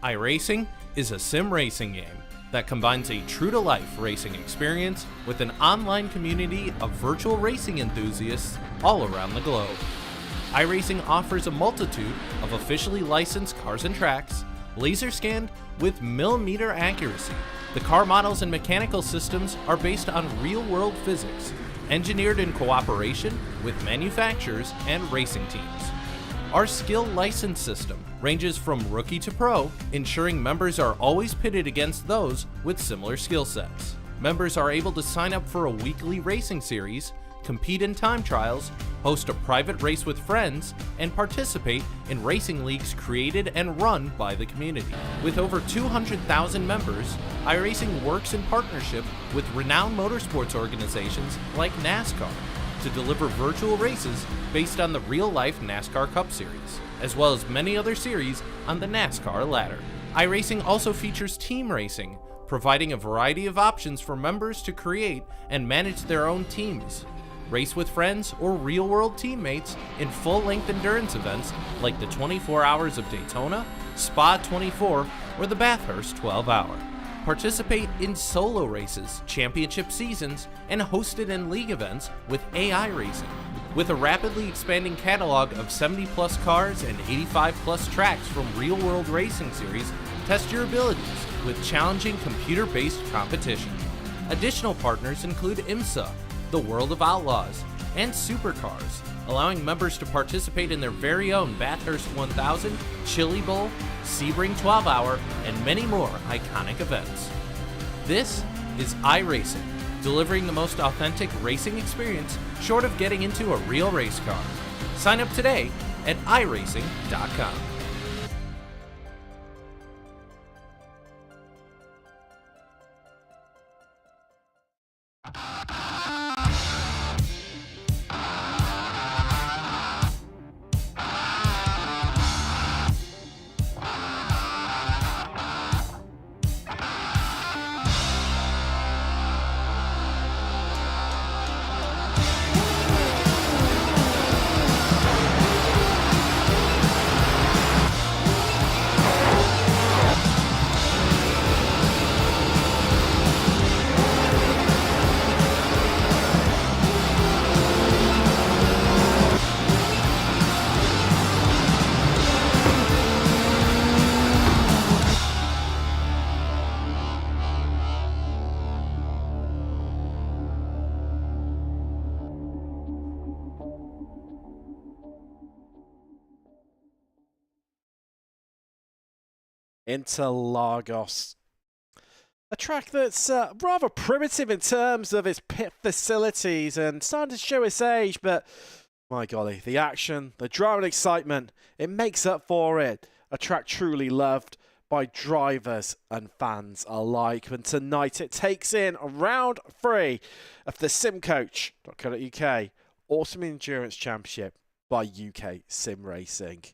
iRacing is a sim racing game that combines a true-to-life racing experience with an online community of virtual racing enthusiasts all around the globe. iRacing offers a multitude of officially licensed cars and tracks, laser scanned with millimeter accuracy. The car models and mechanical systems are based on real-world physics, engineered in cooperation with manufacturers and racing teams. Our skill license system ranges from rookie to pro, ensuring members are always pitted against those with similar skill sets. Members are able to sign up for a weekly racing series, compete in time trials, host a private race with friends, and participate in racing leagues created and run by the community. With over 200,000 members, iRacing works in partnership with renowned motorsports organizations like NASCAR to deliver virtual races based on the real-life NASCAR Cup Series, as well as many other series on the NASCAR ladder. iRacing also features team racing, providing a variety of options for members to create and manage their own teams, race with friends or real-world teammates in full-length endurance events like the 24 Hours of Daytona, Spa 24, or the Bathurst 12-Hour. Participate in solo races, championship seasons, and hosted and league events with AI Racing. With a rapidly expanding catalog of 70-plus cars and 85-plus tracks from real-world racing series, test your abilities with challenging computer-based competition. Additional partners include IMSA, the World of Outlaws, and Supercars, allowing members to participate in their very own Bathurst 1000, Chili Bowl, Sebring 12-Hour, and many more iconic events. This is iRacing, delivering the most authentic racing experience short of getting into a real race car. Sign up today at iRacing.com. Interlagos. A track that's rather primitive in terms of its pit facilities and starting to show its age, but my golly, the action, the drama and excitement, it makes up for it. A track truly loved by drivers and fans alike. And tonight it takes in round 3 of the simcoach.co.uk Autumn Endurance Championship by UK Sim Racing.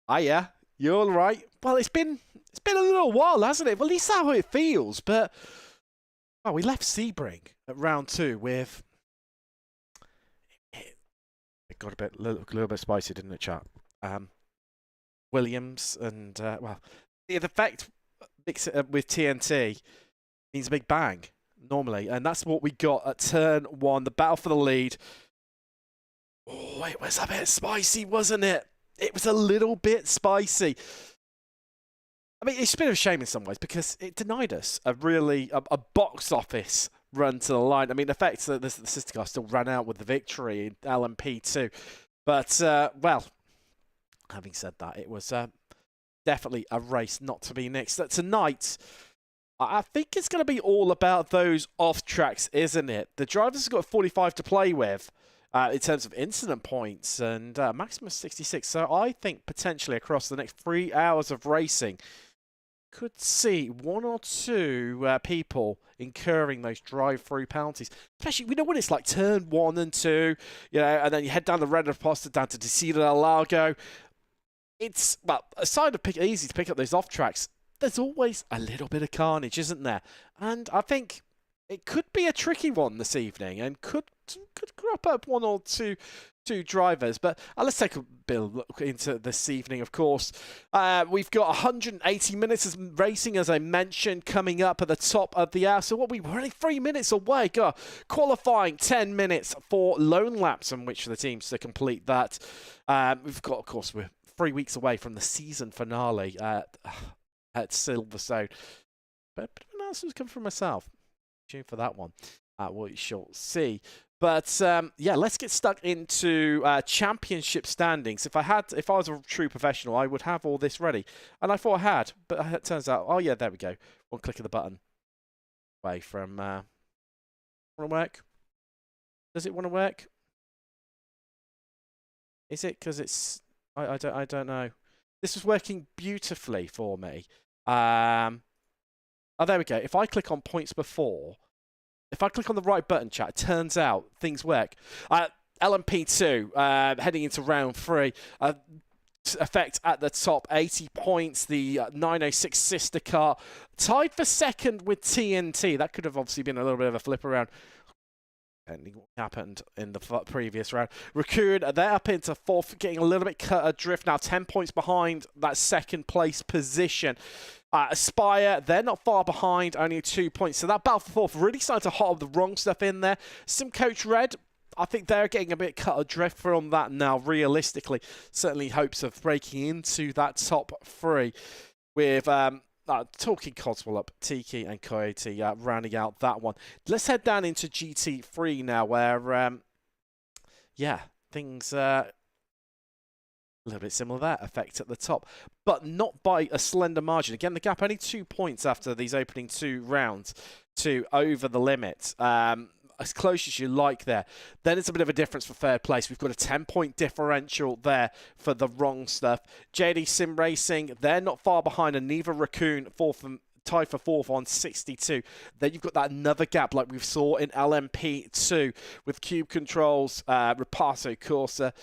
Yeah, you're all right. Well, it's been a little while, hasn't it? Well, at least that's how it feels. But well, we left Sebring at round 2 with it got a little bit spicy, didn't it, chat? Williams and well, the effect with TNT means a big bang normally, and that's what we got at turn 1. The battle for the lead. Oh, it was a bit spicy, wasn't it? It was a little bit spicy. I mean, it's a bit of a shame in some ways because it denied us a box office run to the line. I mean, the fact that the sister car still ran out with the victory in LMP2. But, well, having said that, it was definitely a race not to be nixed. Tonight, I think it's going to be all about those off tracks, isn't it? The drivers have got 45 to play with. In terms of incident points and maximum 66. So I think potentially across the next 3 hours of racing, could see 1 or 2 people incurring those drive-through penalties. Especially, we know when it's like turn 1 and 2, you know, and then you head down the Red Posta down to Interlagos. It's, well, aside of easy to pick up those off tracks, there's always a little bit of carnage, isn't there? And I think it could be a tricky one this evening and could crop up one or two drivers. But let's take a bit of look into this evening, of course. We've got 180 minutes of racing, as I mentioned, coming up at the top of the hour. So we're only 3 minutes away. Qualifying 10 minutes for lone laps in which the teams to complete that. We've got, of course, we're 3 weeks away from the season finale at Silverstone. But an announcement come from myself. Tune for that one. We shall see. But yeah, let's get stuck into championship standings. If I was a true professional, I would have all this ready, and I thought I had. But it turns out, oh yeah, there we go. One click of the button away from. Want to work? Does it want to work? Is it because it's? I don't know. This was working beautifully for me. Oh, there we go. If I click on points before, if I click on the right button, chat, it turns out things work. LMP2 heading into round 3. Effect at the top, 80 points. The 906 sister car tied for second with TNT. That could have obviously been a little bit of a flip around. And what happened in the previous round. Raccoon, they're up into 4th, getting a little bit cut adrift now, 10 points behind that second place position. Aspire, they're not far behind, only 2 points. So that battle for 4th really starting to hot up the wrong stuff in there. Sim Coach Red, I think they're getting a bit cut adrift from that now, realistically. Certainly hopes of breaking into that top 3 with talking Codswell up, Tiki and Coyote rounding out that one. Let's head down into GT3 now, where, yeah, things a little bit similar there. Effect at the top, but not by a slender margin. Again, the gap only 2 points after these opening 2 rounds to over the limit. As close as you like there. Then it's a bit of a difference for third place. We've got a 10-point differential there for the wrong stuff. JD Sim Racing, they're not far behind, and neither Raccoon tied for 4th on 62. Then you've got that another gap like we saw in LMP2 with Cube Controls, Repasso Corsa,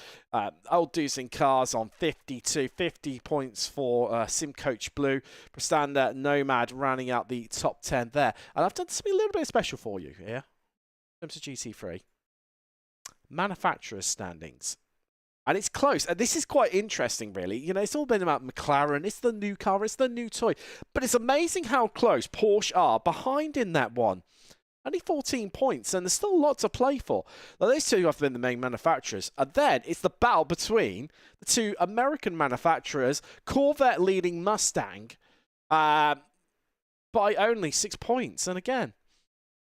Old Dudes in Cars on 52. 50 points for Sim Coach Blue. Prestanda Nomad rounding out the top 10 there. And I've done something a little bit special for you here. To GT3 manufacturers standings, and it's close, and this is quite interesting, really. You know, it's all been about McLaren. It's the new car, it's the new toy, but it's amazing how close Porsche are behind in that one. Only 14 points, and there's still a lot to play for. Now, those two have been the main manufacturers, and then it's the battle between the 2 American manufacturers. Corvette leading Mustang by only 6 points, and again,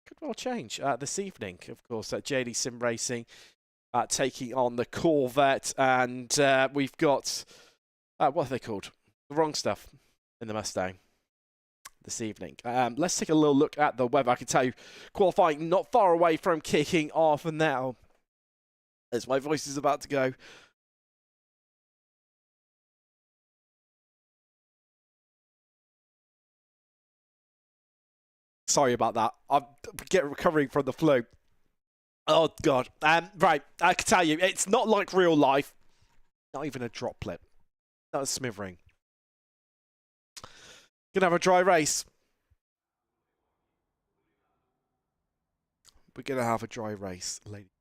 could well change this evening. Of course, JD Sim Racing taking on the Corvette, and we've got what are they called? The wrong stuff in the Mustang this evening. Let's take a little look at the weather. I can tell you, qualifying not far away from kicking off now, as my voice is about to go. Sorry about that. I'm recovering from the flu. Oh, God. Right, I can tell you, it's not like real life. Not even a droplet. Not a smattering. Gonna have a dry race. We're gonna have a dry race, lady.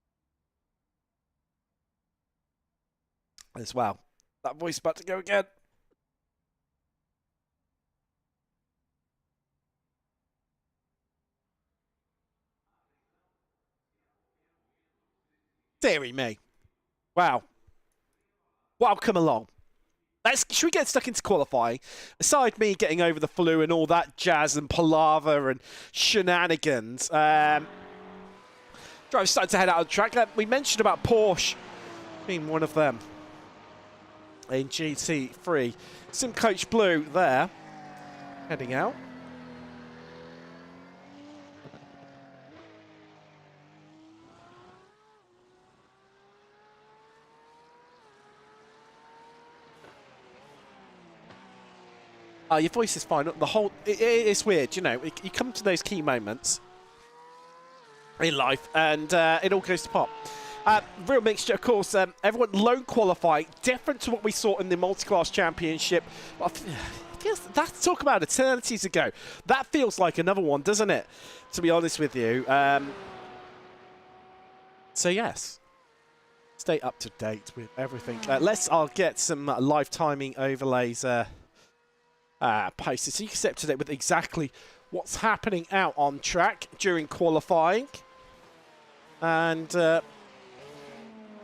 As well. That voice about to go again. Deary me. Wow. Wow, come along. Should we get stuck into qualifying? Aside me getting over the flu and all that jazz and palaver and shenanigans, driver's starting to head out of the track. We mentioned about Porsche being one of them in GT3. Sim Coach Blue there, heading out. Your voice is fine. The whole it's weird, you know. You come to those key moments in life, and it all goes to pot. Real mixture, of course. Everyone lone qualifying, different to what we saw in the multi-class championship. That's talk about eternities ago. That feels like another one, doesn't it? To be honest with you. So yes, stay up to date with everything. I'll get some live timing overlays posted so you can stay up to date with exactly what's happening out on track during qualifying. And there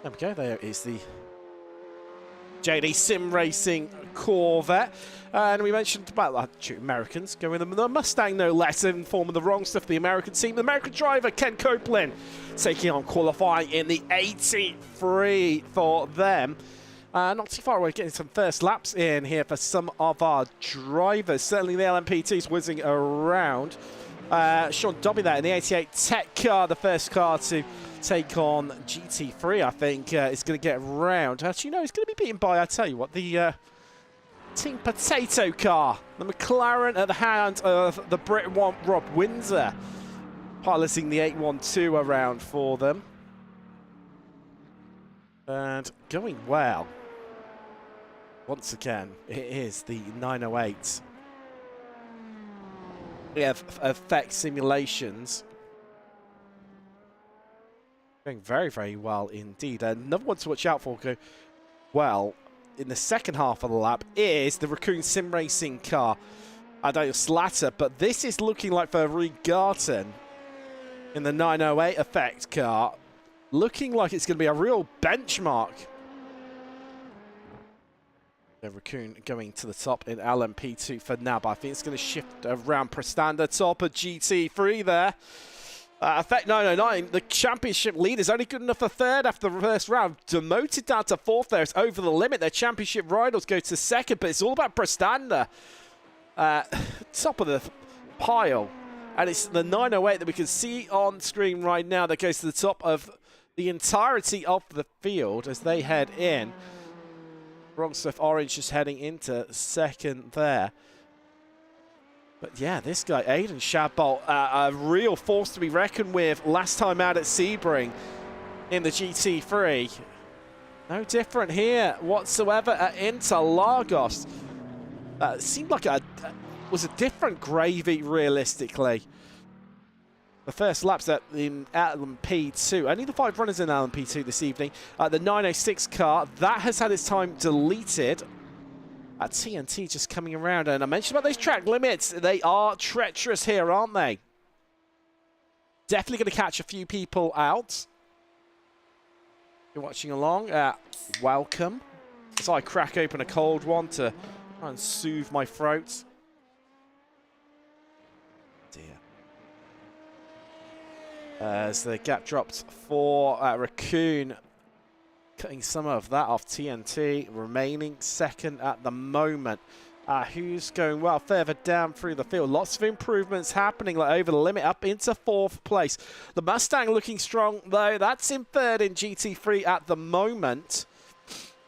we go. There is the JD Sim Racing Corvette. And we mentioned about two Americans going in the Mustang, no less, in form of the wrong stuff. The American team, the American driver, Ken Copeland, taking on qualifying in the 83 for them. Not too far away, getting some first laps in here for some of our drivers. Certainly the LMP2's whizzing around. Sean Dobby there in the 88 Tech car, the first car to take on GT3, I think, is going to get round. Actually, no, he's going to be beaten by, I tell you what, the Team Potato car. The McLaren at the hand of the Brit one, Rob Windsor, piloting the 812 around for them. And going well. Once again, it is the 908. We have effect simulations. Going very, very well indeed. Another one to watch out for, go well in the second half of the lap, is the Raccoon Sim Racing car. Daniel Slatter, but this is looking like for Reed Garton in the 908 effect car. Looking like it's going to be a real benchmark. The Raccoon going to the top in LMP2 for now, but I think it's going to shift around. Prestanda top of GT3 there. Effect 909, the championship lead is only good enough for third after the first round. Demoted down to fourth there. It's over the limit. Their championship rivals go to second, but it's all about Prestanda. Top of the pile. And it's the 908 that we can see on screen right now that goes to the top of the entirety of the field as they head in. Wrong Stuff Orange just heading into second there. But yeah, this guy, Aidan Shadbolt, a real force to be reckoned with last time out at Sebring in the GT3. No different here whatsoever at Interlagos. Seemed like was a different gravy, realistically. The first laps in LMP2. Only the 5 runners in LMP2 this evening. The 906 car, that has had its time deleted. TNT just coming around. And I mentioned about those track limits. They are treacherous here, aren't they? Definitely going to catch a few people out. You're watching along. Welcome. As I crack open a cold one to try and soothe my throat. As the gap dropped for Raccoon, cutting some of that off. TNT remaining second at the moment. Who's going well further down through the field? Lots of improvements happening, like over the limit, up into fourth place. The Mustang looking strong though. That's in third in GT3 at the moment.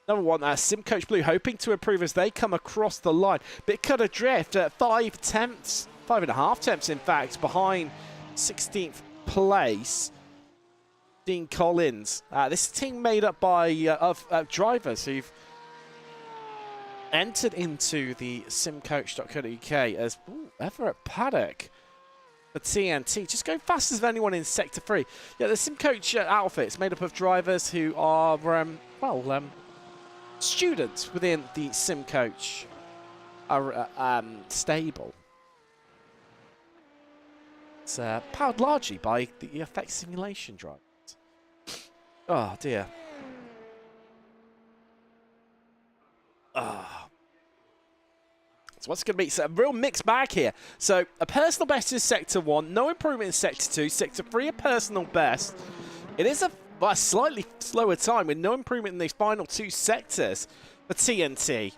Number one, SimCoach Blue hoping to improve as they come across the line. Bit cut adrift at 5.5 tenths in fact, behind 16th place, Dean Collins. This team made up by of drivers who've entered into the simcoach.co.uk as Everett Paddock for TNT, just going fast as anyone in Sector 3. Yeah, the SimCoach outfit is made up of drivers who are, students within the SimCoach stable. It's powered largely by the effect simulation drivers. Oh dear. So what's going to be a real mixed bag here. So a personal best in Sector 1, no improvement in Sector 2, Sector 3 a personal best. It is a slightly slower time with no improvement in these final two sectors for TNT.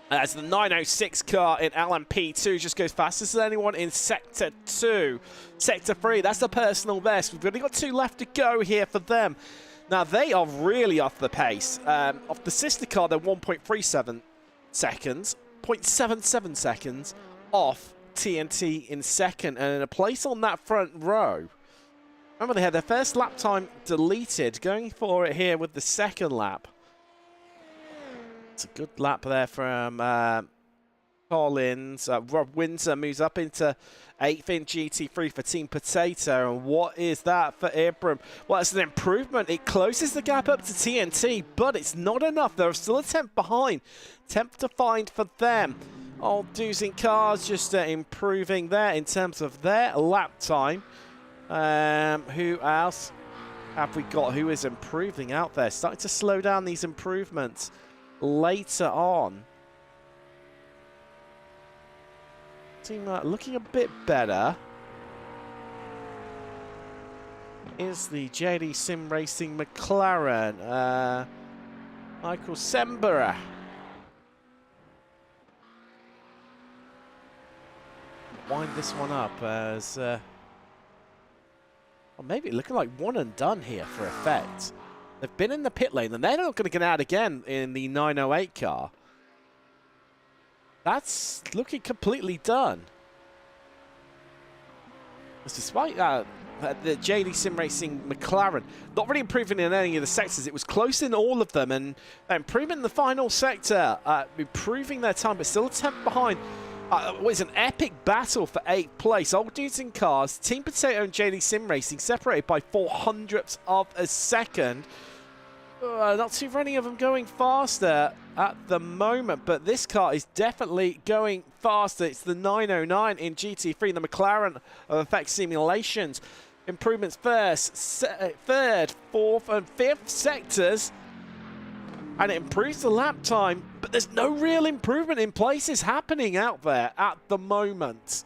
As the 906 car in LMP2 just goes fastest than anyone in Sector 2. Sector 3, that's the personal best. We've only got 2 left to go here for them. Now, they are really off the pace. Off the sister car, they're 1.37 seconds, 0.77 seconds off TNT in second. And in a place on that front row, remember they had their first lap time deleted, going for it here with the second lap. It's a good lap there from Collins. Rob Winter moves up into 8th in GT3 for Team Potato. And what is that for Ibram? Well, it's an improvement. It closes the gap up to TNT, but it's not enough. They're still a 10th behind. 10th to find for them. Old Dudes in Cars just improving there in terms of their lap time. Who else have we got who is improving out there? Starting to slow down these improvements later on. Team looking a bit better is the JD Sim Racing McLaren. Michael Sembera. Wind this one up as well, maybe looking like one and done here for effect. They've been in the pit lane and they're not going to get out again in the 908 car. That's looking completely done. Despite the JD Sim Racing McLaren not really improving in any of the sectors, it was close in all of them, and improving in the final sector, improving their time, but still a 10th behind. It was an epic battle for 8th place. Old Dudes in Cars, Team Potato and JD Sim Racing separated by 0.04 of a second. Not too many of them going faster at the moment, but this car is definitely going faster. It's the 909 in GT3, the McLaren of Effect Simulations. Improvements first, third, fourth, and fifth sectors, and it improves the lap time, but there's no real improvement in places happening out there at the moment.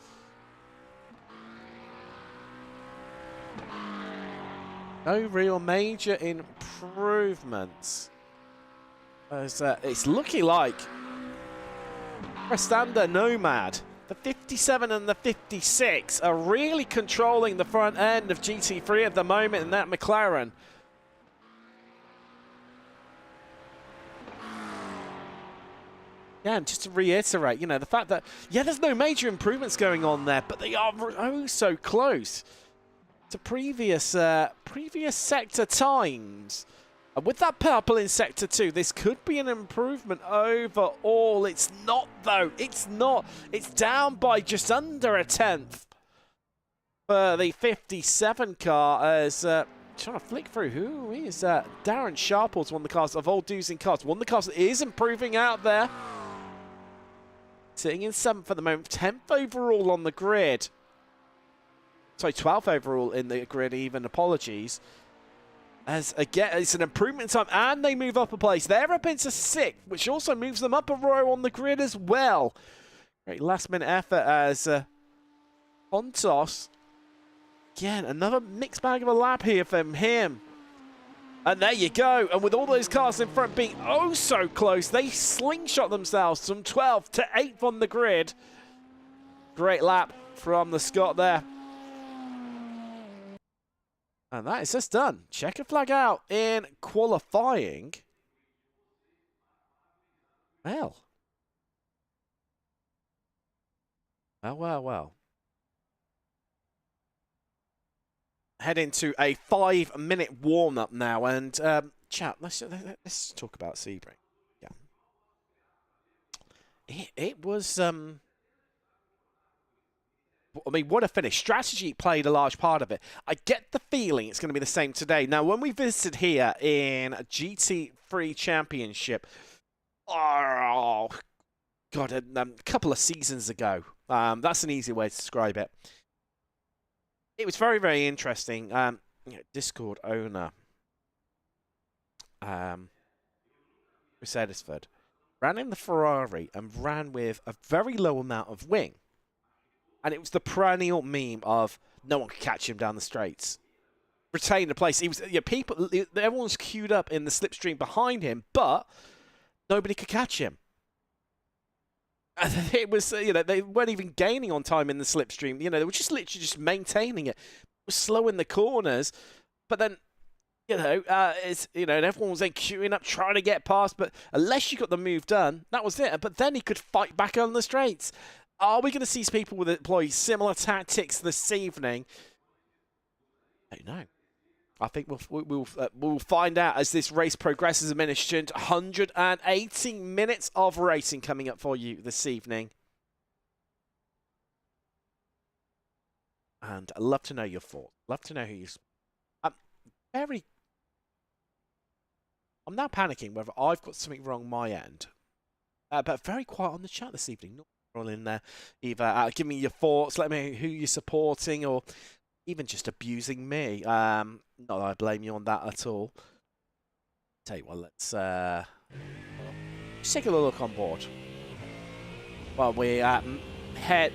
No real major improvements. As, it's looking like Prestanda Nomad, the 57 and the 56, are really controlling the front end of GT3 at the moment in that McLaren. Yeah, and just to reiterate, you know, the fact that, yeah, there's no major improvements going on there, but they are oh so close to previous sector times. And with that purple in Sector 2, this could be an improvement overall. It's not, though. It's not. It's down by just under a 10th for the 57 car. As trying to flick through who is Darren Sharples, one of the cars of Old Dudes in Cars. One of the cars that is improving out there. Sitting in 7th at the moment. 10th overall on the grid. Sorry, 12th overall in the grid even. Apologies. As again, it's an improvement in time, and they move up a place. They're up into 6th, which also moves them up a row on the grid as well. Great last-minute effort as Pontos. Again, another mixed bag of a lap here from him. And there you go. And with all those cars in front being oh so close, they slingshot themselves from 12th to 8th on the grid. Great lap from the Scot there. And that is just done. Checker flag out in qualifying. Well. Well. Head into a 5-minute warm-up now. And, chat, let's talk about Sebring. Yeah. It was... I mean, what a finish. Strategy played a large part of it. I get the feeling it's going to be the same today. Now, when we visited here in GT3 Championship, oh, God, a couple of seasons ago, that's an easy way to describe it. It was very, very interesting. Discord owner, Mercedesford, ran in the Ferrari and ran with a very low amount of wing. And it was the perennial meme of no one could catch him down the straights. Retained a place. He was, everyone was queued up in the slipstream behind him, but nobody could catch him. And it was, they weren't even gaining on time in the slipstream. They were just literally just maintaining it. It was slow in the corners, but then, and everyone was then queuing up, trying to get past. But unless you got the move done, that was it. But then he could fight back on the straights. Are we going to see people with employ similar tactics this evening? I don't know. I think we'll find out as this race progresses. A minute, 180 minutes of racing coming up for you this evening. And I'd love to know your thoughts. Love to know who you. I'm now panicking whether I've got something wrong my end. But very quiet on the chat this evening. Not all in there. Either give me your thoughts, let me know who you're supporting, or even just abusing me. Not that I blame you on that at all. Tell you what, let's just take a little look on board while we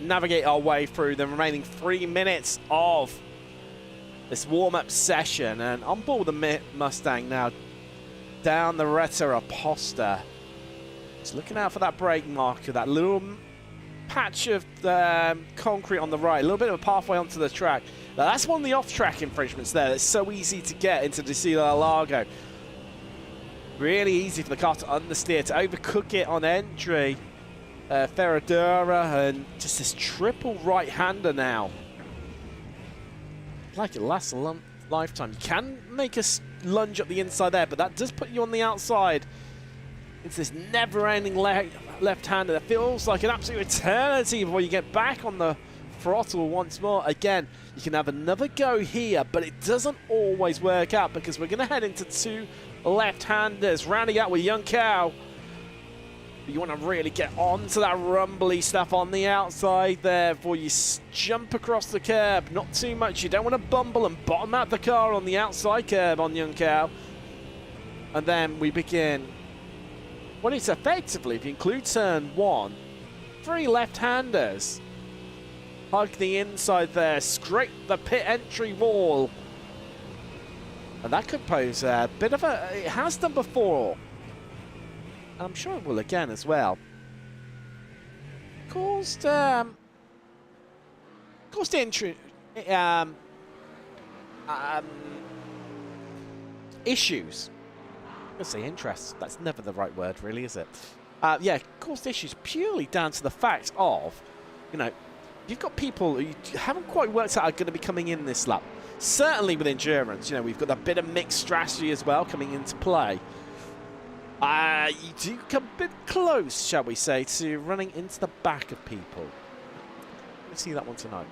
navigate our way through the remaining 3 minutes of this warm-up session. And on board the Mustang now, down the Retta Aposta. Just looking out for that brake marker, that little patch of concrete on the right, a little bit of a pathway onto the track. Now, that's one of the off-track infringements there. It's so easy to get into Interlagos. Really easy for the car to understeer, to overcook it on entry. Ferradura, and just this triple right-hander now. Like it lasts a lifetime. You can make a lunge up the inside there, but that does put you on the outside. It's this never-ending left-hander that feels like an absolute eternity before you get back on the throttle once more. Again, you can have another go here, but it doesn't always work out because we're going to head into 2 left-handers, rounding out with Young Cow. You want to really get onto that rumbly stuff on the outside there before you jump across the curb. Not too much. You don't want to bumble and bottom out the car on the outside curb on Young Cow. And then we begin. Well, it's effectively, if you include turn 1, 3 left-handers. Hug the inside there. Scrape the pit entry wall. And that could pose a bit of a... It has done before. I'm sure it will again as well. Caused entry issues. I'm gonna say interest. That's never the right word, really, is it? Yeah, caused issues purely down to the fact of, you know, you've got people who you haven't quite worked out are going to be coming in this lap. Certainly with endurance, you know, we've got a bit of mixed strategy as well coming into play. You do come a bit close, shall we say, to running into the back of people. Let's see that one tonight.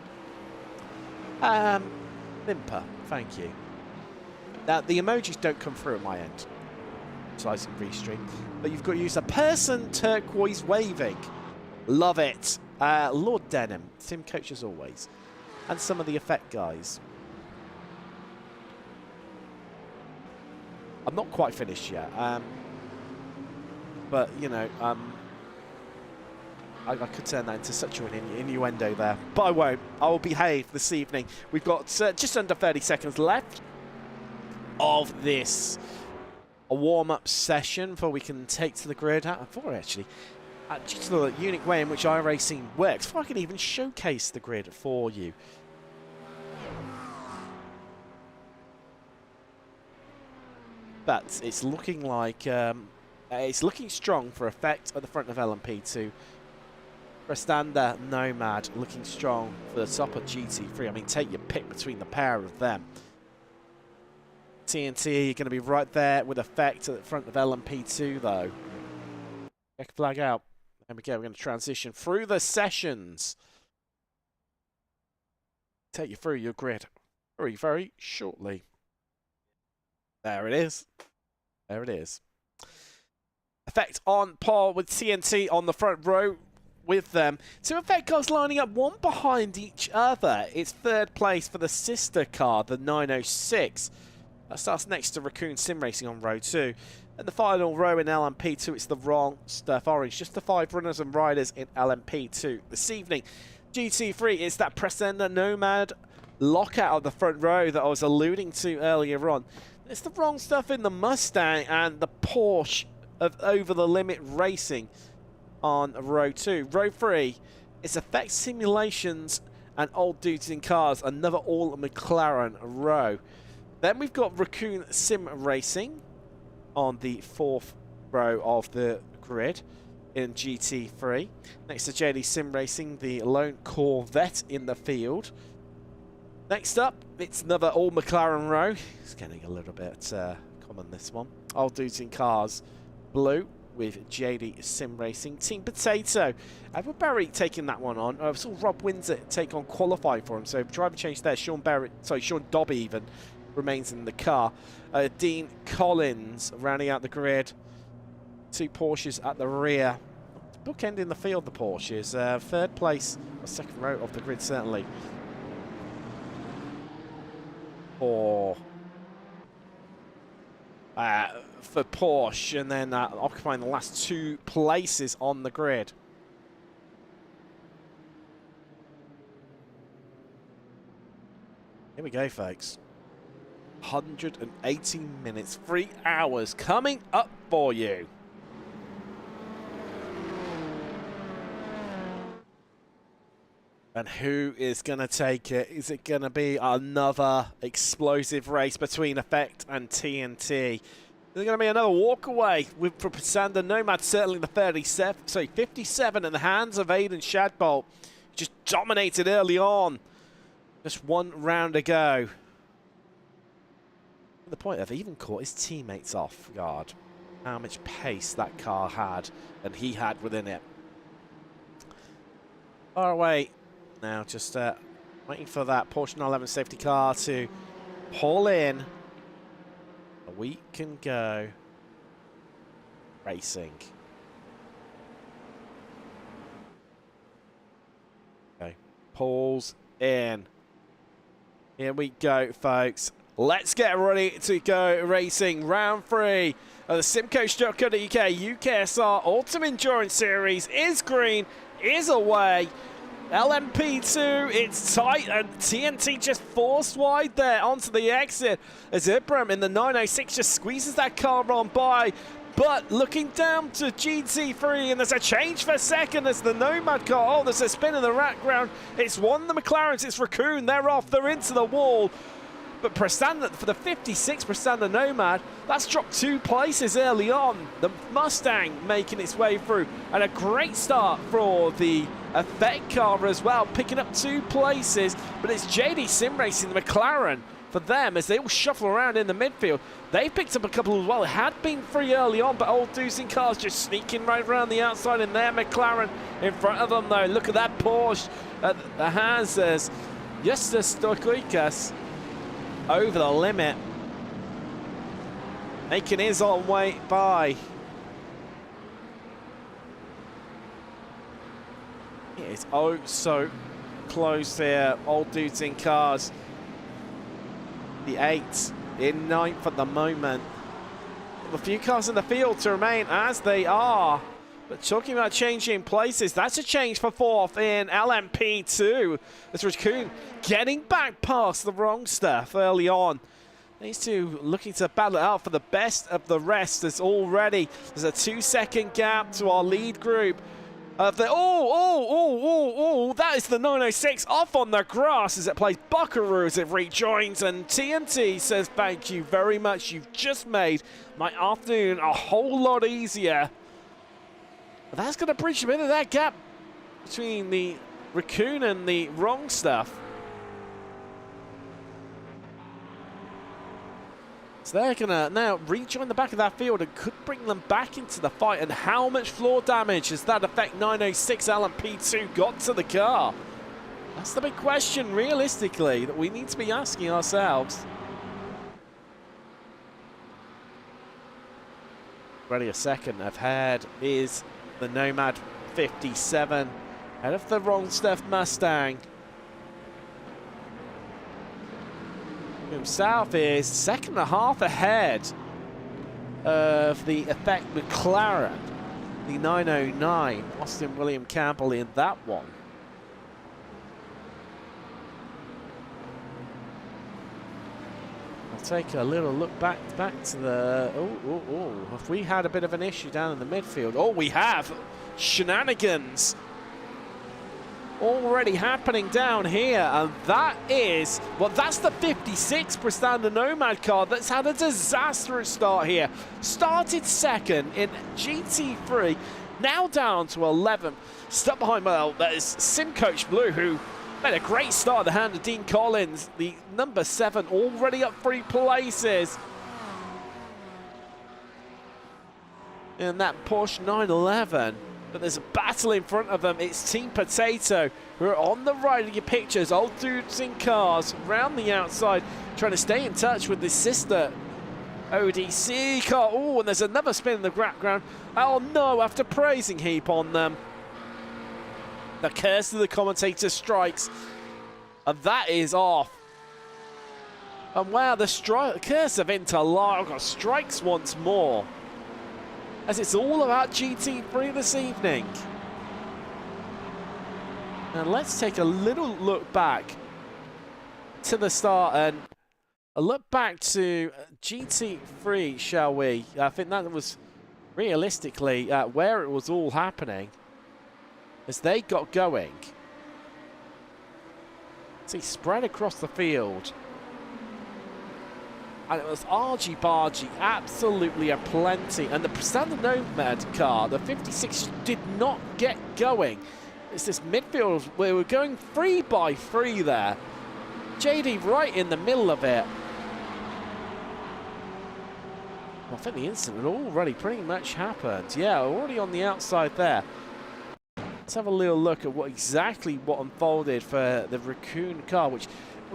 Limper, thank you. Now, the emojis don't come through at my end. Slicing restream. But you've got to use a person turquoise waving. Love it. Lord Denham, sim coach as always. And some of the effect guys. I'm not quite finished yet. But, you know, I could turn that into such an innuendo there. But I won't. I will behave this evening. We've got just under 30 seconds left of this warm-up session before we can take to the grid. Before, actually, due to the unique way in which iRacing works, before I can even showcase the grid for you. But it's looking like... it's looking strong for effect at the front of LMP2. Restanda Nomad looking strong for the top of GT3. I mean, take your pick between the pair of them. TNT going to be right there with effect at the front of LMP2, though. Check flag out. There we go. We're going to transition through the sessions. Take you through your grid very, very shortly. There it is. There it is. Effect on par with TNT on the front row with them. 2 effect cars lining up one behind each other. It's 3rd place for the sister car, the 906. That starts next to Raccoon Sim Racing on row 2. And the final row in LMP2, it's the Wrong Stuff Orange. Just the 5 runners and riders in LMP2 this evening. GT3 is that Presenda Nomad lockout of the front row that I was alluding to earlier on. It's the Wrong Stuff in the Mustang and the Porsche of Over the Limit Racing on row 2. Row 3 is Effect Simulations and Old Dudes in Cars, another all McLaren row. Then we've got Raccoon Sim Racing on the 4th row of the grid in GT3. Next to JD Sim Racing, the lone Corvette in the field. Next up, it's another all McLaren row. It's getting a little bit common, this one. Old Dudes in Cars, blue. with JD Sim Racing. Team Potato, Edward Berry taking that one on. I saw Rob Windsor take on qualifying for him, so driver change there. Sean Dobby even remains in the car. Dean Collins rounding out the grid. 2 Porsches at the rear. Bookending the field, the Porsches. Third place, or second row of the grid, certainly. For Porsche, and then occupying the last 2 places on the grid. Here we go, folks. 180 minutes, 3 hours coming up for you. And who is going to take it? Is it going to be another explosive race between Effect and TNT? Is it going to be another walkaway for Sander Nomad? Certainly the 57 in the hands of Aidan Shadbolt. Just dominated early on. Just 1 round to go. To the point of even caught his teammates off guard. How much pace that car had and he had within it. Far away. Now just waiting for that Porsche 911 safety car to pull in. We can go racing. Okay, pulls in. Here we go, folks. Let's get ready to go racing. Round 3 of the Simcoach.co.uk UKSR Ultimate Endurance Series is green, is away. LMP2, it's tight, and TNT just forced wide there onto the exit as Ibrahim in the 906 just squeezes that car on by. But looking down to GT3, and there's a change for second as the Nomad car. Oh, there's a spin in the background. It's one of the McLarens, it's Raccoon. They're off, they're into the wall. But Prestanda, for the 56 Prestanda Nomad, that's dropped 2 places early on. The Mustang making its way through. And a great start for the Effect car as well, picking up 2 places. But it's JD Sim Racing, the McLaren, for them as they all shuffle around in the midfield. They picked up a couple as well. It had been 3 early on, but old Dusing cars just sneaking right around the outside in their McLaren in front of them, though. Look at that Porsche at the hands as Justus Stoikoikas over the limit, making his own way by. It is oh so close here. Old dudes in cars. The 8 in 9th at the moment. A few cars in the field to remain as they are. But talking about changing places, that's a change for 4th in LMP2. As Raccoon getting back past the wrong stuff early on. These two looking to battle it out for the best of the rest. There's a 2-second gap to our lead group. That is the 906 off on the grass as it plays Buckaroo as it rejoins, and TNT says thank you very much. You've just made my afternoon a whole lot easier. That's going to bridge a bit of that gap between the Raccoon and the wrong stuff. So they're going to now rejoin the back of that field and could bring them back into the fight. And how much floor damage has that Effect 906 LMP2 got to the car? That's the big question, realistically, that we need to be asking ourselves. Ready a second. Ahead is the Nomad 57. Ahead of the wrong stuff Mustang. Himself is 2.5 ahead of the Effect McLaren, the 909. Austin William Campbell in that one. I'll take a little look back to the. Have we had a bit of an issue down in the midfield? Oh, we have. Shenanigans already happening down here, and that is, well, that's the 56 Prestanda Nomad car that's had a disastrous start here. Started second in GT3, now down to 11th. Stuck behind, well, that is Simcoach Blue, who made a great start at the hand of Dean Collins, the number 7, already up 3 places. in that Porsche 911. But there's a battle in front of them. It's Team Potato who are on the right of your pictures. Old dudes in cars around the outside trying to stay in touch with this sister ODC car. Oh, and there's another spin in the background. Oh no, after praising heap on them. The curse of the commentator strikes. And that is off. And wow, the curse of Interlagos strikes once more. As it's all about GT3 this evening. And let's take a little look back to the start and a look back to GT3, shall we? I think that was realistically where it was all happening as they got going. See, spread across the field. And it was argy-bargy, absolutely aplenty. And the standard Nomad car, the 56, did not get going. It's this midfield where we're going 3x3 there. JD right in the middle of it. Well, I think the incident had already pretty much happened. Yeah, already on the outside there. Let's have a little look at what unfolded for the Raccoon car, which...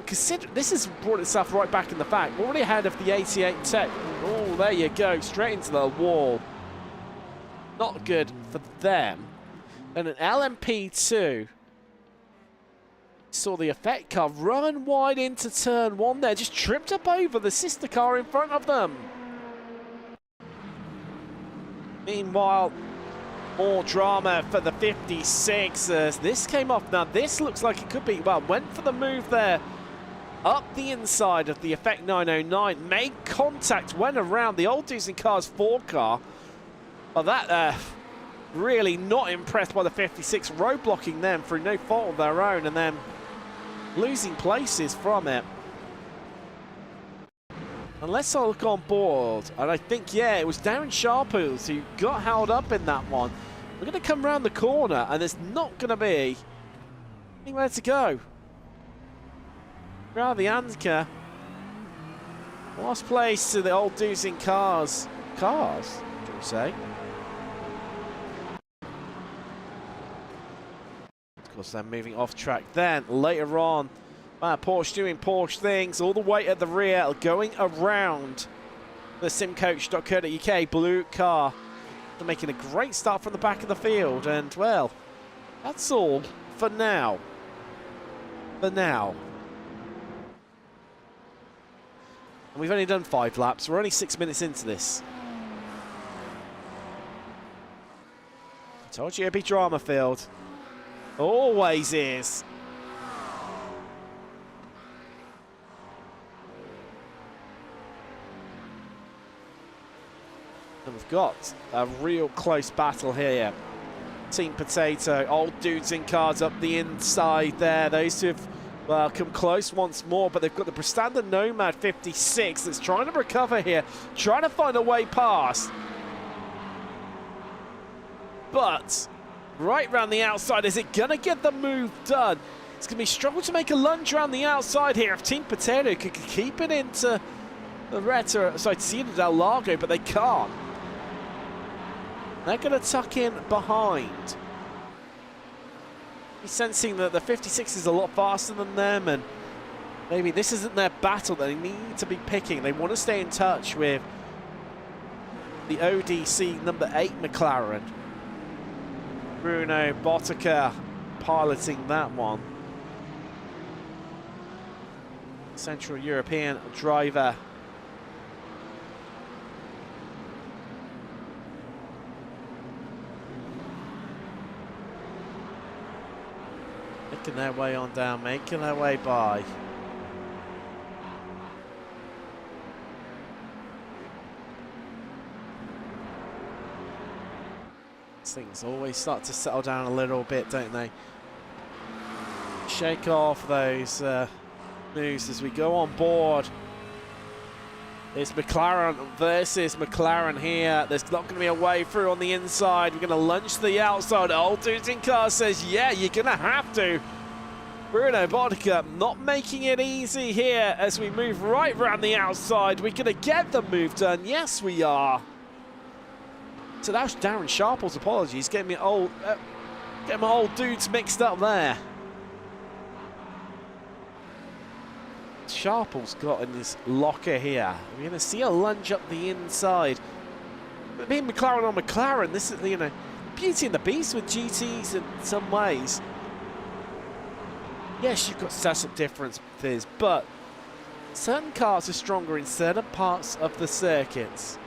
Consider this has brought itself right back in the fact. Already ahead of the 88 Tech. Oh, there you go, straight into the wall. Not good for them. And an LMP2 saw the effect car run wide into turn one there, just tripped up over the sister car in front of them. Meanwhile, more drama for the 56 as this came off. Now this looks like it could be, well, went for the move there. Up the inside of the Effect 909, made contact, went around the old dudes in cars 4 car. Well, that really not impressed by the 56, roadblocking them through no fault of their own and then losing places from it. And let's look on board, and I think, yeah, it was Darren Sharples who got held up in that one. We're going to come around the corner, and there's not going to be anywhere to go. Rather the anchor. Last place to the old dudes in cars. Cars, do you say? Of course, they're moving off track. Then, later on, Porsche doing Porsche things, all the way at the rear, going around the simcoach.co.uk blue car. They're making a great start from the back of the field, and, well, that's all for now. For now. And we've only done 5 laps. We're only 6 minutes into this. I told you it'd be drama-filled. Always is. And we've got a real close battle here. Team Potato, old dudes in cars up the inside there. Those two have come close once more, but they've got the standard Nomad 56 that's trying to recover here, trying to find a way past. But right round the outside, is it going to get the move done? It's going to be struggle to make a lunge around the outside here if Team Potato could keep it into the Retta, sorry, Ciudad del Lago, but they can't. They're going to tuck in behind. He's sensing that the 56 is a lot faster than them, and maybe this isn't their battle that they need to be picking. They want to stay in touch with the ODC number 8 McLaren. Bruno Botica piloting that one. Central European driver. Making their way on down, making their way by. Things always start to settle down a little bit, don't they? Shake off those moves as we go on board. It's McLaren versus McLaren here. There's not going to be a way through on the inside. We're going to lunge to the outside. Old dudes in car says, yeah, you're going to have to. Bruno Botica not making it easy here as we move right around the outside. We're going to get the move done. Yes, we are. So that was Darren Sharple's apologies. Getting my old dudes mixed up there. Sharple's got in his locker here. We're going to see a lunge up the inside. But being McLaren on McLaren, this is, you know, beauty and the beast with GTs in some ways. Yes, you've got setup differences, but certain cars are stronger in certain parts of the circuits.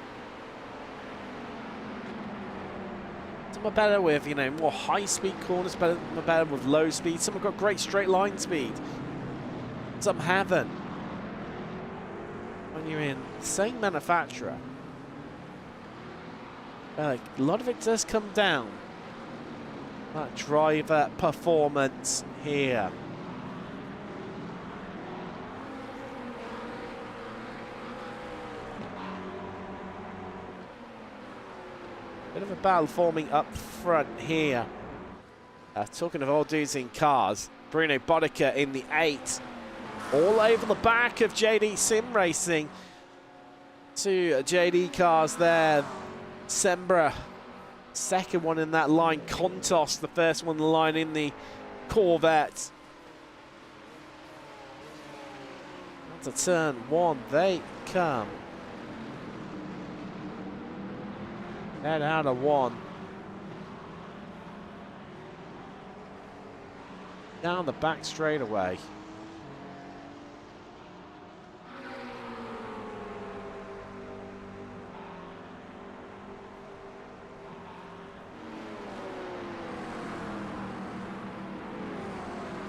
Some are better with, you know, more high-speed corners, some are better with low speed. Some have got great straight line speed. Some haven't. When you're in the same manufacturer, a lot of it does come down that driver performance here. Bit of a battle forming up front here. Talking of old dudes in cars, Bruno Bodica in the 8. All over the back of JD Sim Racing. Two JD cars there. Sembra, second one in that line. Contos, the first one in the line in the Corvette. That's a turn 1. They come. Head out of 1. Down the back straightaway.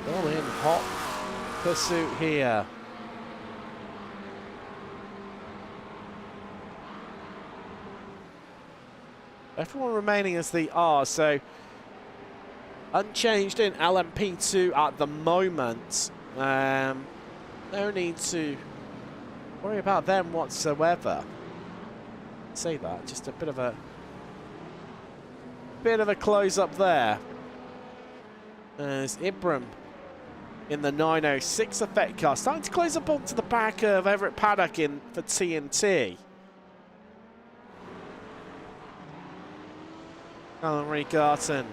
All in hot pursuit here. Everyone remaining as they are, so unchanged in LMP2 at the moment. No need to worry about them whatsoever. Say that, just a bit of a close up there. As Ibram in the 906 effect car, starting to close up onto the back of Everett Paddock in for TNT. Alan Regarton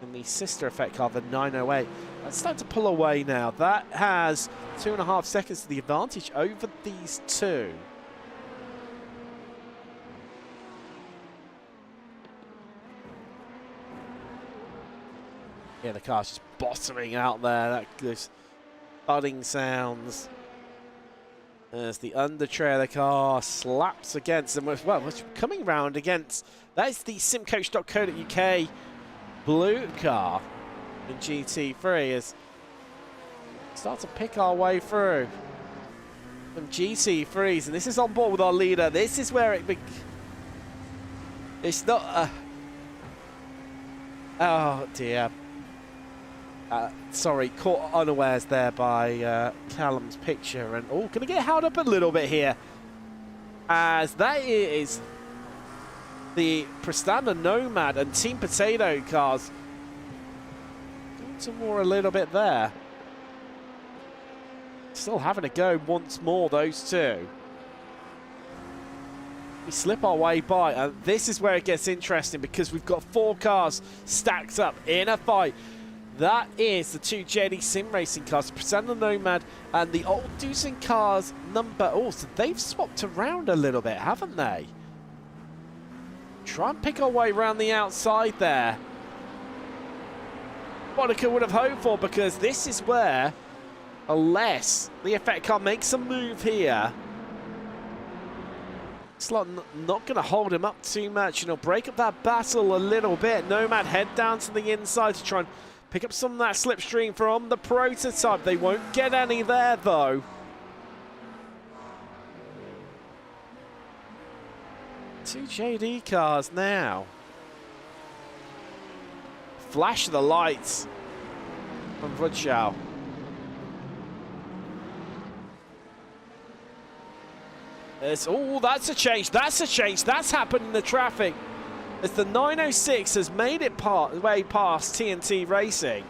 in the sister effect car, the 908. That's starting to pull away now. That has 2.5 seconds to the advantage over these two. Yeah, the car's just bottoming out there. Those thudding sounds as the under trailer car slaps against them. Well, it's coming round against. That is the simcoach.co.uk blue car in GT3 as we start to pick our way through some GT3s, and this is on board with our leader. This is where it's not. Oh dear. Sorry, caught unawares there by Callum's picture, and going to get held up a little bit here, as that is the Prestanda Nomad and Team Potato cars going to war a little bit there. Still having to go once more, those two. We slip our way by, and this is where it gets interesting because we've got 4 cars stacked up in a fight. That is the 2 JD Sim Racing cars, Prestanda Nomad and the old Doosan cars number. Oh, so they've swapped around a little bit, haven't they? Try and pick our way around the outside there. Monica would have hoped for, because this is where, unless the effect car makes a move here, it's like not going to hold him up too much, and he'll break up that battle a little bit. Nomad head down to the inside to try and pick up some of that slipstream from the prototype. They won't get any there, though. Two JD cars now. Flash of the lights from Vudschow. Oh, that's a change. That's a change. That's happened in the traffic, as the 906 has made it way past TNT Racing.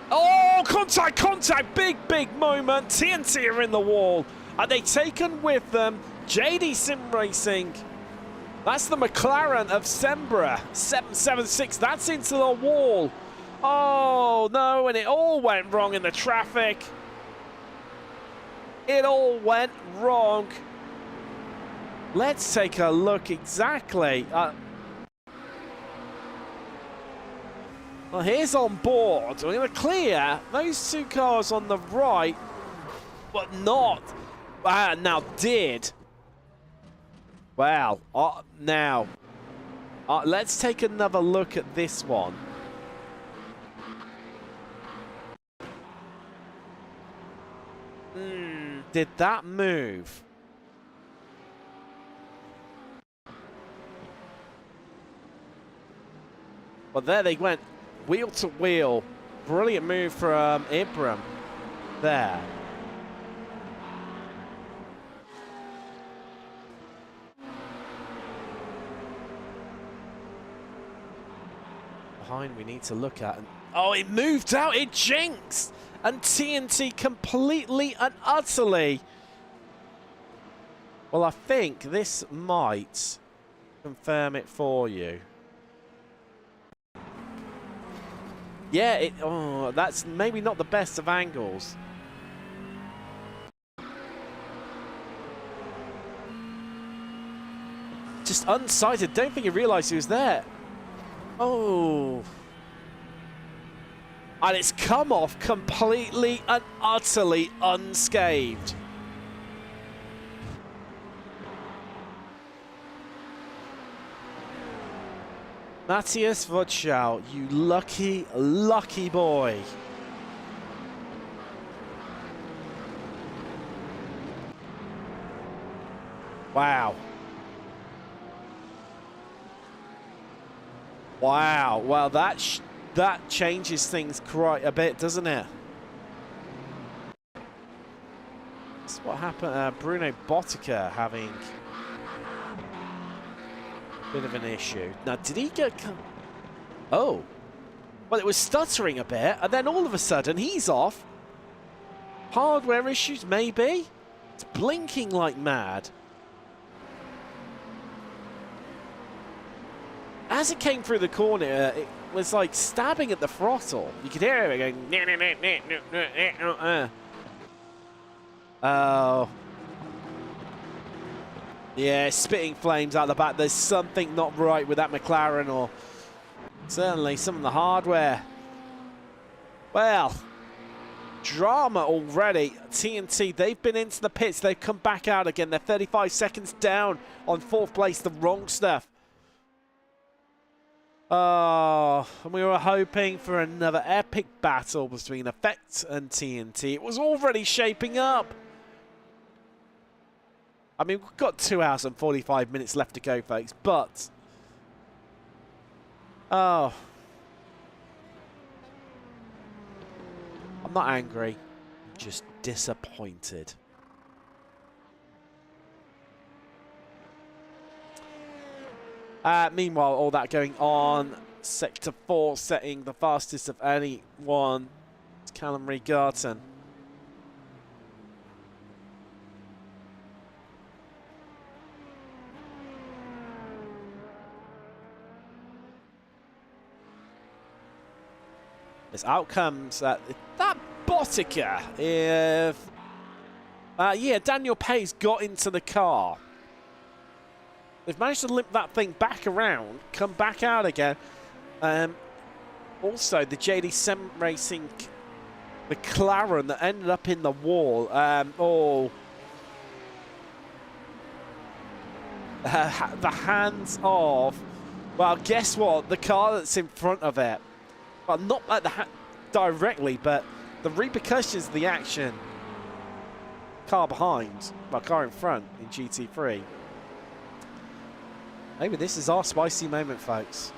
Oh, contact, big moment. TNT are in the wall. And they taken with them JD Sim Racing. That's the McLaren of Sembra, 776. That's into the wall. Oh, no, and it all went wrong in the traffic. It all went wrong. Let's take a look exactly. Well, here's on board. We're going to clear those two cars on the right, but not. Now did. Well, now, let's take another look at this one. Did that move? Well, there they went, wheel to wheel. Brilliant move from Ibram there. Behind we need to look at. And, oh, it moved out, it jinxed! And TNT completely and utterly. Well, I think this might confirm it for you. Yeah, oh, that's maybe not the best of angles. Just unsighted. Don't think he realised he was there. Oh. And it's come off completely and utterly unscathed. Matthias Wutschau, you lucky, lucky boy. Wow. Wow. Well, that changes things quite a bit, doesn't it? That's what happened. Bruno Bottica having a bit of an issue. Now, did he get... Oh. Well, it was stuttering a bit, and then all of a sudden, he's off. Hardware issues, maybe? It's blinking like mad. As it came through the corner, it was like stabbing at the throttle. You could hear it going... Oh. Yeah, spitting flames out the back. There's something not right with that McLaren, or certainly some of the hardware. Well, drama already. TNT, they've been into the pits. They've come back out again. They're 35 seconds down on fourth place. The wrong stuff. Oh, and we were hoping for another epic battle between Effect and TNT. It was already shaping up. I mean, we've got 2 hours and 45 minutes left to go, folks, but... Oh. I'm not angry. I'm just disappointed. Meanwhile, all that going on, Sector 4 setting the fastest of anyone. It's Callum Regarton. As outcomes that Bottica, if yeah, Daniel Pay's got into the car. They've managed to limp that thing back around, come back out again. Also, the JD Sim Racing McLaren that ended up in the wall. Oh, the hands of, well, guess what? The car that's in front of it. Well, not like the directly, but the repercussions of the action. Car behind, well, car in front in GT3. Maybe this is our spicy moment, folks.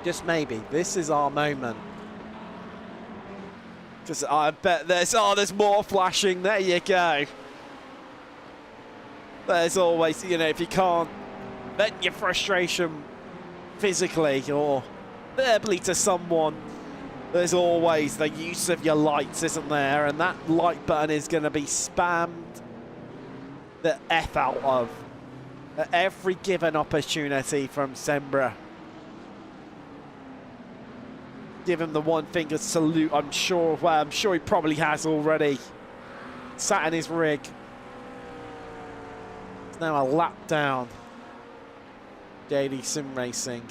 Just maybe, this is our moment. Because I bet there's more flashing. There you go. There's always, you know, if you can't vent your frustration physically or verbally to someone, there's always the use of your lights, isn't there? And that like button is going to be spammed the F out of at every given opportunity from Sembra. Give him the one finger salute, I'm sure. Well, I'm sure he probably has already. Sat in his rig. It's now a lap down. JD Sim Racing.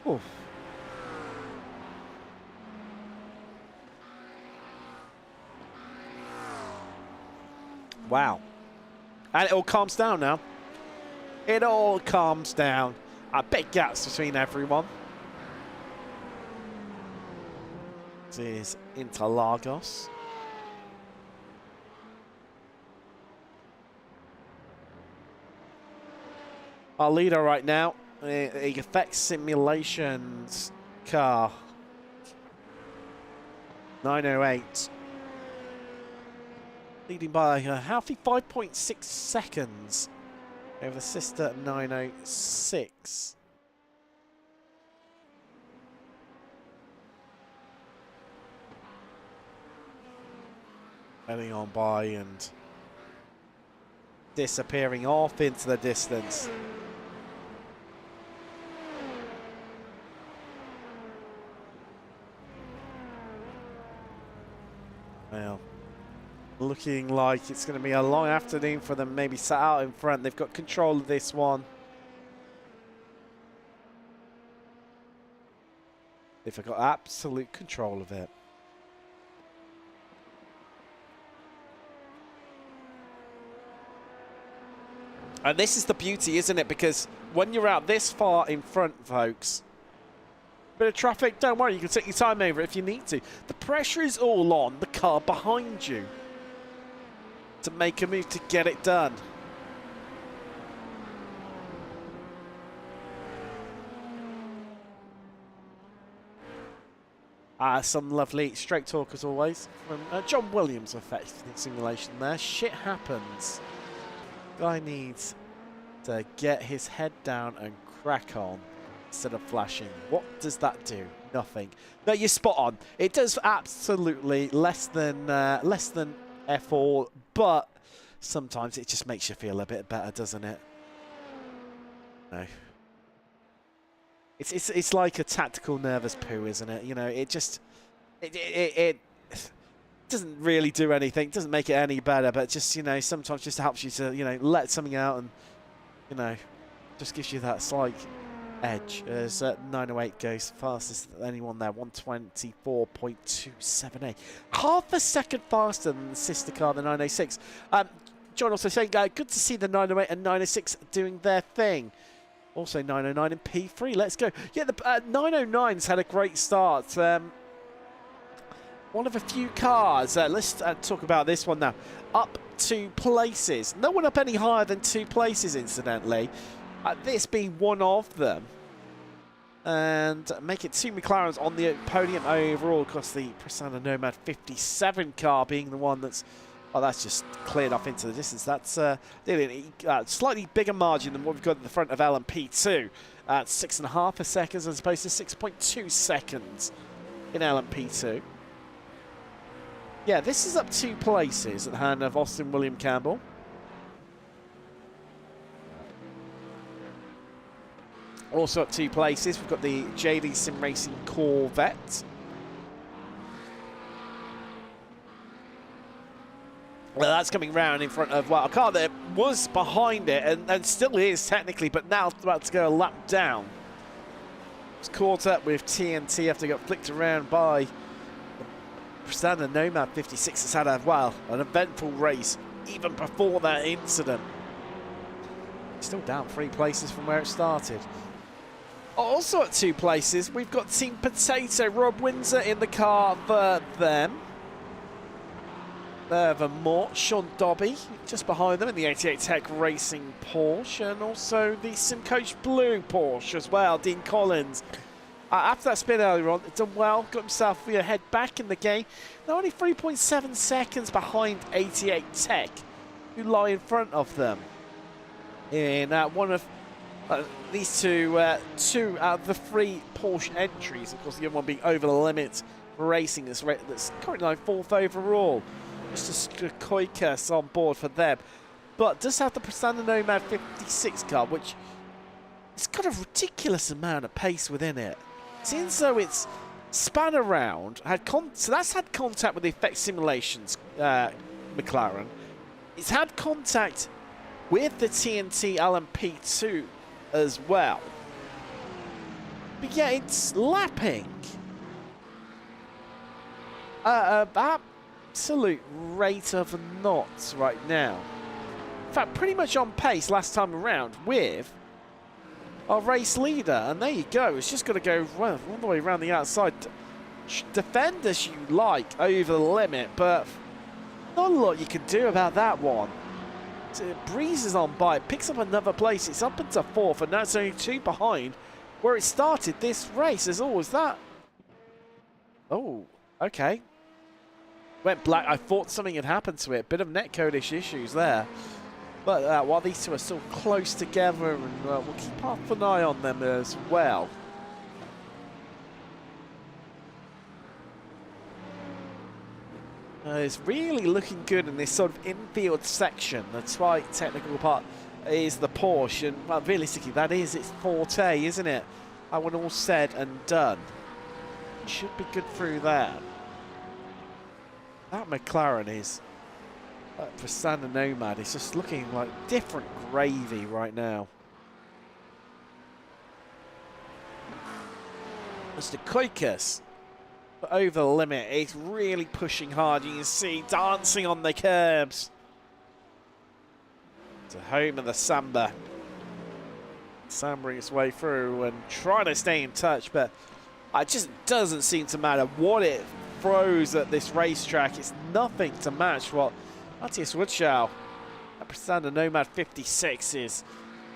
Ooh. Wow. And it all calms down now. It all calms down. Big gaps between everyone. This is Interlagos. Our leader right now, the Effects Simulations car. 908. Leading by a healthy 5.6 seconds over the sister 906. Heading on by and disappearing off into the distance. Well, looking like it's going to be a long afternoon for them, maybe sat out in front. They've got control of this one. They've got absolute control of it. And this is the beauty, isn't it? Because when you're out this far in front, folks, bit of traffic, don't worry, you can take your time over if you need to. The pressure is all on the car behind you to make a move to get it done. Some lovely straight talk as always from John Williams, effective simulation there. Shit happens. Guy needs to get his head down and crack on instead of flashing. What does that do? Nothing. No, you're spot on. It does absolutely less than F4, but sometimes it just makes you feel a bit better, doesn't it? No. It's like a tactical nervous poo, isn't it? You know, it just it doesn't really do anything. It doesn't make it any better, but just, you know, sometimes just helps you to, you know, let something out and, you know, just gives you that slight edge. As 908 goes fastest than anyone there, 124.278. Half a second faster than the sister car, the 906. John also saying, good to see the 908 and 906 doing their thing. Also 909 and P3. Let's go. Yeah, the 909's had a great start. One of a few cars. Let's talk about this one now. Up 2 places. No one up any higher than 2 places, incidentally. This being one of them. And make it 2 McLarens on the podium overall. Of course, the Prasanna Nomad 57 car being the one that's... Oh, that's just cleared off into the distance. That's nearly a slightly bigger margin than what we've got at the front of LMP2. 6.5 seconds as opposed to 6.2 seconds in LMP2. Yeah, this is up 2 places at the hand of Austin William Campbell. Also up 2 places, we've got the JD Sim Racing Corvette. Well, that's coming round in front of, well, a car that was behind it and still is technically, but now about to go a lap down. It's caught up with TNT after it got flicked around by Prasanna Nomad 56. Has had a, well, an eventful race even before that incident. Still down 3 places from where it started. Also at 2 places, we've got Team Potato, Rob Windsor in the car for them. Vermont, Sean Dobby just behind them in the 88 Tech Racing Porsche, and also the SimCoach Blue Porsche as well, Dean Collins. After that spin earlier on, done well, got himself head back in the game. They're only 3.7 seconds behind 88 Tech, who lie in front of them in one of These two out of the 3 Porsche entries, of course the other one being Over the Limit Racing that's currently like 4th overall. Just a Koikas on board for them. But does have the Prasanda Nomad 56 car, which it's got a ridiculous amount of pace within it. Seems though it's spun around, so that's had contact with the effect simulations, McLaren. It's had contact with the TNT LMP2 as well. But yeah, it's lapping absolute rate of knots right now. In fact, pretty much on pace last time around with our race leader. And there you go. It's just got to go all the way around the outside. Defend as you like over the limit, but not a lot you can do about that one. So it breezes on by, it picks up another place. It's up into 4th, and now it's only 2 behind where it started this race. As always, that. Oh, okay. Went black. I thought something had happened to it. Bit of netcode-ish issues there. But while these two are still close together, and we'll keep half an eye on them as well. It's really looking good in this sort of infield section. The quite technical part is the Porsche, and well, realistically, that is its forte, isn't it? When all said and done, should be good through there. That McLaren is for Prasanda Nomad. It's just looking like different gravy right now. Mr. Koikas. But over the limit, it's really pushing hard. You can see dancing on the curbs. To home of the Samba. Sambering its way through and trying to stay in touch, but it just doesn't seem to matter what it throws at this racetrack. It's nothing to match what Matthias Woodshow at Prasanda Nomad 56 is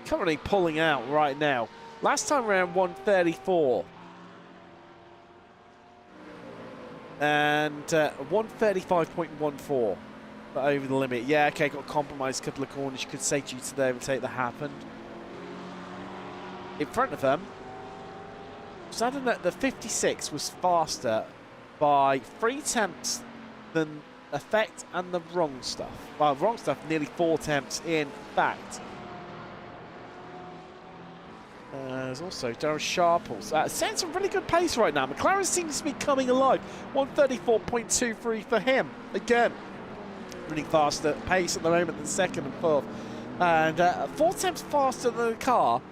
currently pulling out right now. Last time around 134. And 135.14 over the limit. Yeah, okay, got compromised a couple of corners, you could say, due to the overtake that happened. In front of them, so I don't know, the 56 was faster by 3 tenths than Effect and the Wrong Stuff. Well, Wrong Stuff nearly 4 tenths in fact. There's also Darren Sharples. Setting some really good pace right now. McLaren seems to be coming alive. 134.23 for him. Again, running faster pace at the moment than 2nd and 4th. And 4 tenths faster than the car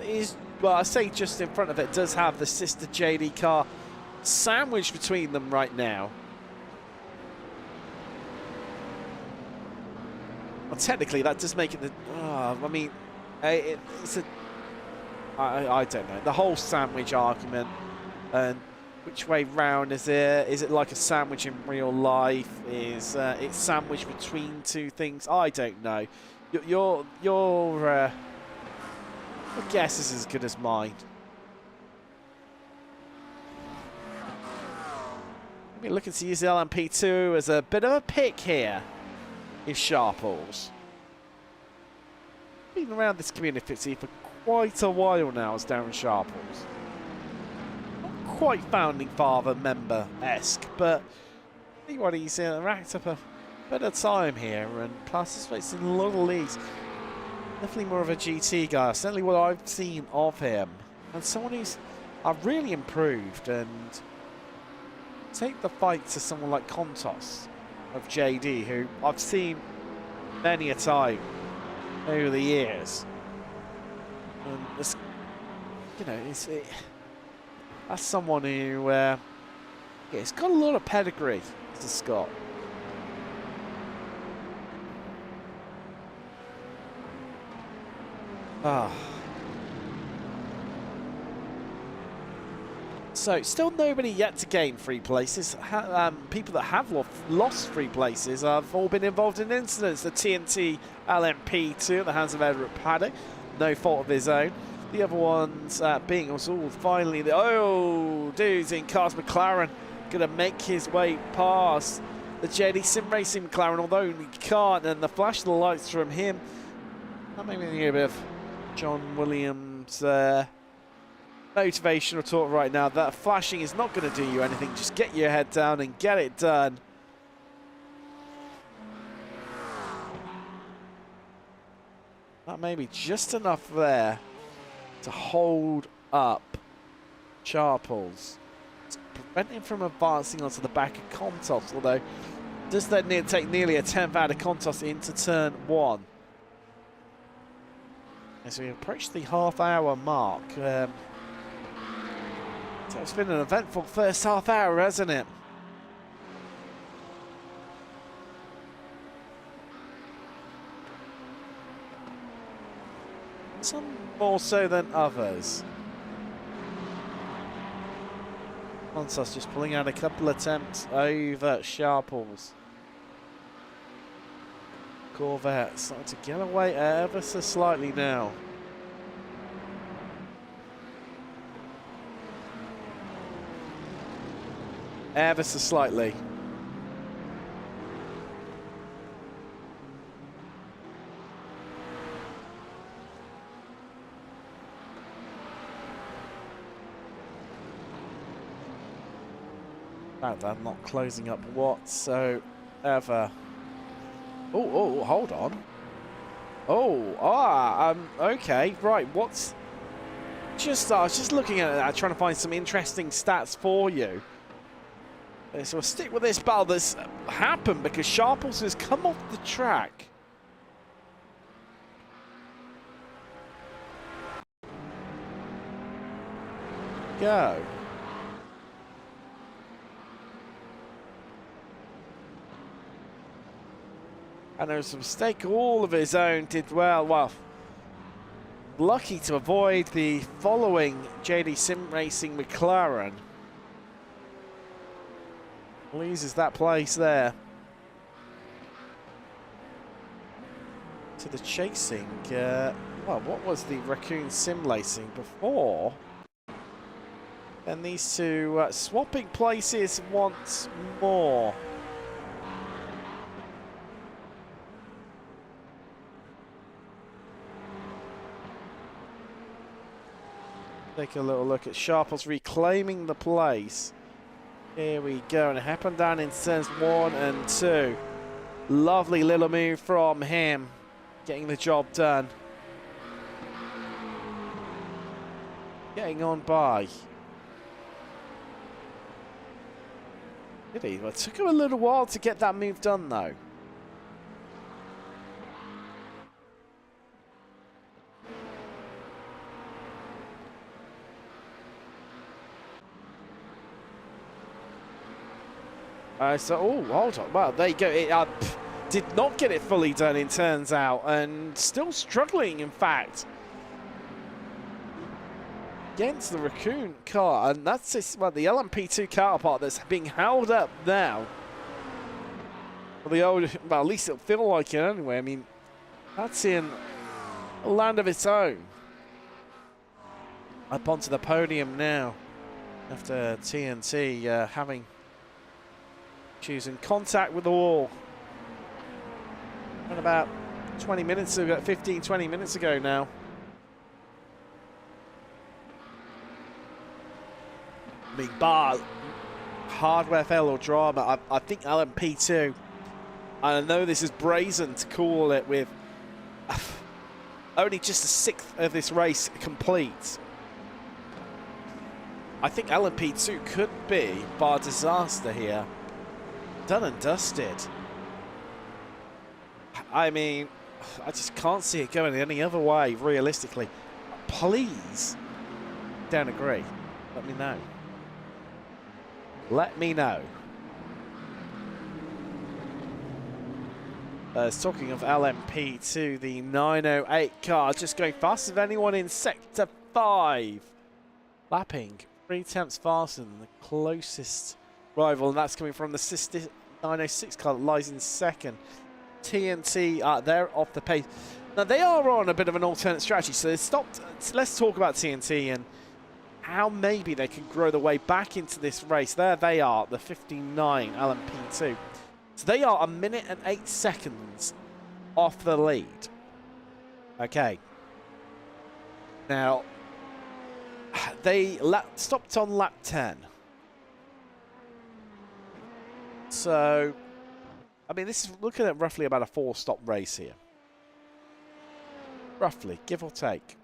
is, well, I say just in front of it, does have the sister JD car sandwiched between them right now. Well, technically, that does make it the... I mean, it's a... I don't know. The whole sandwich argument, and which way round is it? Is it like a sandwich in real life? Is it sandwiched between 2 things? I don't know. Your guess is as good as mine. Maybe looking to use the LMP2 as a bit of a pick here. Is Sharples. Been around this community for quite a while now as Darren Sharples. Not quite founding father member-esque, but he's racked up a bit of time here and participates in a lot of leagues. Definitely more of a GT guy, certainly what I've seen of him. And someone who's really improved, and take the fight to someone like Kontos of JD, who I've seen many a time over the years. And it's, you know, that's someone who, yeah, it's got a lot of pedigree, Mr. Scott. So, still nobody yet to gain 3 places. People that have lost 3 places have all been involved in incidents. The TNT LMP2 at the hands of Edward Paddock, no fault of his own. The other ones being also finally the dudes in cars. McLaren gonna make his way past the JD Sim Racing McLaren, although he can't, and the flash of the lights from him, that made me think a bit of John Williams motivational talk right now. That flashing is not going to do you anything. Just get your head down and get it done. That may be just enough there to hold up Sharples. It's preventing him from advancing onto the back of Contos, although does that take nearly a 10th out of Contos into turn 1. As we approach the half-hour mark. So it's been an eventful first half hour, hasn't it? Some more so than others. Contos just pulling out a couple attempts over Sharples. Corvette starting to get away ever so slightly now. Ever so slightly. They're not closing up whatsoever. Oh, hold on. Okay, right. What's just? I was just looking at that, trying to find some interesting stats for you. So we'll stick with this battle that's happened because Sharples has come off the track. Go. And there was a mistake all of his own. Did well, lucky to avoid the following JD Sim Racing McLaren. Loses that place there. To the chasing. What was the Raccoon Sim Racing before? And these two swapping places once more. Take a little look at Sharples reclaiming the place. Here we go, and it happened down in turns 1 and 2. Lovely little move from him, getting the job done. Getting on by. Did he? Well, it took him a little while to get that move done, though. Hold on. Well, there you go. It did not get it fully done, it turns out, and still struggling, in fact, against the Raccoon car. And that's the LMP2 counterpart that's being held up now. Well, at least it'll feel like it anyway. I mean, that's in a land of its own. Up onto the podium now after TNT having choosing contact with the wall. And about 20 minutes ago, 15-20 minutes ago now. Big bar, hardware fail or drama. I think LMP2, I know this is brazen to call it with only just a sixth of this race complete. I think LMP2 could be bar disaster here. Done and dusted. I mean, I just can't see it going any other way, realistically. Please don't agree. Let me know. Let me know. Talking of LMP2, the 908 car just going faster than anyone in Sector 5. Lapping 3 tenths faster than the closest rival, and that's coming from the sister 906 car that lies in second. TNT, they're off the pace. Now, they are on a bit of an alternate strategy, so they stopped. Let's talk about TNT and how maybe they can grow their way back into this race. There they are, the 59 LMP2. So they are 1 minute and 8 seconds off the lead. Okay. Now, they stopped on lap 10. So, I mean, this is looking at roughly about a 4-stop race here. Roughly, give or take.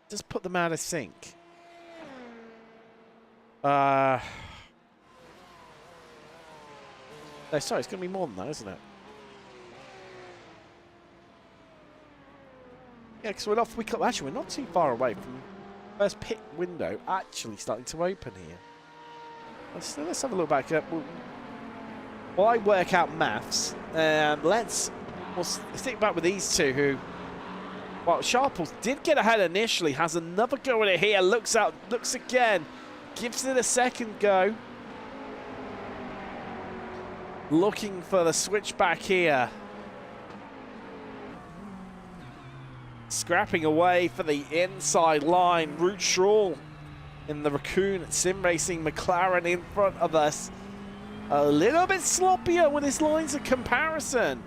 Just put them out of sync. No, sorry, it's going to be more than that, isn't it? Yeah, because we're not too far away from the first pit window actually starting to open here. Let's have a look back up. While I work out maths, we'll stick back with these two who, well, Sharples did get ahead initially, has another go at it here, looks again, gives it a second go. Looking for the switchback here. Scrapping away for the inside line. Root Shaw in the Raccoon Sim Racing McLaren in front of us. A little bit sloppier with his lines of comparison.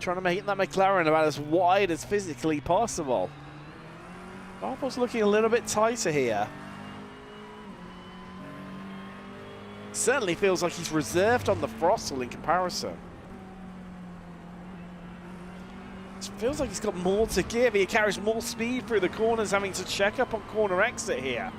Trying to make that McLaren about as wide as physically possible. Sharples looking a little bit tighter here. Certainly feels like he's reserved on the throttle in comparison. It feels like he's got more to give. He carries more speed through the corners, having to check up on corner exit here.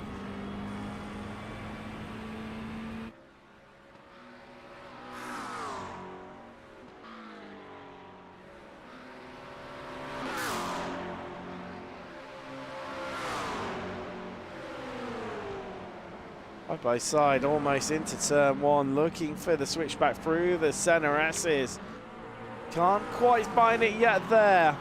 Side by side, almost into turn one, looking for the switchback through the center S's. Can't quite find it yet there.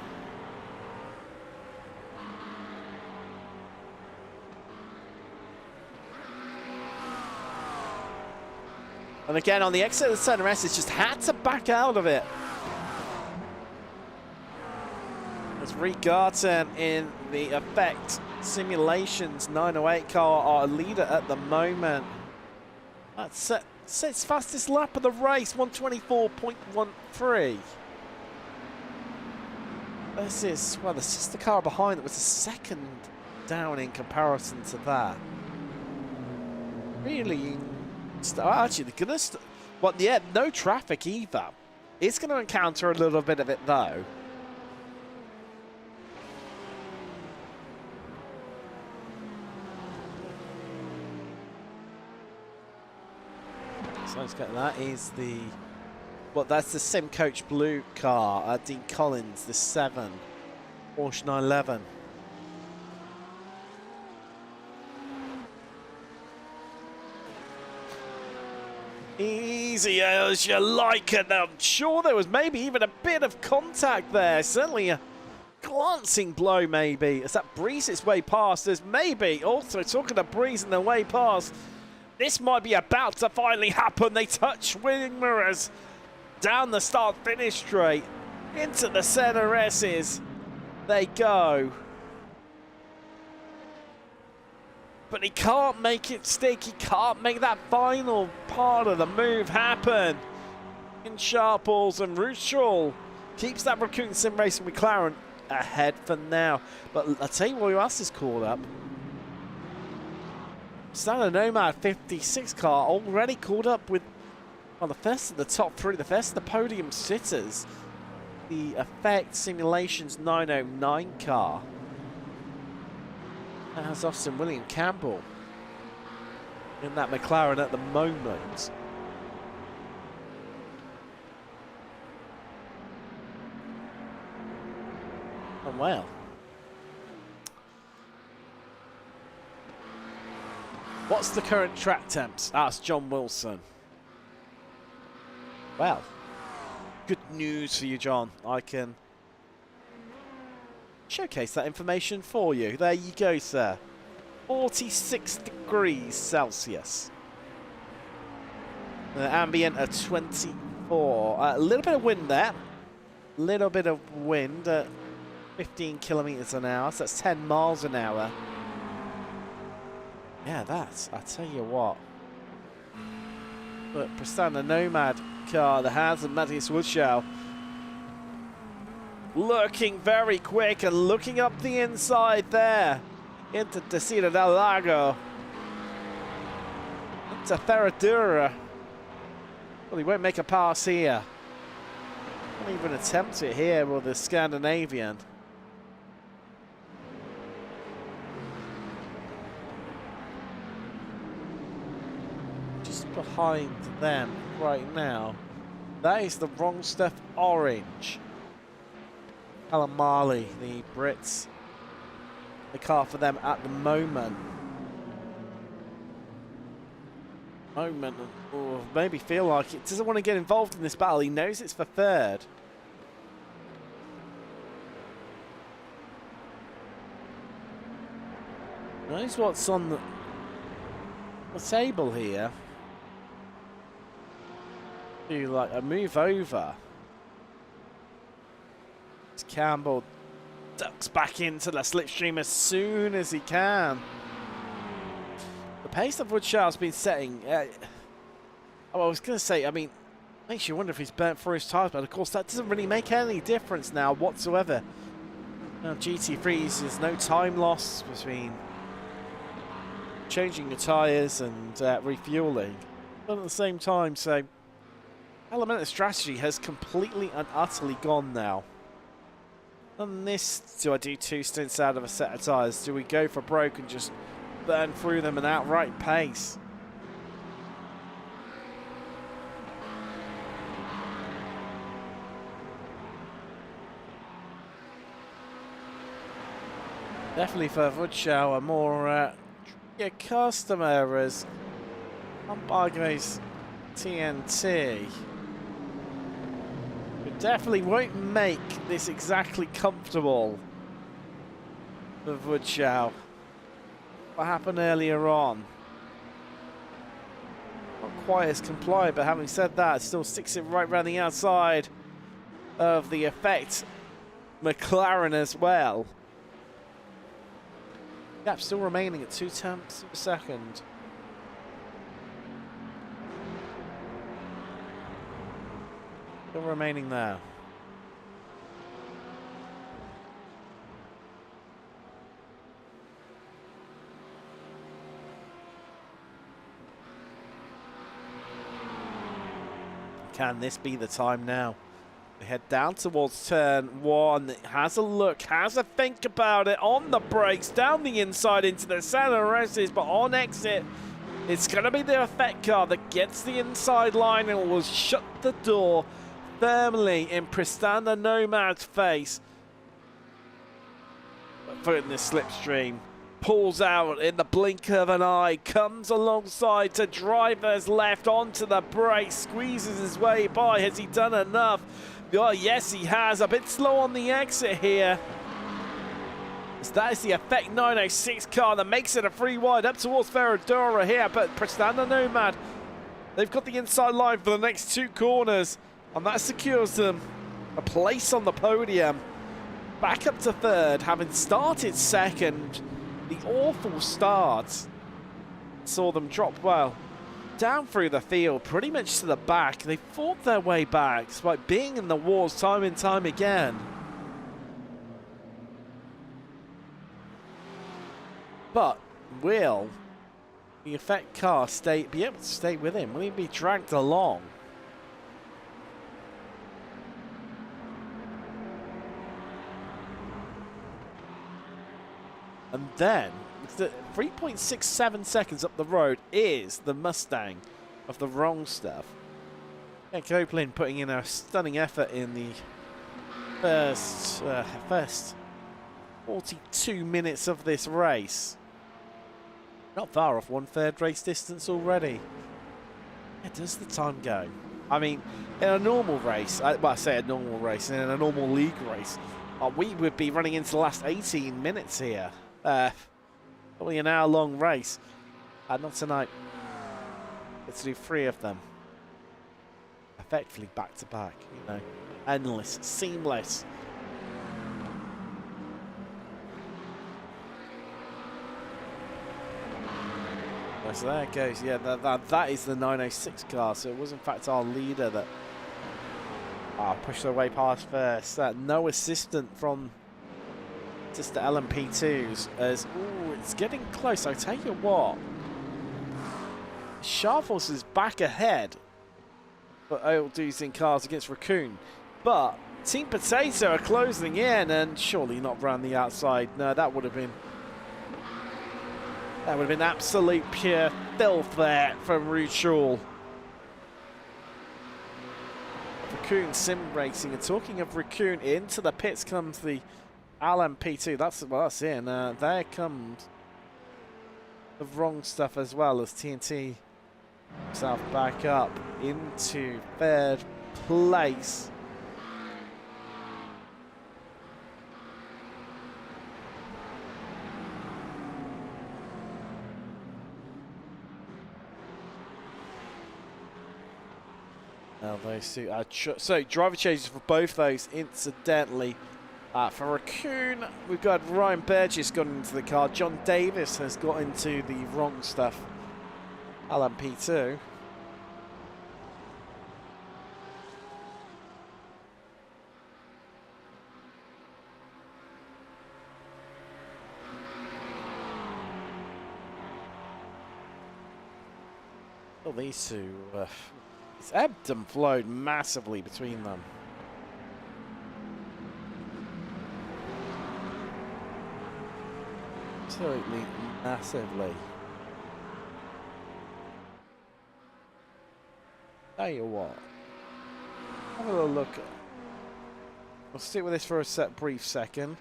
And again, on the exit of the center S's, just had to back out of it. As Reed Garton in the Effect Simulations 908 car, our leader at the moment. That's its fastest lap of the race, 124.13. This is, well, the sister car behind it was a second down in comparison to that. Really, actually, well, yeah, no traffic either. It's going to encounter a little bit of it though. So let's get that is the, well, that's the Sim Coach Blue car, Dean Collins, the 7, Porsche 911. Easy as you like it. I'm sure there was maybe even a bit of contact there. Certainly a glancing blow maybe as that breezes its way past. There's maybe also talking of breezing their way past. This might be about to finally happen. They touch wing mirrors down the start-finish straight into the center S's. They go. But he can't make it stick. He can't make that final part of the move happen. In Sharples and Rushall keeps that Raccoon Sim Racing McLaren ahead for now. But I'll tell you what else is caught up. Standard Nomad 56 car already caught up with, well, the first of the top three, the first of the podium sitters. The Effect Simulations 909 car. That has Austin William Campbell in that McLaren at the moment. And well, what's the current track temps? Asked John Wilson. Well, good news for you, John. I can showcase that information for you. There you go, sir. 46 degrees Celsius. The ambient at 24. A little bit of wind there. A little bit of wind at 15 kilometers an hour. So that's 10 miles an hour. Yeah, that's, I tell you what. But Prestana Nomad car, the Haas and Matthias Woodshow looking very quick and looking up the inside there into Desira del Lago. Into Ferradura. Well, he won't make a pass here. Won't even attempt it here with the Scandinavian. Just behind them right now. That is the Wrong Stuff Orange. Calamari, the Brits. The car for them at the moment. Or maybe feel like it doesn't want to get involved in this battle. He knows it's for third. Knows what's on the table here. Do like a move over. As Campbell ducks back into the slipstream as soon as he can. The pace that Woodshaw's been setting, I was going to say, I mean, makes you wonder if he's burnt through his tyres, but of course that doesn't really make any difference now whatsoever. Now GT3s, there's no time loss between changing your tyres and refueling. But at the same time, so element of strategy has completely and utterly gone now. On this, do I do 2 stints out of a set of tyres? Do we go for broke and just burn through them an outright pace? Definitely for Woodshaw, a more customer as Umbargo's TNT. It definitely won't make this exactly comfortable for Woodshaw. What happened earlier on? Not quite as compliant, but having said that, still sticks it right around the outside of the effect McLaren as well. Gap still remaining at 2 tenths of a second. Still remaining there. Can this be the time now? We head down towards turn 1. Has a look, has a think about it on the brakes, down the inside into the center races, but on exit, it's going to be the effect car that gets the inside line and will shut the door firmly in Pristanda Nomad's face. Foot in this slipstream. Pulls out in the blink of an eye, comes alongside to driver's left onto the brakes, squeezes his way by. Has he done enough? Oh, yes, he has. A bit slow on the exit here. As that is the Effect 906 car that makes it a free wide up towards Ferradura here, but Pristanda Nomad, they've got the inside line for the next 2 corners, and that secures them a place on the podium. Back up to third, having started second. The awful start saw them drop well down through the field, pretty much to the back. They fought their way back despite being in the wars time and time again. But will the Effect car be able to stay with him? Will he be dragged along? And then, 3.67 seconds up the road is the Mustang of the Wrong Stuff. Yeah, Copeland putting in a stunning effort in the first 42 minutes of this race. Not far off 1/3 race distance already. Where does the time go? I mean, in a normal race, well, I say a normal race, in a normal league race, we would be running into the last 18 minutes here. Probably an hour-long race. Not tonight. Let's do 3 of them. Effectively back-to-back, you know. Endless, seamless. So there it goes. Yeah, that is the 906 car. So it was, in fact, our leader that Push their way past first. No assistant from sister LMP2s as, ooh, it's getting close. I tell you what, Sharples is back ahead for old dudes in cars against Raccoon, but Team Potato are closing in, and surely not round the outside. No, that would have been absolute pure filth there from Ruchul. Raccoon Sim Racing, and talking of Raccoon, into the pits comes the LMP2. That's in. There comes the wrong stuff as well as TNT himself back up into third place. Now those two are so driver changes for both those, incidentally. For Raccoon, we've got Ryan Burgess got into the car. John Davis has got into the wrong stuff LMP2. Well, these two, it's ebbed and flowed massively between them. Absolutely massively. Tell you what, have a little look. We'll stick with this for a brief second.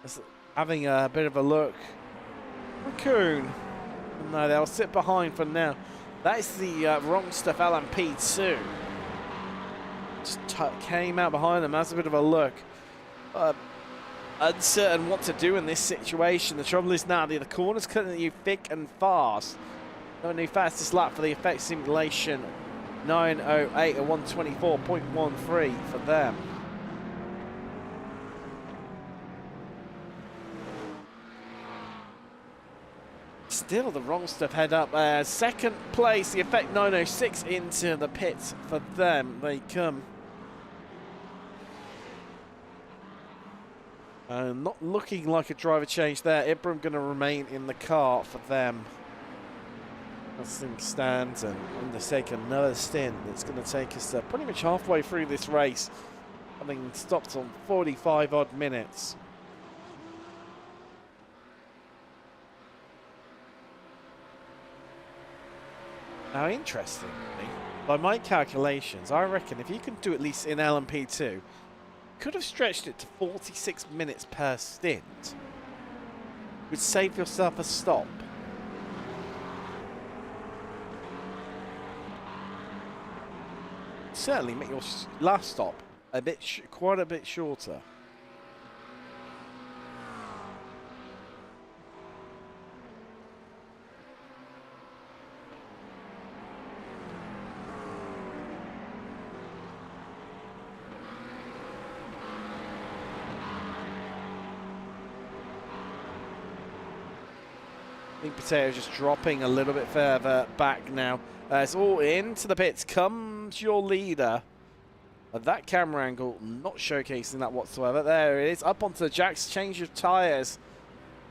Just having a bit of a look. Raccoon. No, they'll sit behind for now. That is the wrong stuff LMP2. Just came out behind them. That's a bit of a look. Uncertain what to do in this situation. The trouble is now the corner's cutting at you thick and fast. No new fastest lap for the effect simulation. 9:08 and 1:24.13 for them. Still the wrong stuff head up. Second place, the effect 9:06 into the pits for them. They come. Not looking like a driver change there. Ibram going to remain in the car for them. As things stand, and going to take another stint. It's going to take us pretty much halfway through this race, having stopped on 45 odd minutes. Now, interestingly, by my calculations, I reckon if you can do at least in LMP2, could have stretched it to 46 minutes per stint, would save yourself a stop. Certainly make your last stop a bit, quite a bit shorter. Potato just dropping a little bit further back now. It's all into the pits. Comes your leader. That camera angle not showcasing that whatsoever. There it is. Up onto the jacks. Change of tyres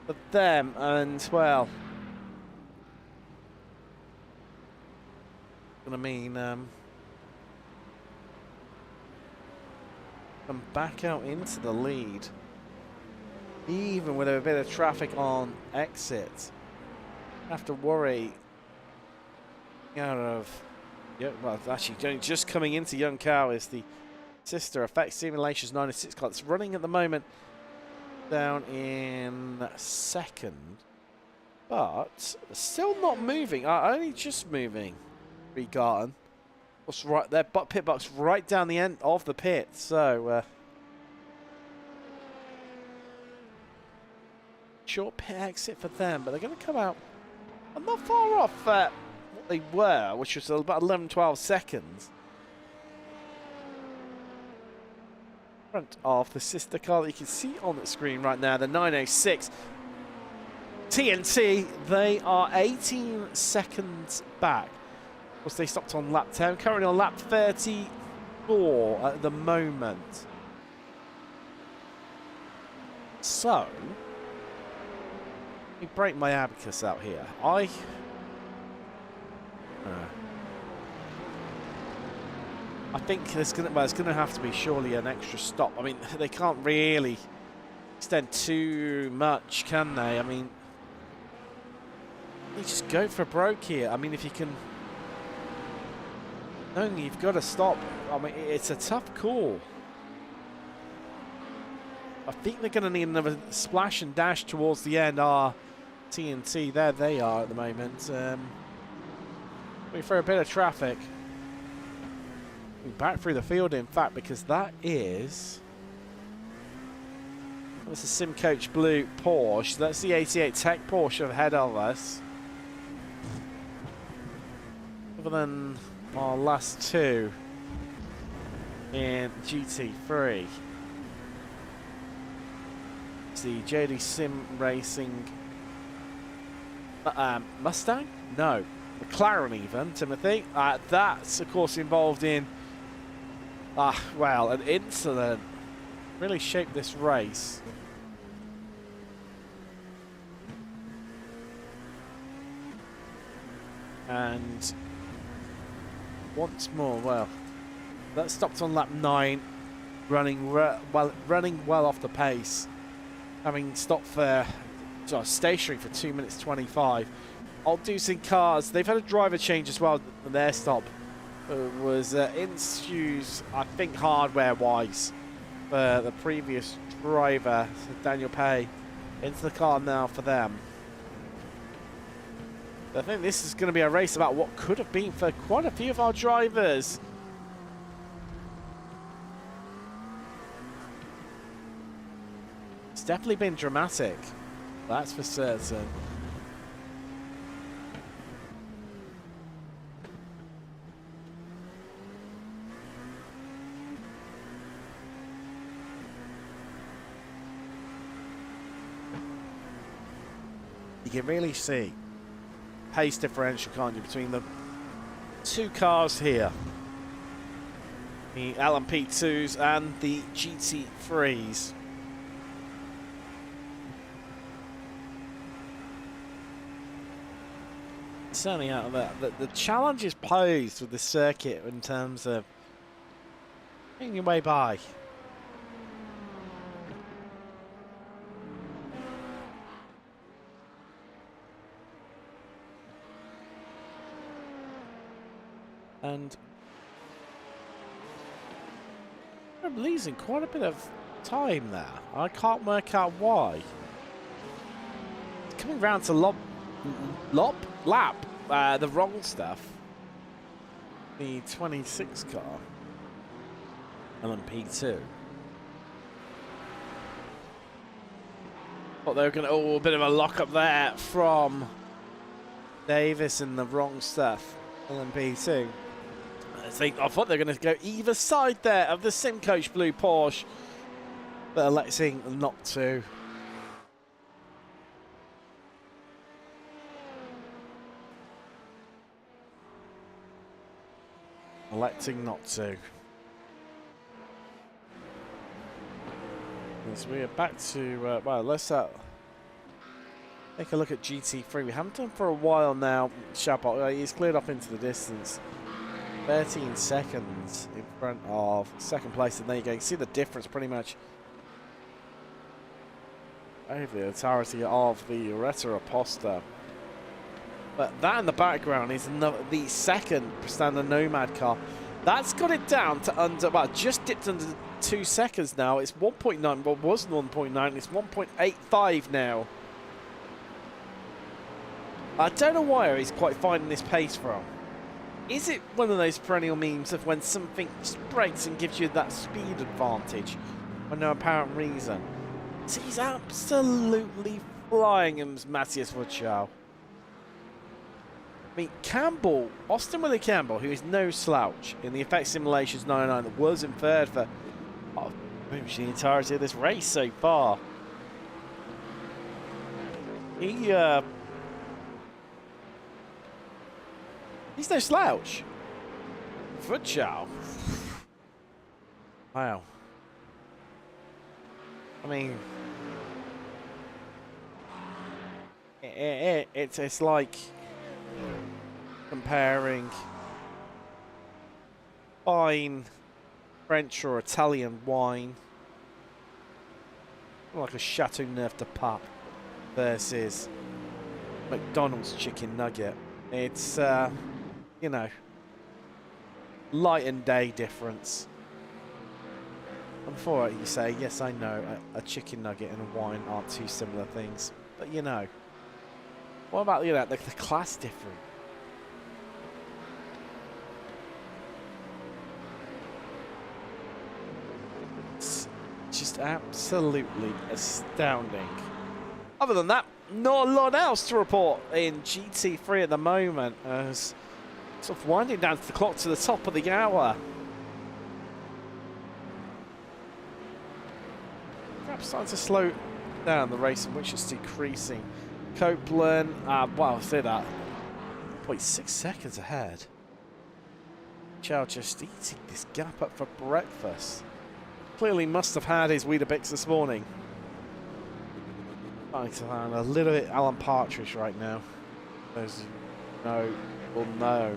for them. And, well, gonna mean come back out into the lead. Even with a bit of traffic on exit. Have to worry out of, yeah, well, actually just coming into Young Cow is the sister effect simulations 906 car that's running at the moment down in second, but still not moving, only just moving. Regarden, what's right there, but pit box right down the end of the pit, so short pit exit for them, but they're going to come out. I'm not far off what they were, which was about 11-12 seconds. Front of the sister car that you can see on the screen right now, the 906. TNT, they are 18 seconds back. Of course, they stopped on lap 10, currently on lap 30. score at the moment. So, let me break my abacus out here. I think there's gonna have to be surely an extra stop. I mean, they can't really extend too much, can they? I mean, you just go for broke here. I mean, if you can, no, you've got to stop. I mean, it's a tough call. I think they're going to need another splash and dash towards the end. TNT, there they are at the moment. We throw a bit of traffic. Back through the field, in fact, because that is... That's a Sim Coach Blue Porsche. That's the 88 Tech Porsche ahead of us. Other than our last two in GT3. It's the JD Sim Racing Mustang? No. McLaren even, Timothy. That's, of course, involved in... well, an incident really shaped this race. And once more, well, that stopped on lap 9, running well off the pace, having stopped for stationary for 2 minutes 25. Outdoing cars, they've had a driver change as well. Their stop was in shoes, I think, hardware-wise, for the previous driver, so Daniel Pay, into the car now for them. I think this is going to be a race about what could have been for quite a few of our drivers. It's definitely been dramatic, that's for certain. You can really see pace differential, can't you, between the two cars here, the LMP2s and the GT3s. Certainly out of that, the challenge is posed with the circuit in terms of getting your way by. And I'm losing quite a bit of time there. I can't work out why. It's coming round to lap, the wrong stuff. The 26 car, LMP2. Thought they were going to, a bit of a lock up there from Davis in the wrong stuff, LMP2. I thought they were going to go either side there of the Sim Coach Blue Porsche, but electing not to. Electing not to. So we are back to, well, let's take a look at GT3. We haven't done for a while now. Chabot, he's cleared up into the distance. 13 seconds in front of second place, and there you go. You can see the difference pretty much over the entirety of the Retta Aposta. But that in the background is the second standard Nomad car. That's got it down to under, well, just dipped under 2 seconds now. It's 1.9, well, it was 1.9, it's 1.85 now. I don't know where he's quite finding this pace from. Is it one of those perennial memes of when something just breaks and gives you that speed advantage for no apparent reason? So he's absolutely flying him, Matthias Woodshaw. I mean, Campbell, Austin Willie Campbell, who is no slouch in the Effect Simulations 99 that was in third for pretty much the entirety of this race so far. He's no slouch. Woodshaw. Wow. I mean, it's like comparing fine French or Italian wine, like a Chateau Neuf de Pape versus McDonald's chicken nugget. It's, you know, light and day difference. And before you say, yes, I know, a chicken nugget and a wine aren't two similar things. But, you know, what about, you know, the class difference? It's just absolutely astounding. Other than that, not a lot else to report in GT3 at the moment, as sort of winding down to the clock to the top of the hour. Perhaps starting to slow down the race, in which it's decreasing. Copeland, well, say that, 0.6 seconds ahead. Chow just eating this gap up for breakfast. Clearly must have had his Weetabix this morning. Starting to sound a little bit Alan Partridge right now. Those who know will know.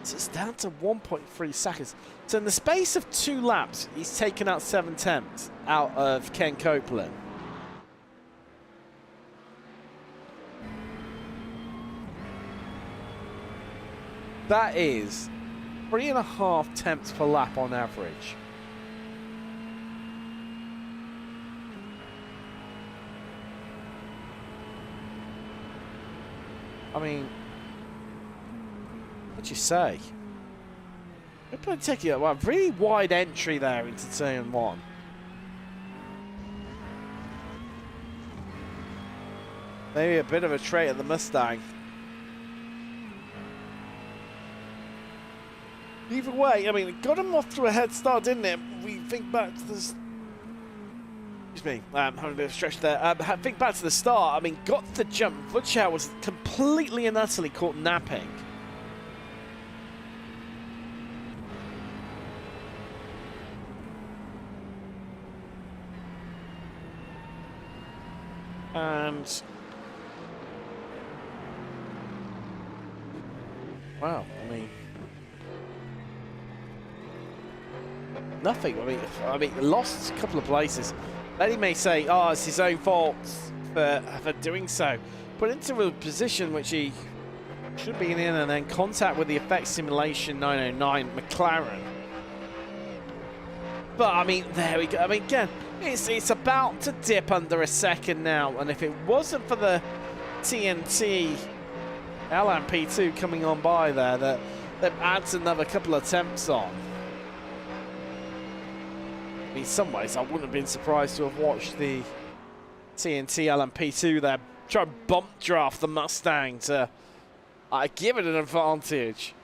So it's down to 1.3 seconds. So in the space of 2 laps, he's taken out 7/10 out of Ken Copeland. That is 3.5 tenths per lap on average. I mean, what'd you say? We're going to take a really wide entry there into turn 1. Maybe a bit of a trait of the Mustang. Either way, I mean, it got him off to a head start, didn't it? We think back to this. Excuse me, having a bit of a stretch there. Think back to the start. I mean, got the jump. Vucao was completely and utterly caught napping. And wow, I mean, nothing. I mean, lost a couple of places. Eddie may say, "Oh, it's his own fault for doing so." Put into a position which he should be in, and then contact with the effect simulation 909 McLaren. But I mean, there we go. I mean, again, it's about to dip under a second now, and if it wasn't for the TNT LMP2 coming on by there, that adds another couple of attempts on. In some ways, I wouldn't have been surprised to have watched the TNT LMP2 there try and bump draft the Mustang to give it an advantage.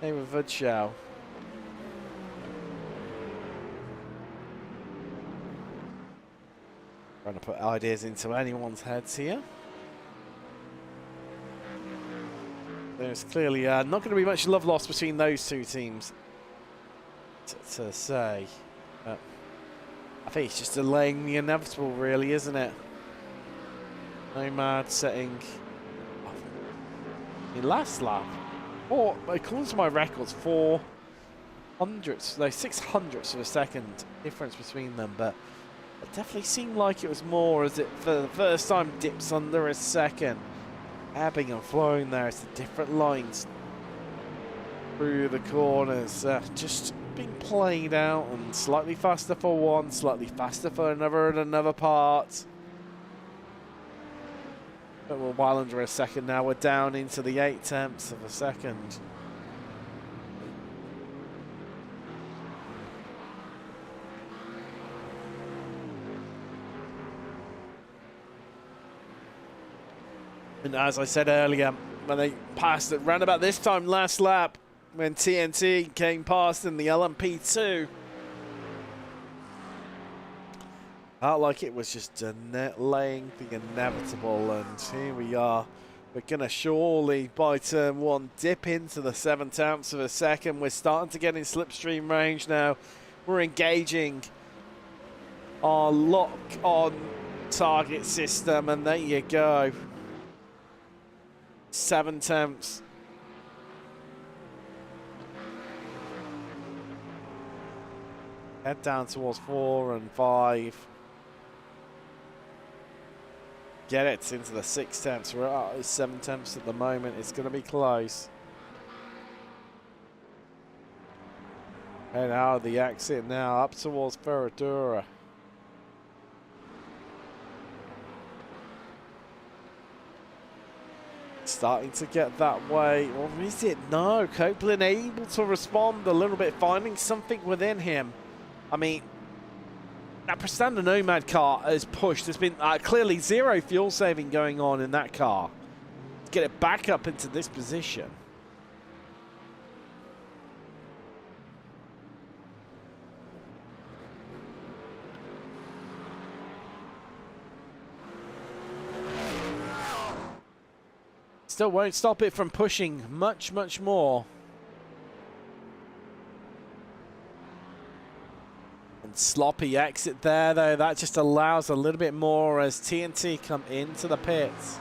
Name of Vucao. Trying to put ideas into anyone's heads here. There's clearly not going to be much love lost between those two teams, to say. But I think it's just delaying the inevitable, really, isn't it? Nomad setting the last lap. Or, according to my records, 4 hundredths, no, 600ths of a second difference between them. But it definitely seemed like it was more, as it for the first time dips under a second. Ebbing and flowing there. It's the different lines through the corners. Just being played out, and slightly faster for one, slightly faster for another at another part. But we're well under a second now. We're down into the 0.8 of a second. And as I said earlier, when they passed it round about this time last lap, when TNT came past in the LMP2, felt like it was just laying the inevitable, and here we are We're going to surely, by turn one, dip into the 0.7 of a second. We're starting to get in slipstream range now. We're engaging our lock-on target system, and there you go. 0.7. Head down towards 4 and 5. Get it into the 0.6. We're at 0.7 at the moment. It's going to be close. Head out of the exit now, up towards Ferradura. Starting to get that way. Or is it? No. Copeland able to respond a little bit, finding something within him. I mean, that Prestanda Nomad car has pushed. There's been clearly zero fuel saving going on in that car. Let's get it back up into this position. Still won't stop it from pushing much, much more. And sloppy exit there, though. That just allows a little bit more as TNT come into the pits.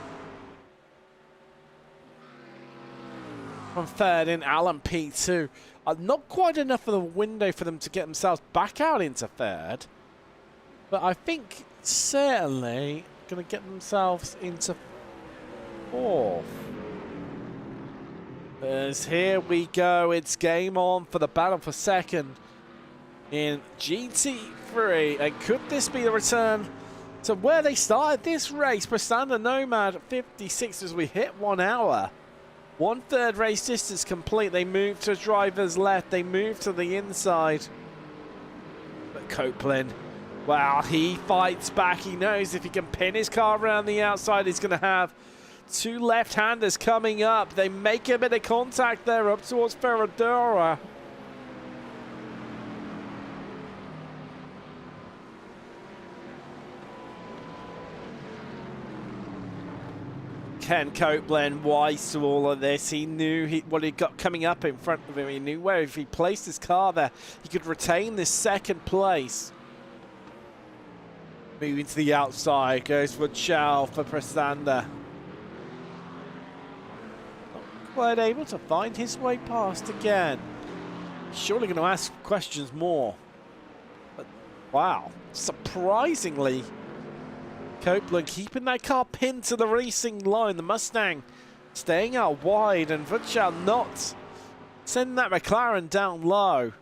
From third in Alan P2. Not quite enough of the window for them to get themselves back out into third. But I think certainly going to get themselves into fourth. As here we go. It's game on for the battle for second in GT3. And could this be the return to where they started this race? Prestanda Nomad 56 as we hit 1 hour. 1/3 race distance complete. They move to driver's left. They move to the inside. But Copeland, well, he fights back. He knows if he can pin his car around the outside, he's going to have two left-handers coming up. They make a bit of contact there up towards Ferradura. Ken Copeland wise to all of this. He knew what he got coming up in front of him. He knew where if he placed his car there, he could retain this second place. Moving to the outside, goes for Chow for Prestanda. Quite able to find his way past again. Surely going to ask questions more. But wow, surprisingly, Copeland keeping that car pinned to the racing line. The Mustang staying out wide, and Vutchal not sending that McLaren down low.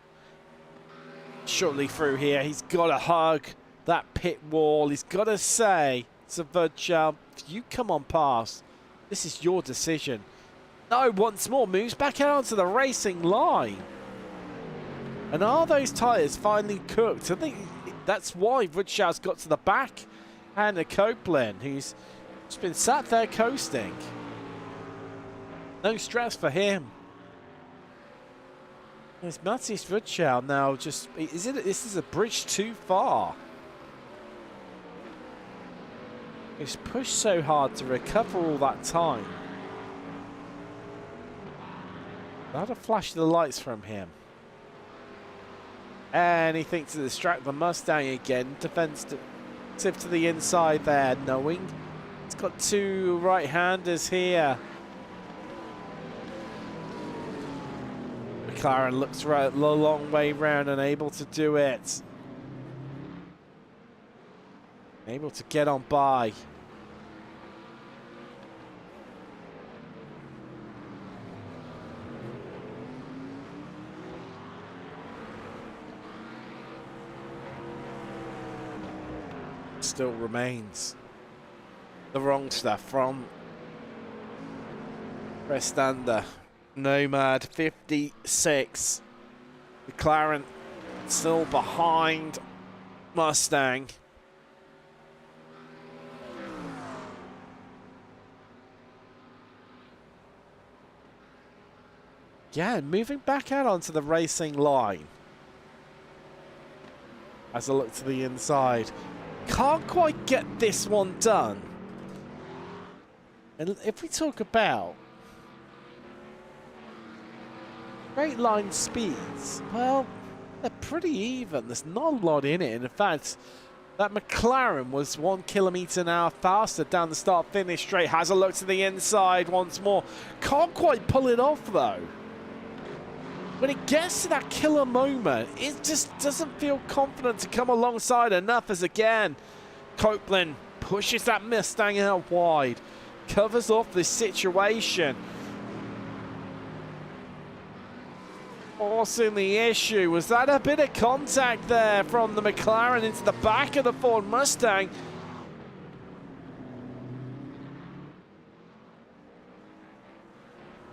Shortly through here, he's got to hug that pit wall. He's got to say to Vutchal, if you come on past, this is your decision. No, once more, moves back out onto the racing line. And are those tyres finally cooked? I think that's why Vutchal's got to the back and a Copeland, who's just been sat there coasting. No stress for him. There's Matthias Vutchal now just... this is a bridge too far. He's pushed so hard to recover all that time. Not a flash of the lights from him. Anything to distract the Mustang again. Defensive to the inside there, knowing it's got two right-handers here. McLaren looks right the long way round and able to do it. Able to get on by. Still remains the wrong stuff from Prestanda Nomad 56. McLaren still behind Mustang. Yeah, moving back out onto the racing line. As I look to the inside. Can't quite get this one done. And if we talk about straight line speeds, well, they're pretty even. There's not a lot in it. And in fact, that McLaren was 1 kilometre an hour faster down the start-finish straight. Has a look to the inside once more. Can't quite pull it off, though. When it gets to that killer moment, it just doesn't feel confident to come alongside enough as, again, Copeland pushes that Mustang out wide. Covers off this situation. Forcing the issue. Was that a bit of contact there from the McLaren into the back of the Ford Mustang?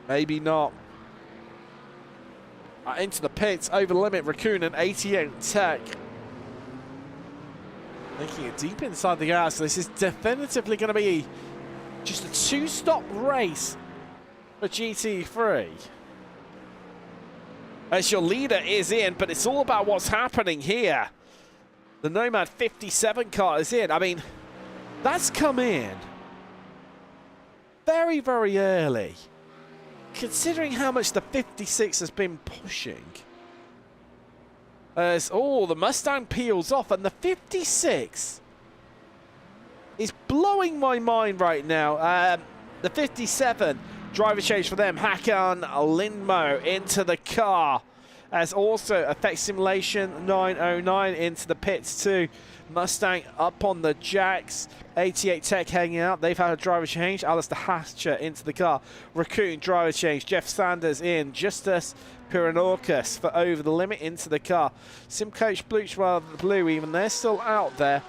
Maybe not. Into the pits, over the limit, Raccoon and 88 Tech. Making it deep inside the gas. So this is definitively going to be just a 2-stop race for GT3. As your leader is in, but it's all about what's happening here. The Nomad 57 car is in. I mean, that's come in very, very early. Considering how much the 56 has been pushing. As, oh, the Mustang peels off, and the 56 is blowing my mind right now. The 57, driver change for them. Hakan Lindmo into the car. As also Effect Simulation 909 into the pits too. Mustang up on the jacks. 88 Tech hanging out. They've had a driver change. Alistair Hatcher into the car. Raccoon driver change. Jeff Sanders in. Justus Piranorcus for over the limit into the car. Simcoach Blue even. They're still out there.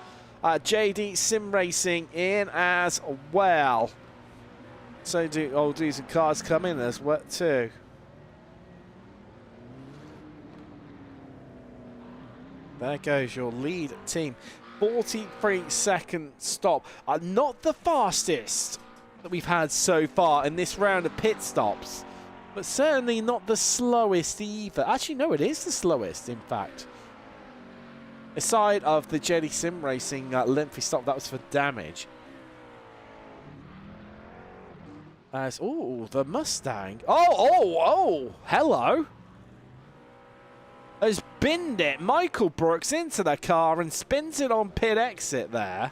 JD Sim Racing in as well. So do old dudes and cars come in as well too. There goes your lead team. 43-second stop. Not the fastest that we've had so far in this round of pit stops, but certainly not the slowest either. Actually, no, it is the slowest, in fact. Aside of the JD Sim Racing lengthy stop, that was for damage. As, oh, the Mustang. Oh, hello. Has binned it. Michael Brooks into the car and spins it on pit exit there.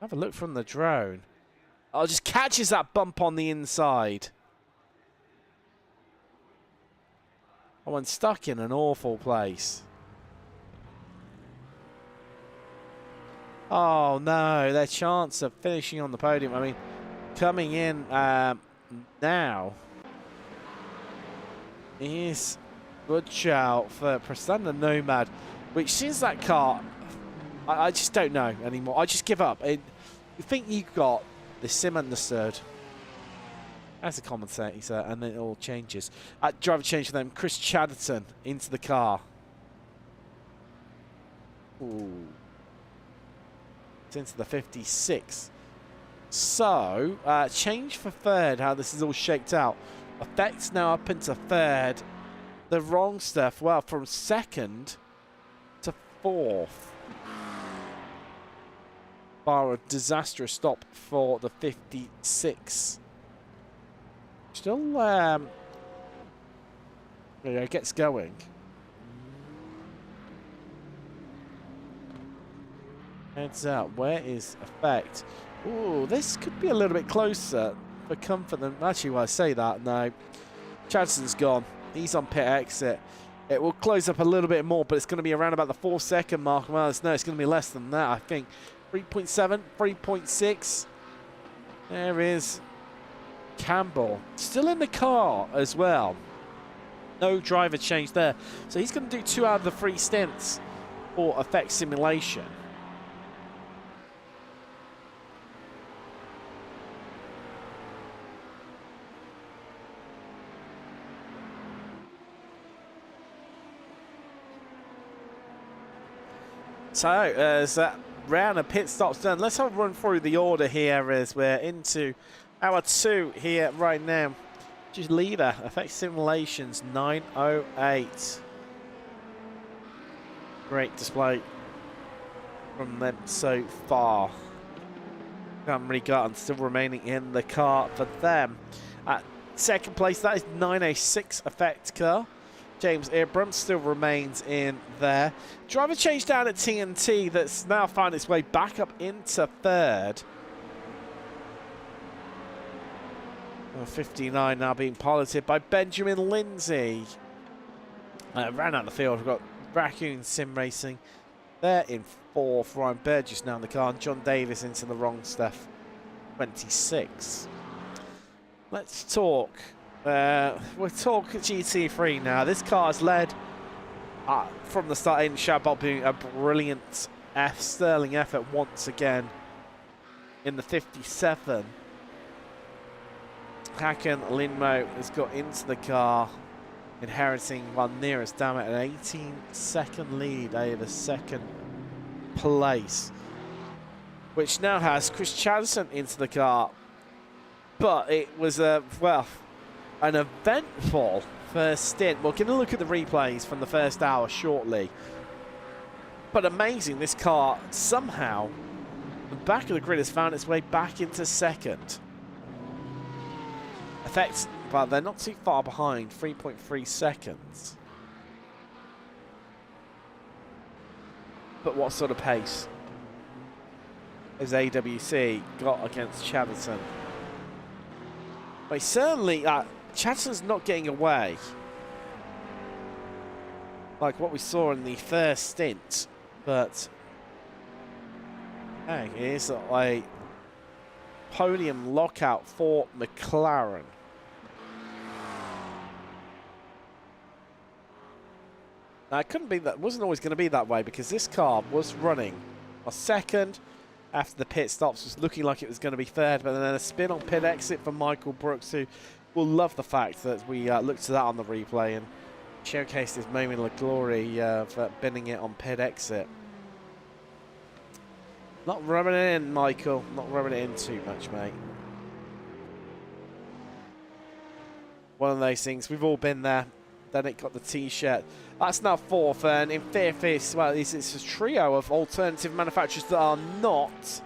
Have a look from the drone. Oh, just catches that bump on the inside. Oh, and stuck in an awful place. Oh no, their chance of finishing on the podium. I mean, coming in now is good shout for Prestanda Nomad, which since that car, I just don't know anymore. I just give up. You think you got the sim understood. As a commentator, and then it all changes. Driver change for them. Chris Chatterton into the car. Ooh. It's into the 56. So, change for third, how this is all shaked out. Effects now up into third. The wrong stuff, well, from second to fourth. Bar a disastrous stop for the 56. Still, it gets going. Heads out. Where is Effect? Ooh, this could be a little bit closer for comfort than... Actually, when I say that, no. Chadson's gone. He's on pit exit. It will close up a little bit more, but it's going to be around about the 4-second mark. Well, no, it's going to be less than that, I think. 3.7, 3.6. There is Campbell. Still in the car as well. No driver change there. So he's going to do 2 out of the 3 stints for Effect Simulation. So, as that round of pit stops done, let's have a run through the order here as we're into hour 2 here right now. Just leader, Effect Simulations 908. Great display from them so far. Cameron Garden still remaining in the car for them. At second place, that is 906 Effect car. James Abrams still remains in there. Driver change down at TNT that's now found its way back up into third. 59 now being piloted by Benjamin Lindsay. Ran out the field. We've got Raccoon Sim Racing. They're in fourth. Ryan Burgess now in the car. And John Davis into the wrong stuff. 26. Let's talk. We'll talk GT3 now. This car has led from the start in Chabot being a brilliant sterling effort once again in the 57. Hakan Lindmo has got into the car, inheriting one nearest down at an 18-second lead over second place, which now has Chris Chanson into the car. But it was an eventful first stint. We're going to look at the replays from the first hour shortly. But amazing, this car somehow, the back of the grid has found its way back into second. Effects, but they're not too far behind, 3.3 seconds. But what sort of pace has AWC got against Chatterton? But certainly, Chatterton's not getting away like what we saw in the first stint. But hey, here's a podium lockout for McLaren. Now, it couldn't be that, wasn't always going to be that way because this car was running a second after the pit stops, was looking like it was going to be third, but then a spin on pit exit from Michael Brooks, who will love the fact that we looked at that on the replay and showcased his moment of glory for binning it on pit exit. Not rubbing it in, Michael. Not rubbing it in too much, mate. One of those things. We've all been there. Then it got the T-shirt. That's now fourth, and in fifth is, well, it's a trio of alternative manufacturers that are not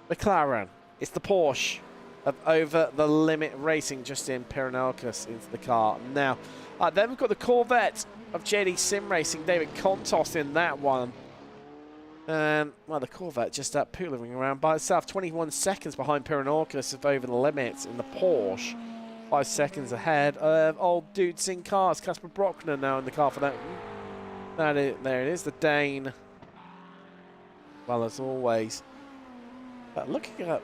McLaren. It's the Porsche of Over the Limit Racing, Justin Piranelkis into the car. Now, then we've got the Corvette of JD Sim Racing, David Contos in that one. Well, the Corvette just pootling around by itself, 21 seconds behind Piranelkis of Over the Limit in the Porsche. 5 seconds ahead of old dudes in cars. Casper Brockner now in the car for that. There it is, the Dane. Well, as always. But looking a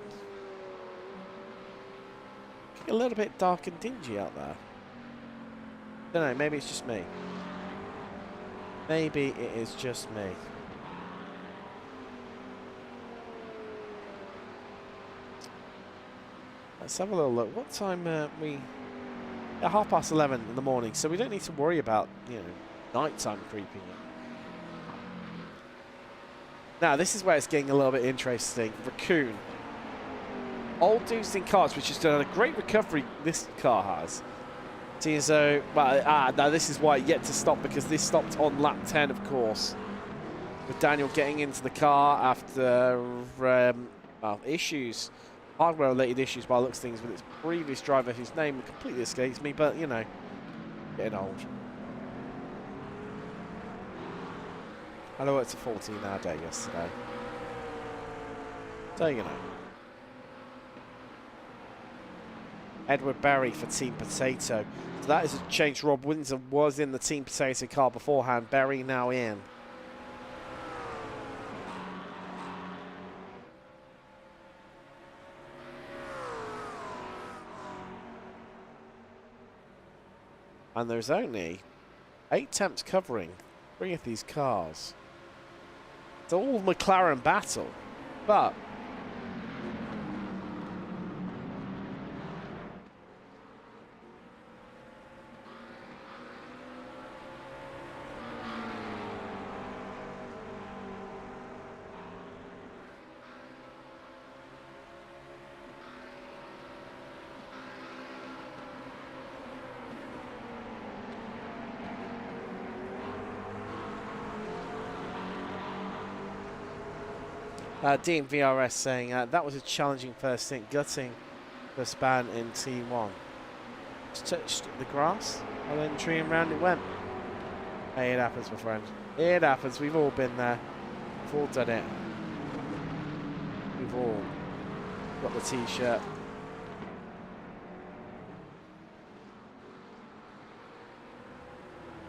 little bit dark and dingy out there. Don't know, maybe it's just me. Maybe it is just me. Let's have a little look. What time we? At 11:30 in the morning, so we don't need to worry about, you know, nighttime creeping in. Now this is where it's getting a little bit interesting. Raccoon, old dudes in cars, which has done a great recovery. This car has. So, well, now this is why it yet to stop, because this stopped on lap 10, of course, with Daniel getting into the car after well, issues. Hardware-related issues by the looks of things with its previous driver, whose name completely escapes me, but, you know, getting old. I worked a 14-hour day yesterday. So, you know. Edward Barry for Team Potato. So that is a change. Rob Windsor was in the Team Potato car beforehand. Barry now in. And there's only 8 temps covering 3 of these cars. It's all McLaren battle, but Dean VRS saying that was a challenging first stint, gutting the span in T1. Just touched the grass, and then tree and round it went. Hey, it happens, my friend. It happens. We've all been there. We've all done it. We've all got the T-shirt.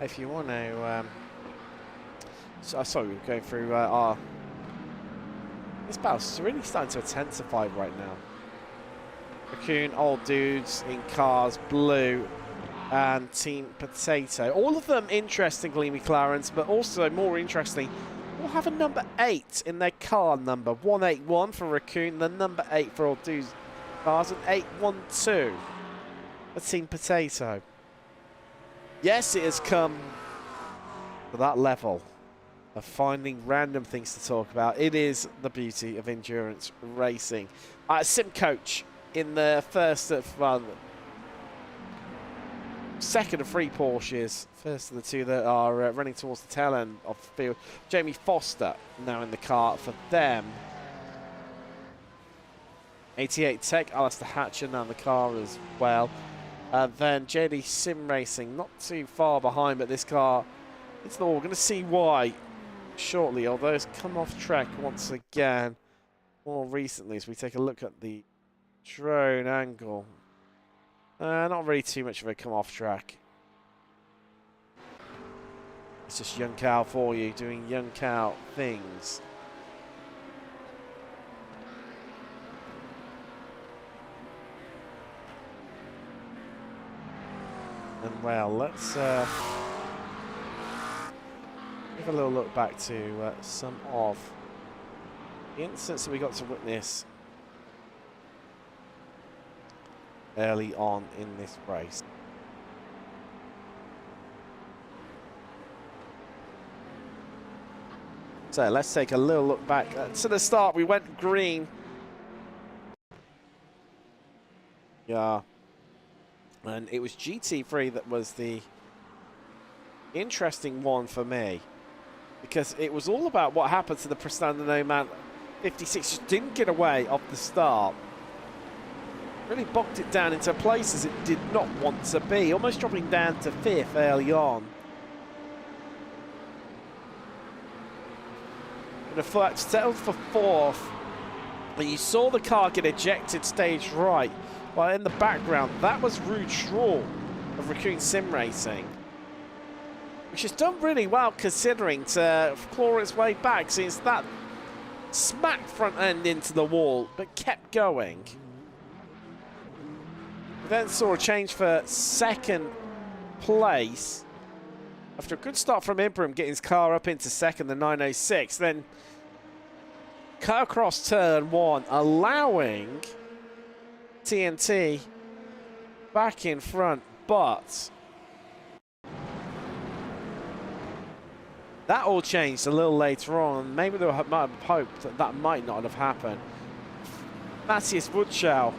If you want to, sorry, we're going through our. This battle's really starting to intensify right now. Raccoon, old dudes in cars, blue, and Team Potato. All of them, interestingly, McLarens, but also more interesting, will have a number 8 in their car number. 181 for Raccoon, the number 8 for old dudes cars, and 812 for Team Potato. Yes, it has come to that level of finding random things to talk about. It is the beauty of endurance racing. Sim Coach in the first of, well, second of 3 Porsches. First of the 2 that are running towards the tail end of the field. Jamie Foster now in the car for them. 88 Tech, Alistair Hatcher now in the car as well. Then JD Sim Racing, not too far behind, but this car, it's not. We're going to see why shortly, although it's come off track once again more recently as we take a look at the drone angle. Not really too much of a come off track. It's just young cow for you doing young cow things. And well, let's give a little look back to some of the incidents that we got to witness early on in this race. So let's take a little look back. To the start, we went green. Yeah. And it was GT3 that was the interesting one for me, because it was all about what happened to the Prestanda Nomad 56. Just didn't get away off the start. Really bogged it down into places it did not want to be, almost dropping down to 5th early on. And a flat settled for 4th, and you saw the car get ejected stage right. Well, in the background, that was Rude Straw of Raccoon Sim Racing, which has done really well considering to claw its way back since that smacked front end into the wall, but kept going. We then saw a change for 2nd place after a good start from Impram, getting his car up into 2nd, the 906. Then cut across turn 1, allowing TNT back in front, but that all changed a little later on. Maybe they might have hoped that that might not have happened. Matthias Woodschow,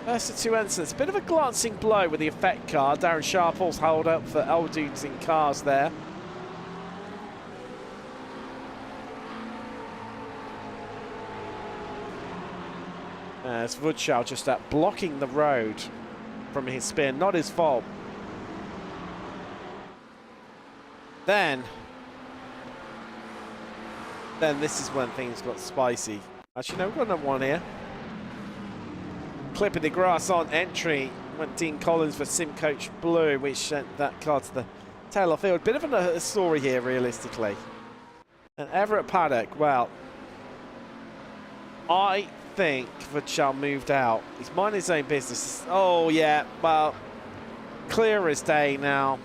first of 2 incidents. Bit of a glancing blow with the effect car. Darren Sharple's hold up for old dudes in cars there. As Woodschow just blocking the road from his spin, not his fault. Then this is when things got spicy. Actually, no, we've got another one here. Clipping the grass on entry went Dean Collins for Sim Coach Blue, which sent that car to the tail of field. Bit of a story here, realistically. And Everett Paddock, well, I think Woodschow moved out. He's minding his own business. Oh, yeah, well, clear as day now.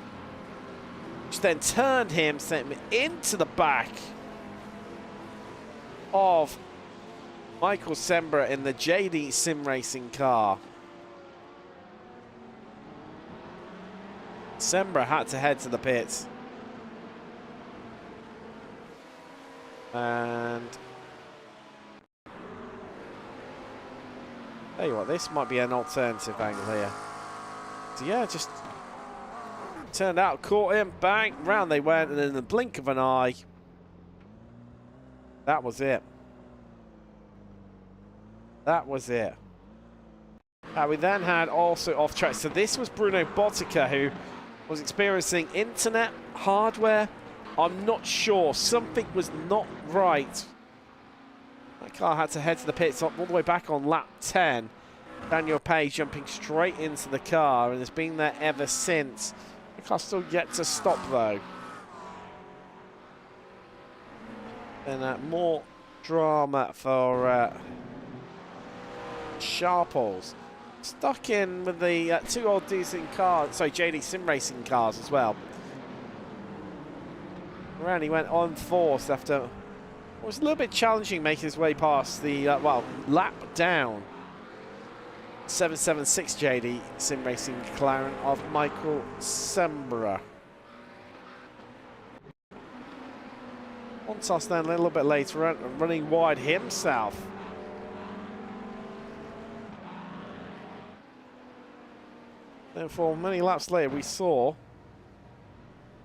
Which then turned him, sent him into the back of Michael Sembra in the JD Sim Racing car. Sembra had to head to the pits. And tell you what, this might be an alternative angle here. So yeah, just turned out, caught him, bang, round they went, and in the blink of an eye, that was it. That was it. We then had also off track. So this was Bruno Botica, who was experiencing internet hardware. I'm not sure. Something was not right. That car had to head to the pits all the way back on lap 10. Daniel Page jumping straight into the car and has been there ever since. The car's still yet to stop though. And more drama for Sharples. Stuck in with the two old decent cars, sorry, JD Sim Racing cars as well. Around he went on fourth after it was a little bit challenging making his way past the, well, lap down. 776 JD Sim Racing McLaren of Michael Sembra. Montas then a little bit later, running wide himself. Then for many laps later, we saw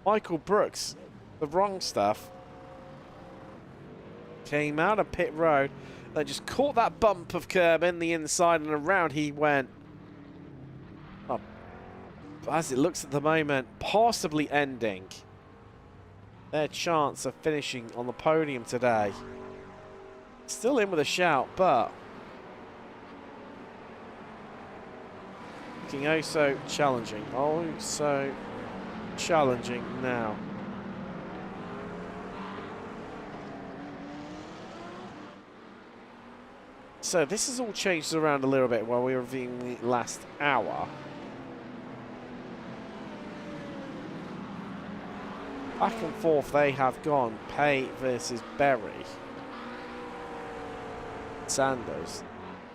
Michael Brooks, the wrong stuff, came out of pit road, then just caught that bump of curb in the inside and around he went. Oh, as it looks at the moment, possibly ending their chance of finishing on the podium today. Still in with a shout, but looking oh so challenging. Oh so challenging now. So this has all changed around a little bit while we were reviewing the last hour. Back and forth they have gone. Pay versus Berry. Sanders.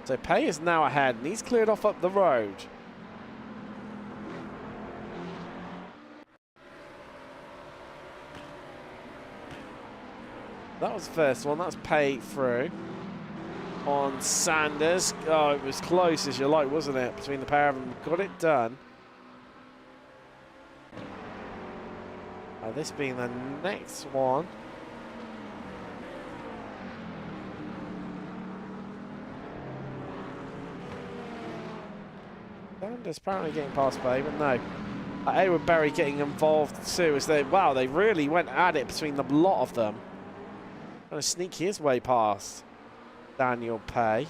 So Pay is now ahead and he's cleared off up the road. That was the first one. That's Pay through. On Sanders. Oh, it was close as you like, wasn't it? Between the pair of them. Got it done. This being the next one. Sanders apparently getting past Bay, but no. Edward Berry getting involved too, as they, wow, they really went at it between the lot of them. Trying to sneak his way past Daniel Pay.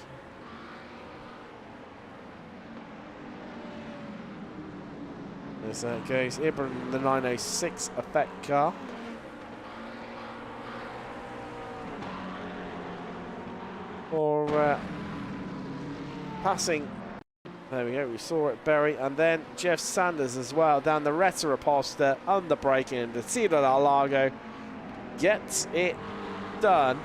As goes Ibram, the 906 effect car. For passing, there we go, we saw it, Berry, and then Jeff Sanders as well down the Retta Aposta, under braking into Interlagos. Gets it done.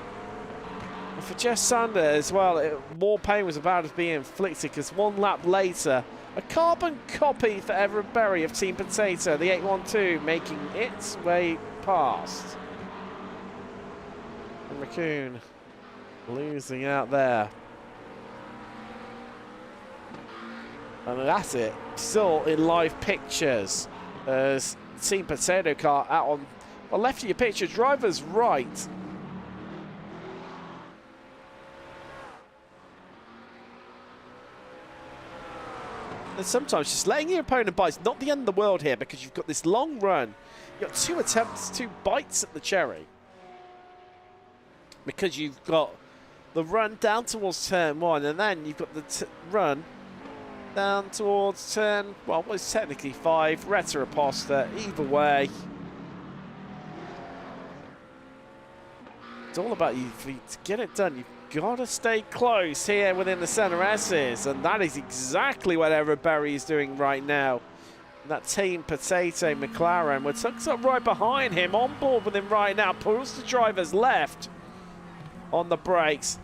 And for Jeff Sanders, well, more pain was about to be inflicted because one lap later, a carbon copy for Everett Berry of Team Potato, the 812, making its way past. And Raccoon losing out there. And that's it. Still in live pictures as Team Potato car out on the left of your picture, driver's right. And sometimes just letting your opponent bite is not the end of the world here because you've got this long run. You've got two attempts, two bites at the cherry. Because you've got the run down towards turn one and then you've got the run down towards turn, well, it was technically 5, Retta Aposta, either way. It's all about you to get it done. You've got to stay close here within the center S's, and that is exactly what Everett Berry is doing right now. And that Team Potato McLaren, we're tucked up right behind him, on board with him right now, pulls the driver's left on the brakes,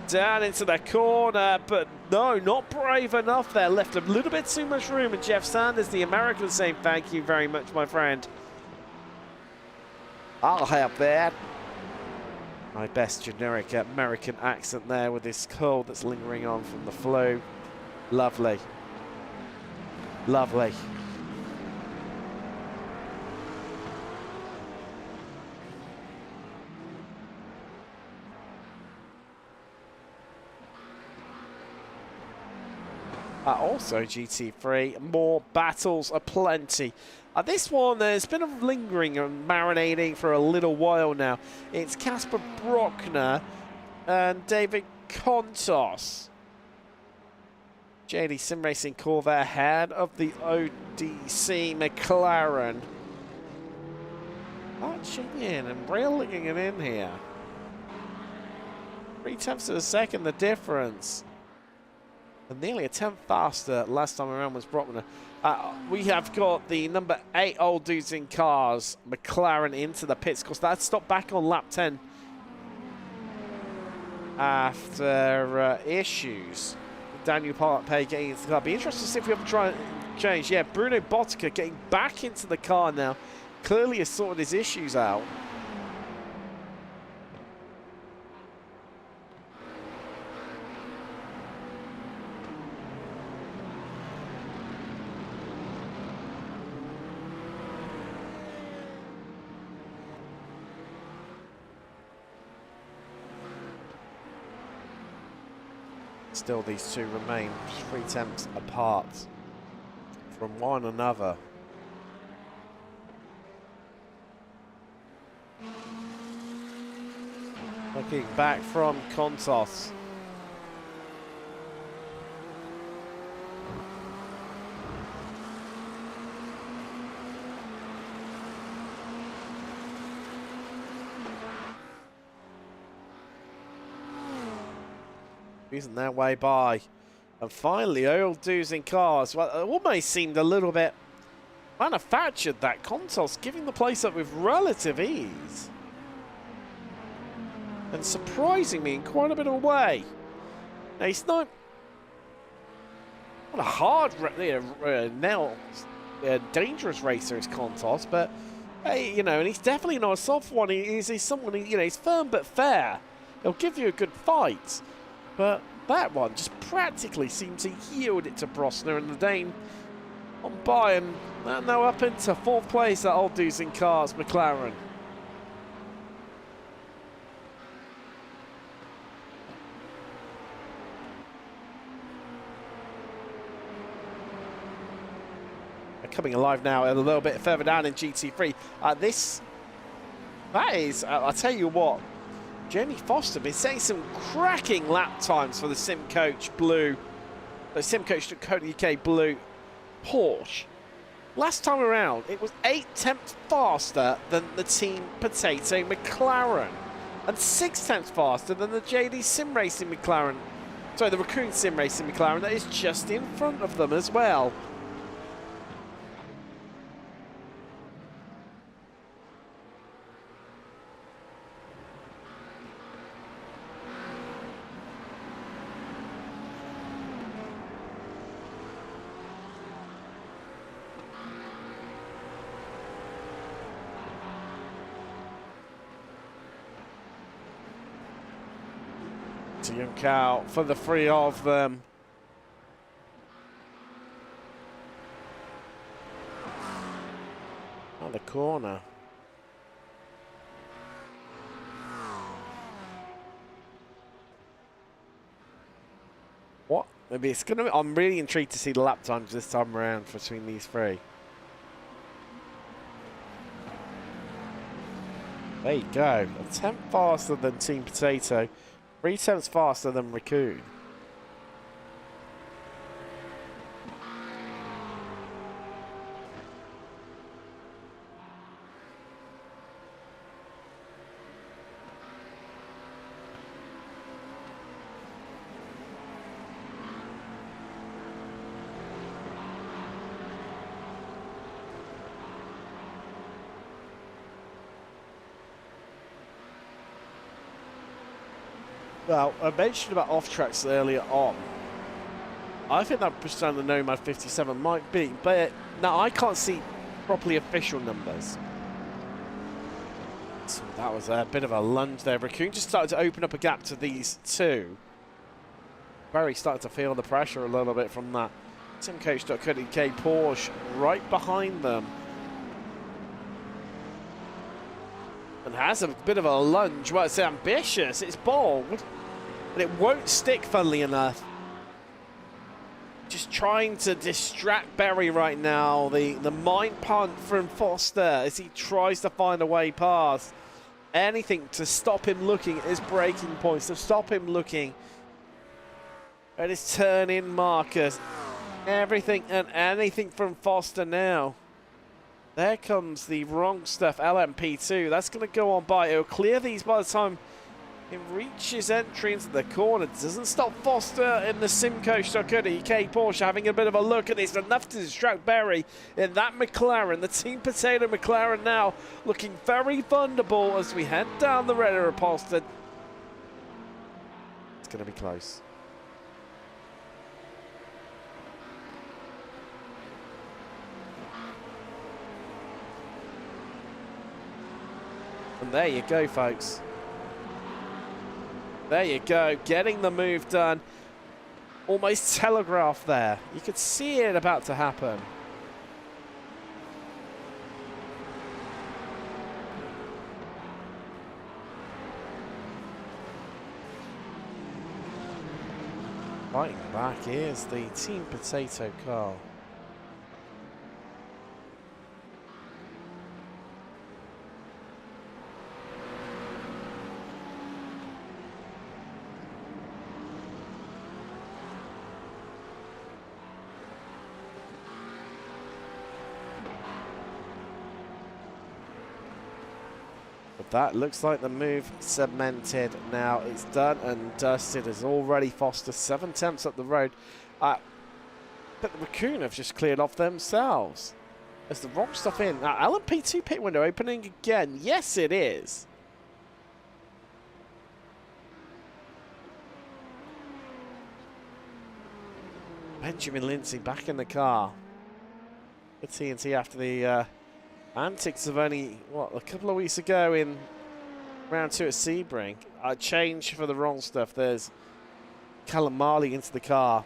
down into the corner, but no, not brave enough there, left a little bit too much room, and Jeff Sanders, the American, saying thank you very much, my friend. I'll have that. My best generic American accent there with this cold that's lingering on from the flu. Lovely. Lovely. Also GT3, more battles aplenty. This one has been lingering and marinating for a little while now. It's Casper Brockner and David Kontos. JD Sim Racing Corvette ahead of the ODC McLaren. Arching in and reeling it in here. 0.3 of a second the difference. And nearly a tenth faster last time around was Brockner. We have got the number 8 Old Dudes in Cars, McLaren, into the pits. Of course, that stopped back on lap 10 after issues. Daniel Pay getting into the car. Be interested to see if we have to try and change. Yeah, Bruno Bottica getting back into the car now. Clearly has sorted his issues out. Still, these two remain 0.3 apart from one another. Looking back from Kontos. Isn't that way by? And finally, Old Dudes in Cars. Well, it almost seemed a little bit manufactured, that Kontos, giving the place up with relative ease. And surprising me in quite a bit of a way. Now, he's not a hard, dangerous racer, is Kontos, but, hey, you know, and he's definitely not a soft one. He's someone, you know, he's firm but fair. He'll give you a good fight. But that one just practically seemed to yield it to Brosner and the Dane on by, and now up into 4th place at Old Dudes in Cars, McLaren. They're coming alive now a little bit further down in GT3. That is, I'll tell you what, Jamie Foster been setting some cracking lap times for the SimCoach Blue, the SimCoach Dakota UK Blue Porsche. Last time around, it was 0.8 faster than the Team Potato McLaren, and 0.6 faster than the JD Sim Racing McLaren. Sorry, the Raccoon Sim Racing McLaren that is just in front of them as well. To yank out for the 3 of them. Out the corner. What? Maybe it's gonna. I'm really intrigued to see the lap times this time around between these 3. There you go. A tenth faster than Team Potato. 0.3 faster than Raccoon. Well, I mentioned about off-tracks earlier on. I think that pushed down the Nomad 57 might be, but now I can't see properly official numbers. So that was a bit of a lunge there. Raccoon just started to open up a gap to these 2. Barry started to feel the pressure a little bit from that SimCoach.co.uk Porsche right behind them. And has a bit of a lunge. Well, it's ambitious, it's bold, but it won't stick, funnily enough. just trying to distract Berry right now. The mind punt from Foster as he tries to find a way past. Anything to stop him looking at his braking points, to stop him looking at his turn-in markers. Everything and anything from Foster now. There comes the wrong stuff, LMP2. That's going to go on by. It'll clear these by the time it reaches entry into the corner. Doesn't stop Foster in the Simcoach.co.uk Porsche having a bit of a look at this. Enough to distract Berry in that McLaren. The Team Potato McLaren now looking very vulnerable as we head down the red upholstered. It's going to be close. And there you go, folks. There you go, getting the move done. Almost telegraphed there. You could see it about to happen. Fighting back is the Team Potato car. That looks like the move cemented now. It's done and dusted as already Foster 7 tenths up the road. But the Raccoon have just cleared off themselves. There's the wrong stuff in. LMP2 pit window opening again. Yes, it is. Benjamin Lindsay back in the car. The TNT after the antics of only, what, a couple of weeks ago in round 2 at Sebring. A change for the wrong stuff. There's Callum Marley into the car.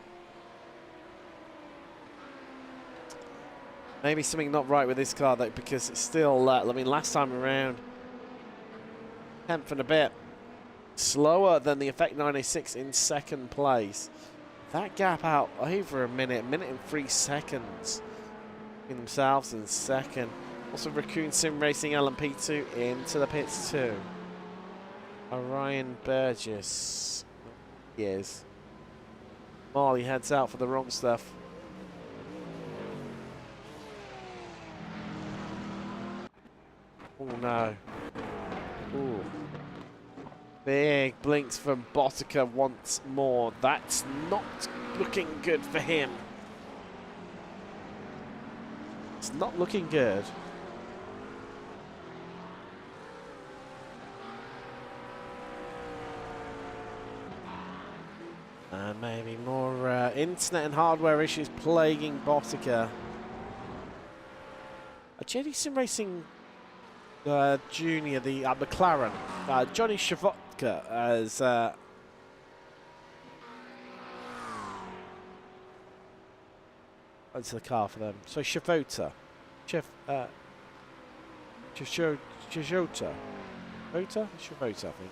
Maybe something not right with this car, though, because it's still, I mean, last time around, 10th and a bit. Slower than the Effect 906 in second place. That gap out over a minute and 3 seconds in themselves in second. Also, Raccoon Sim Racing LMP2 into the pits too. Orion Burgess. He is. Marley heads out for the wrong stuff. Oh no. Ooh. Big blinks from Botica once more. That's not looking good for him. It's not looking good. And maybe more internet and hardware issues plaguing Botica. JD Sim Racing Junior, the McLaren, Johnny Shavotka as into the car for them. So Shavota, Shavota, I think.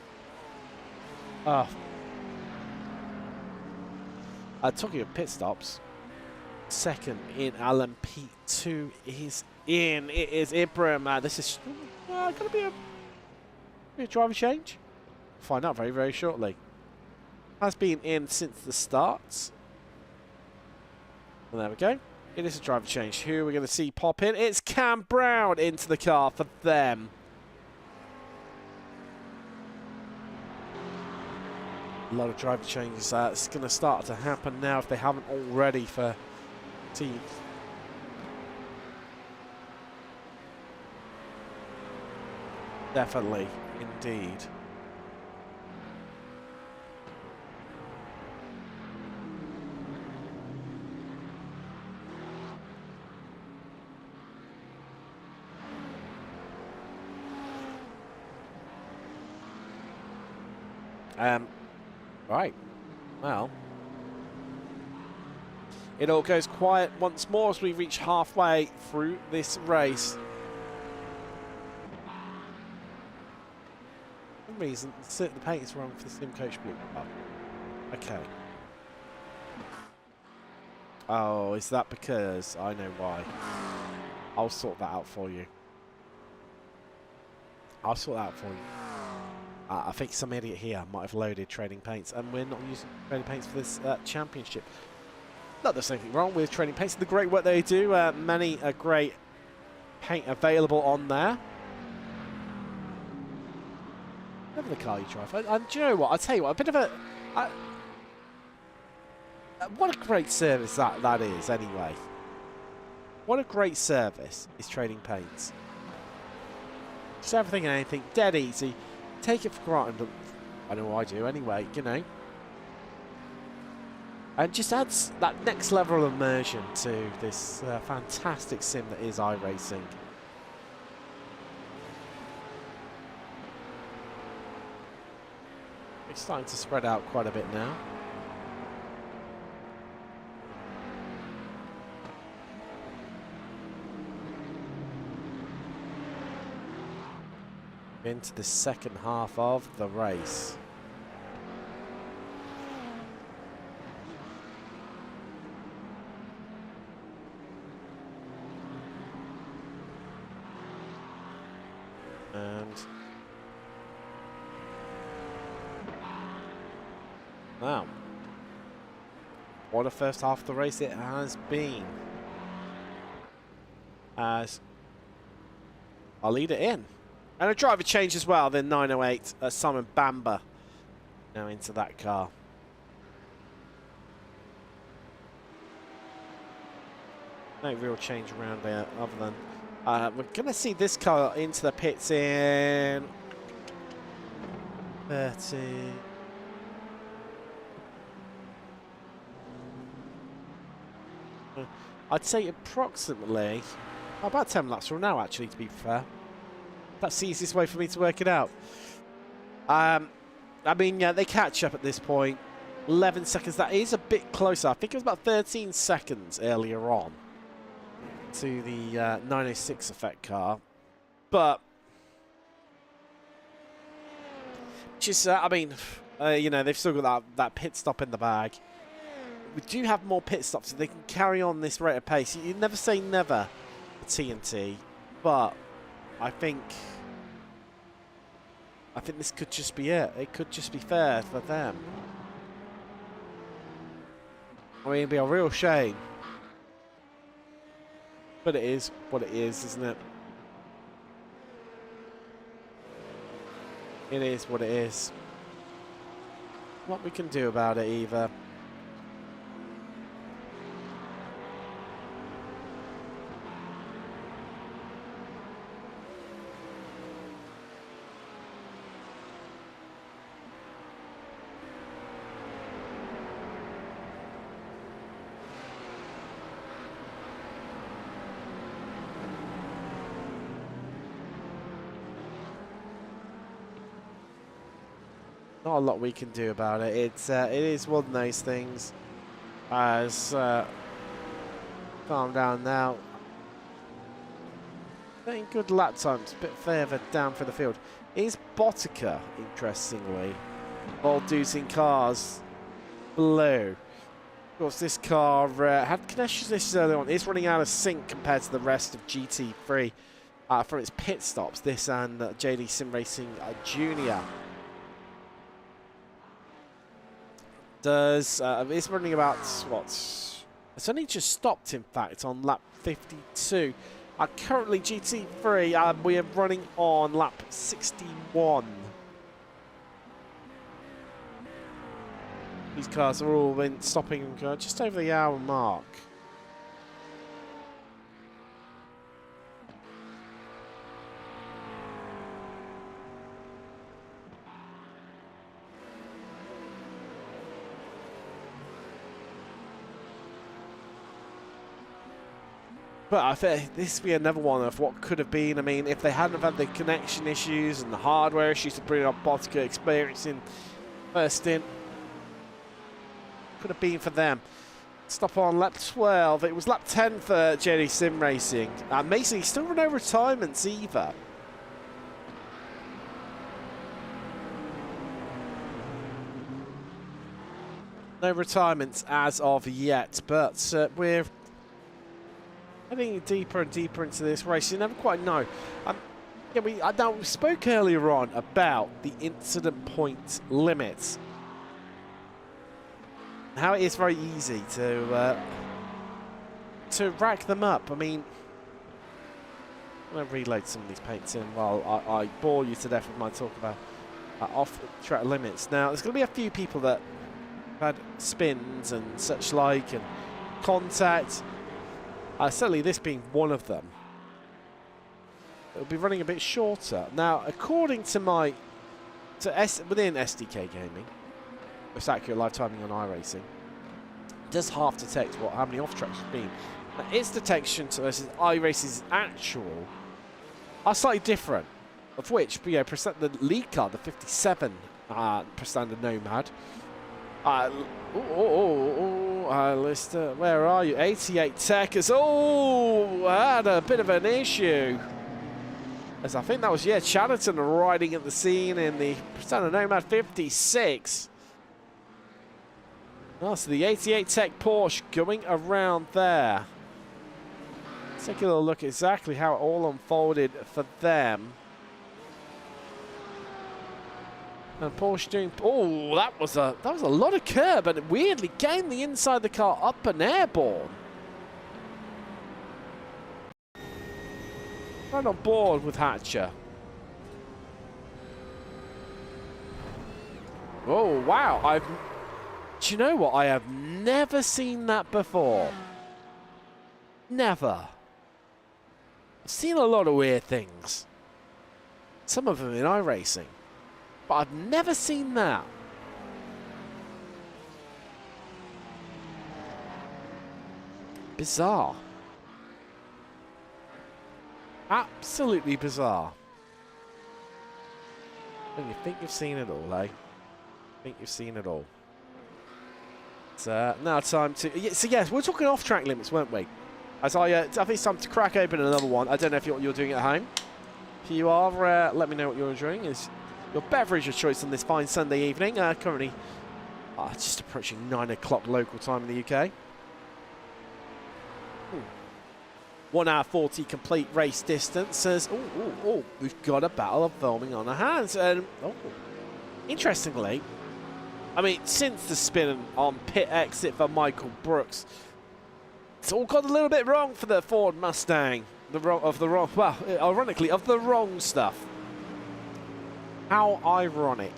Talking of pit stops, second in LMP2 is in. It is Ibrahim. This is going to be a driver change. Find out very, very shortly. Has been in since the start. And there we go. It is a driver change. Who are we going to see pop in? It's Cam Brown into the car for them. A lot of driver changes. It's going to start to happen now if they haven't already for teams. Definitely, indeed. Right. Well, it all goes quiet once more as we reach halfway through this race. For some reason, the paint is wrong for the Simcoach Blue. Oh, okay. Oh, is that because? I know why. I'll sort that out for you. I'll sort that out for you. I think some idiot here might have loaded trading paints, and we're not using trading paints for this championship. Not there's anything wrong with trading paints. The great work they do. Many a great paint available on there. Whatever the car you drive. And do you know what? I'll tell you what. A bit of a... what a great service that is, anyway. What a great service is trading paints. Just everything and anything. Dead easy. Take it for granted. I know I do anyway, you know. And just adds that next level of immersion to this fantastic sim that is iRacing. It's starting to spread out quite a bit now. Into the second half of the race. And wow, what a first half of the race it has been. As I'll lead it in. And a driver change as well, then 908, Simon Bamber now into that car. No real change around there other than we're going to see this car into the pits in 30. I'd say approximately about 10 laps from now, actually, to be fair. That's the easiest way for me to work it out. I mean, yeah, they catch up at this point. 11 seconds. That is a bit closer. I think it was about 13 seconds earlier on to the 906 effect car. But, just, I mean, you know, they've still got that pit stop in the bag. We do have more pit stops, so they can carry on this rate of pace. You never say never for TNT, but I think this could just be it. It could just be fair for them. I mean, it'd be a real shame. But it is what it is, isn't it? It is what it is. What we can do about it, either. Not a lot we can do about it. It is one of those things. As calm down now. Getting good lap times, a bit further down for the field. Is Botica, interestingly, Baldusing cars blue. Of course, this car had connection issues earlier on. It's running out of sync compared to the rest of GT3 from its pit stops. This and JD Sim Racing Junior. It's running about what? It's only just stopped, in fact, on lap 52. Currently GT3, we are running on lap 61. These cars are all been stopping just over the hour mark. But I think this would be another one of what could have been. I mean, if they hadn't have had the connection issues and the hardware issues to bring up Botica experiencing first in, could have been for them. Stop on lap 12. It was lap 10 for JD Sim Racing. Mason, still got no retirements either. No retirements as of yet, but we're heading deeper and deeper into this race. You never quite know. Yeah, we spoke earlier on about the incident point limits. How it is very easy to rack them up. I mean, I'm going to reload some of these paints in while I bore you to death with my talk about off-track limits. Now, there's going to be a few people that have had spins and such like, and contact. Certainly this being one of them. It'll be running a bit shorter. Now, according to within SDK Gaming, most accurate live timing on iRacing, it does half detect how many off-tracks have been. Now, its detection versus iRacing's actual are slightly different, of which, the lead car, the 57 standard Nomad. Lister, where are you? 88 Tech has had a bit of an issue. As I think that was, Chatterton riding at the scene in the standard Nomad 56. Oh, so the 88 Tech Porsche going around there. Let's take a little look at exactly how it all unfolded for them. And Porsche doing... Oh, that was a lot of curb, and it weirdly gained the inside of the car up and airborne. Right on board with Hatcher. Oh, wow. Do you know what? I have never seen that before. Never. I've seen a lot of weird things. Some of them in iRacing. But I've never seen that. Bizarre. Absolutely bizarre. And you think you've seen it all, eh? Think you've seen it all. So now time to... So yes, we're talking off-track limits, weren't we? As I think it's time to crack open another one. I don't know if you're doing it at home. If you are, let me know what you're enjoying. Is your beverage of choice on this fine Sunday evening. Currently just approaching 9 o'clock local time in the UK. 1 hour 40 complete race distance. We've got a battle of filming on our hands. And interestingly, I mean, since the spin on pit exit for Michael Brooks, it's all got a little bit wrong for the Ford Mustang. Ironically, of the wrong stuff. How ironic.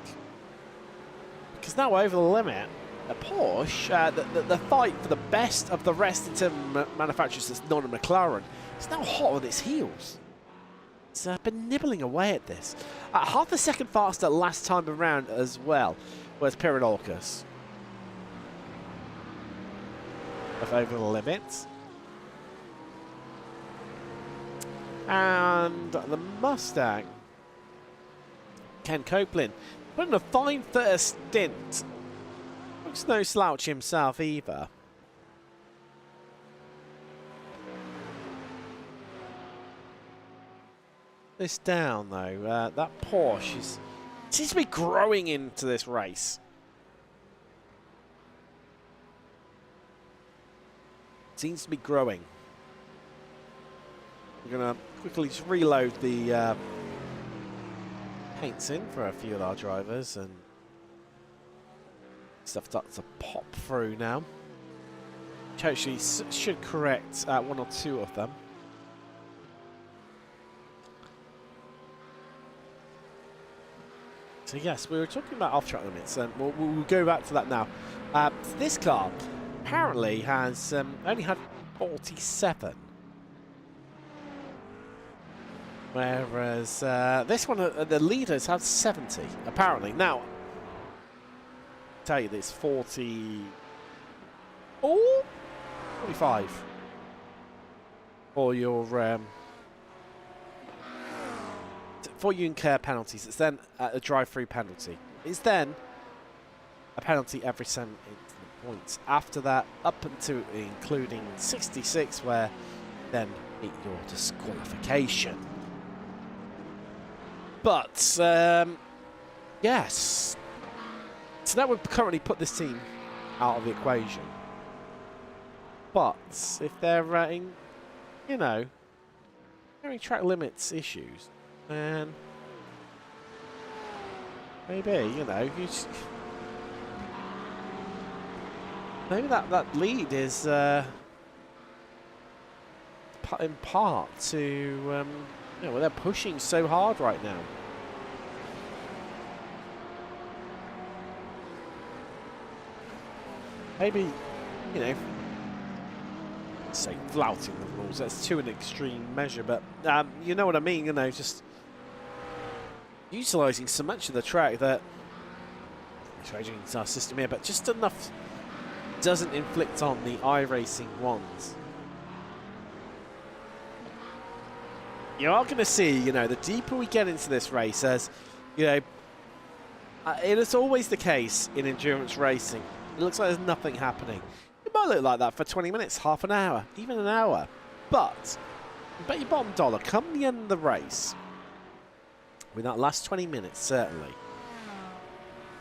Because now over the limit, a Porsche, the fight for the best of the rest in terms of manufacturers that's not a McLaren, is now hot on its heels. It's been nibbling away at this. Half a second faster last time around as well. Where's Interlagos? Over the limit. And the Mustang. Ken Copeland putting a fine first stint. Looks no slouch himself either. This down though, that Porsche seems to be growing into this race. Seems to be growing. We're gonna quickly just reload the paints in for a few of our drivers, and stuff starts to pop through now. Which actually should correct 1 or 2 of them. So yes, we were talking about off-track limits, and we'll go back to that now. This car apparently has only had 47. Whereas this one, the leaders had 70, apparently. Now, I'll tell you this, 40... Oh! 45. For your... before you incur penalties, it's then a drive-through penalty. It's then a penalty every 7 points. After that, up until including 66, where then meet your disqualification. But, yes. So that would currently put this team out of the equation. But if they're in, you know, any track limits issues, then maybe, you know, maybe that lead is in part to you know, well, they're pushing so hard right now. Maybe, you know, say flouting the rules, that's to an extreme measure, but you know what I mean, you know, just utilising so much of the track that changing our system here, but just enough doesn't inflict on the iRacing ones. You are going to see, you know, the deeper we get into this race, as, you know, it is always the case in endurance racing. It looks like there's nothing happening. It might look like that for 20 minutes, half an hour, even an hour. But, bet your bottom dollar, come the end of the race, with that last 20 minutes, certainly,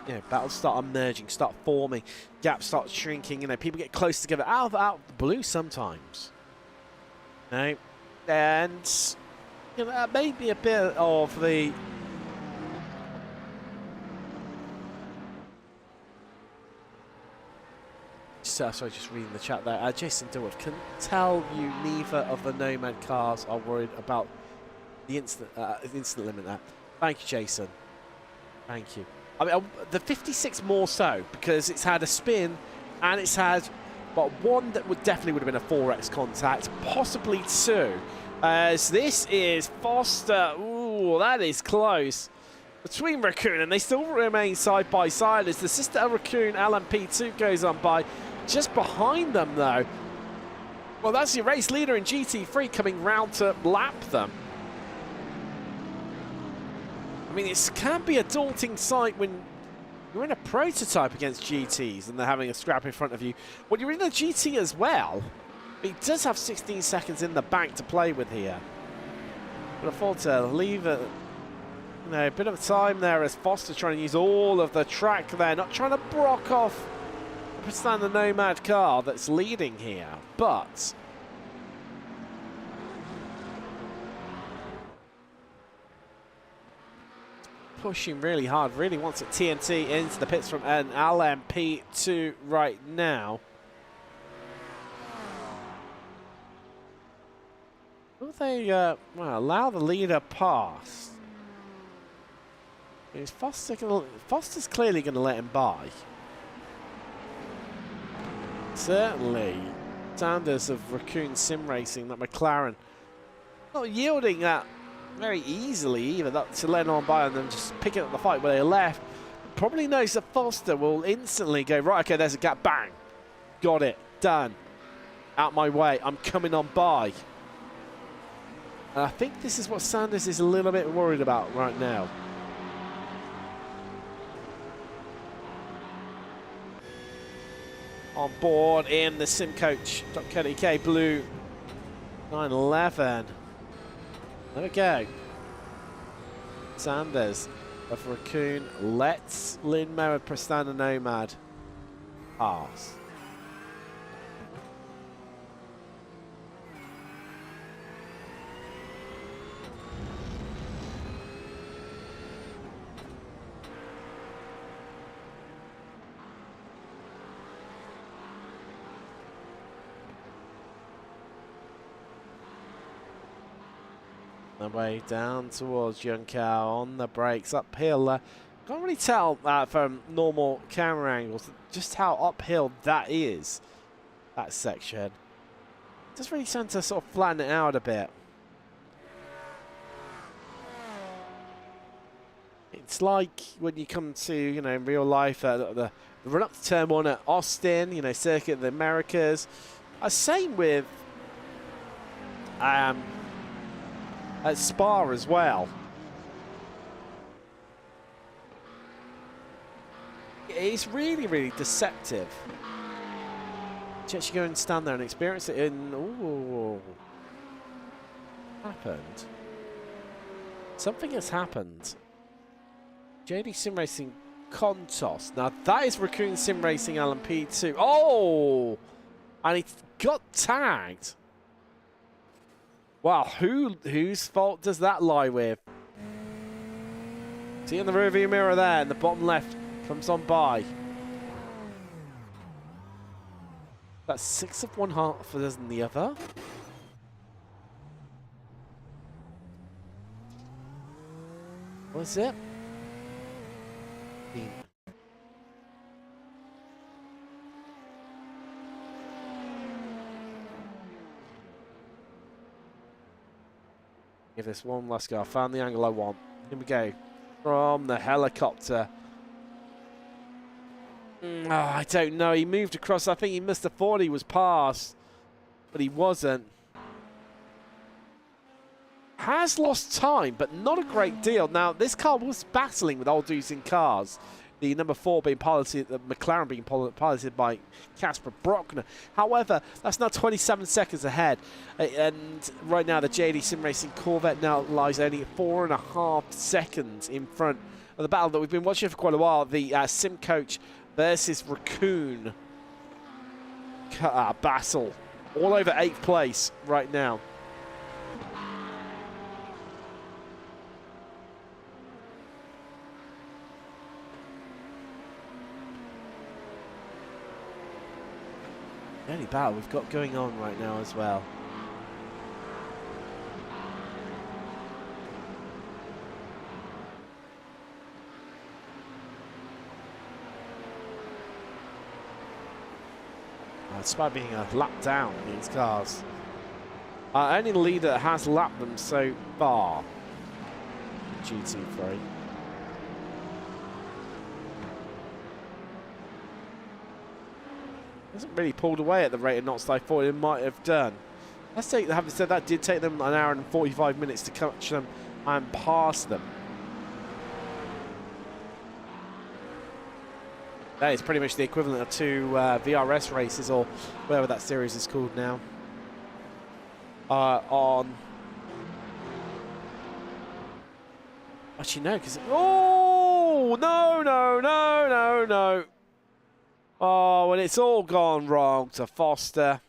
you know, battles start emerging, start forming, gaps start shrinking, you know, people get close together, out of the blue sometimes. You know, and, you know, that may be a bit of the... sorry, just reading the chat there. Jason Dilworth can tell you neither of the Nomad cars are worried about the instant limit there. Thank you, Jason. Thank you. I mean, the 56 more so, because it's had a spin and it's had, but one that definitely would have been a 4x contact, possibly two. As this is Foster. Ooh, that is close. Between Raccoon, and they still remain side by side as the sister Raccoon LMP2 goes on by. Just behind them, though, well, that's your race leader in GT3 coming round to lap them. I mean, it can be a daunting sight when you're in a prototype against GTs and they're having a scrap in front of you. When you're in a GT as well, it does have 16 seconds in the bank to play with here. But afford to leave it, you know, a bit of time there as Foster trying to use all of the track there, not trying to block off the Nomad car that's leading here, but pushing really hard, really wants a TNT into the pits from an LMP2 right now. Will they well, allow the leader past? Is Foster's clearly going to let him by. Certainly, Sanders of Raccoon Sim Racing, that McLaren, not yielding that very easily either, that to let on by and then just picking up the fight where they left. Probably knows that Foster will instantly go, right, okay, there's a gap, bang, got it, done, out my way, I'm coming on by. And I think this is what Sanders is a little bit worried about right now. On board in the simcoach.co.uk blue 911. There we go. Sanders of Raccoon lets Lynn Merritt Prestana Nomad pass. The way down towards Young Cow on the brakes uphill. Can't really tell from normal camera angles just how uphill that is, that section. Just really tend to sort of flatten it out a bit. It's like when you come to, you know, in real life, the run up to turn one at Austin, you know, Circuit of the Americas. Same with at Spa as well. It's really, really deceptive to actually go and stand there and experience it in... Ooh. Happened. Something has happened. JD Sim Racing Contos. Now that is Raccoon Sim Racing LMP2. Oh! And he got tagged. Wow, whose fault does that lie with? See in the rearview mirror there in the bottom left, comes on by. That's 6 of one, half a dozen the other. What's it? Give this one last go. I found the angle I want. Here we go. From the helicopter. I don't know. He moved across. I think he must have thought he was past, but he wasn't. Has lost time, but not a great deal. Now, this car was battling with old dudes in cars. The number 4 being piloted, the McLaren being piloted by Casper Brockner. However, that's now 27 seconds ahead. And right now, the JD Sim Racing Corvette now lies only 4.5 seconds in front of the battle that we've been watching for quite a while. The Sim Coach versus Raccoon battle. All over 8th place right now. The only battle we've got going on right now as well. Despite being a lap down these cars. Only the leader has lapped them so far. GT3. Hasn't really pulled away at the rate of knots that I thought it might have done. Having said that, did take them an hour and 45 minutes to catch them and pass them. That is pretty much the equivalent of 2 VRS races, or whatever that series is called now. Actually, no, because... Oh! No. Oh, well, it's all gone wrong to Foster.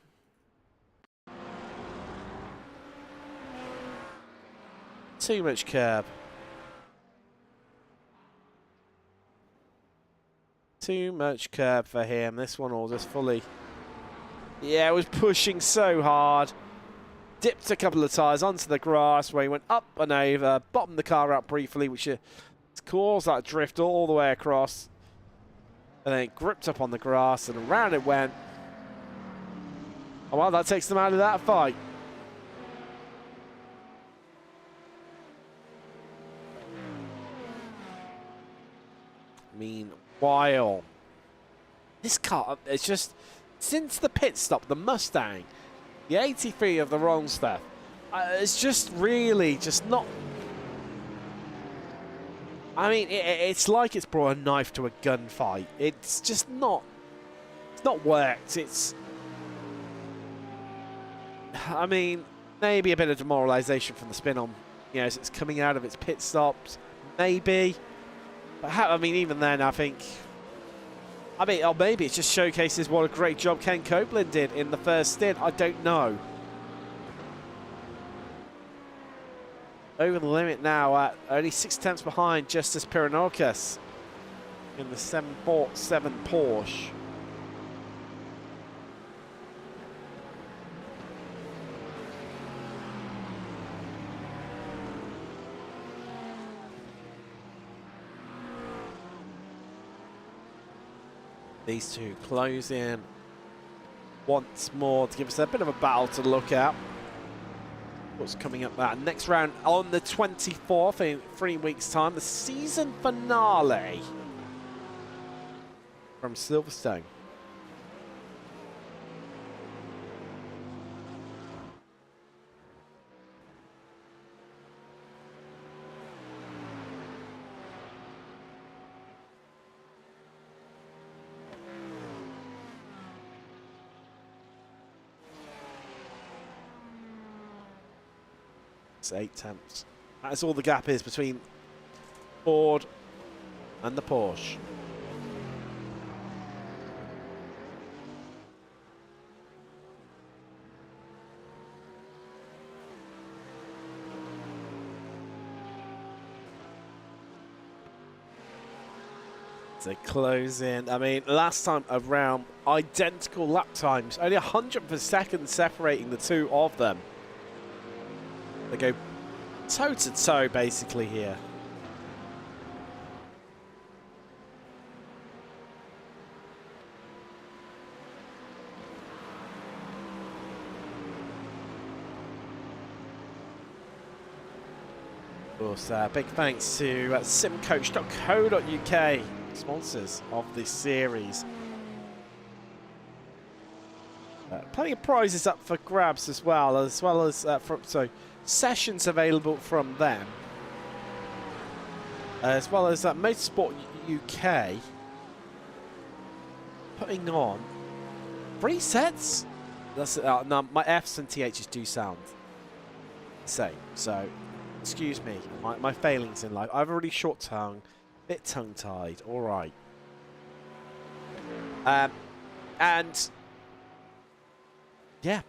Too much curb. Too much curb for him. This one will just fully... Yeah, it was pushing so hard. Dipped a couple of tyres onto the grass where he went up and over, bottomed the car out briefly, which caused that drift all the way across. And then it gripped up on the grass and around it went. Oh, well, that takes them out of that fight. Meanwhile, this car, it's just, since the pit stop, the Mustang, the 83 of the wrong stuff, it's just really just not... I mean, it's like it's brought a knife to a gunfight. It's just not... It's not worked. It's... I mean, maybe a bit of demoralisation from the spin-on. You know, as it's coming out of its pit stops. Maybe. But I mean, even then, I think... I mean, or maybe it just showcases what a great job Ken Copeland did in the first stint. I don't know. Over the limit now at only 6 tenths behind Justus Piranokis in the 747 Porsche. These two close in once more to give us a bit of a battle to look at. What's coming up that next round on the 24th in 3 weeks' time, the season finale from Silverstone. It's 8 tenths. That's all the gap is between Ford and the Porsche. To close in. I mean, last time around, identical lap times, only 100th of a second separating the two of them. They go toe to toe basically here. Of course, big thanks to simcoach.co.uk, sponsors of this series. Plenty of prizes up for grabs as well as sessions available from them, as well as Motorsport UK putting on 3 sets. That's no, my F's and TH's do sound the same, so excuse me, my failings in life. I have a really short tongue, bit tongue-tied. All right, and yeah.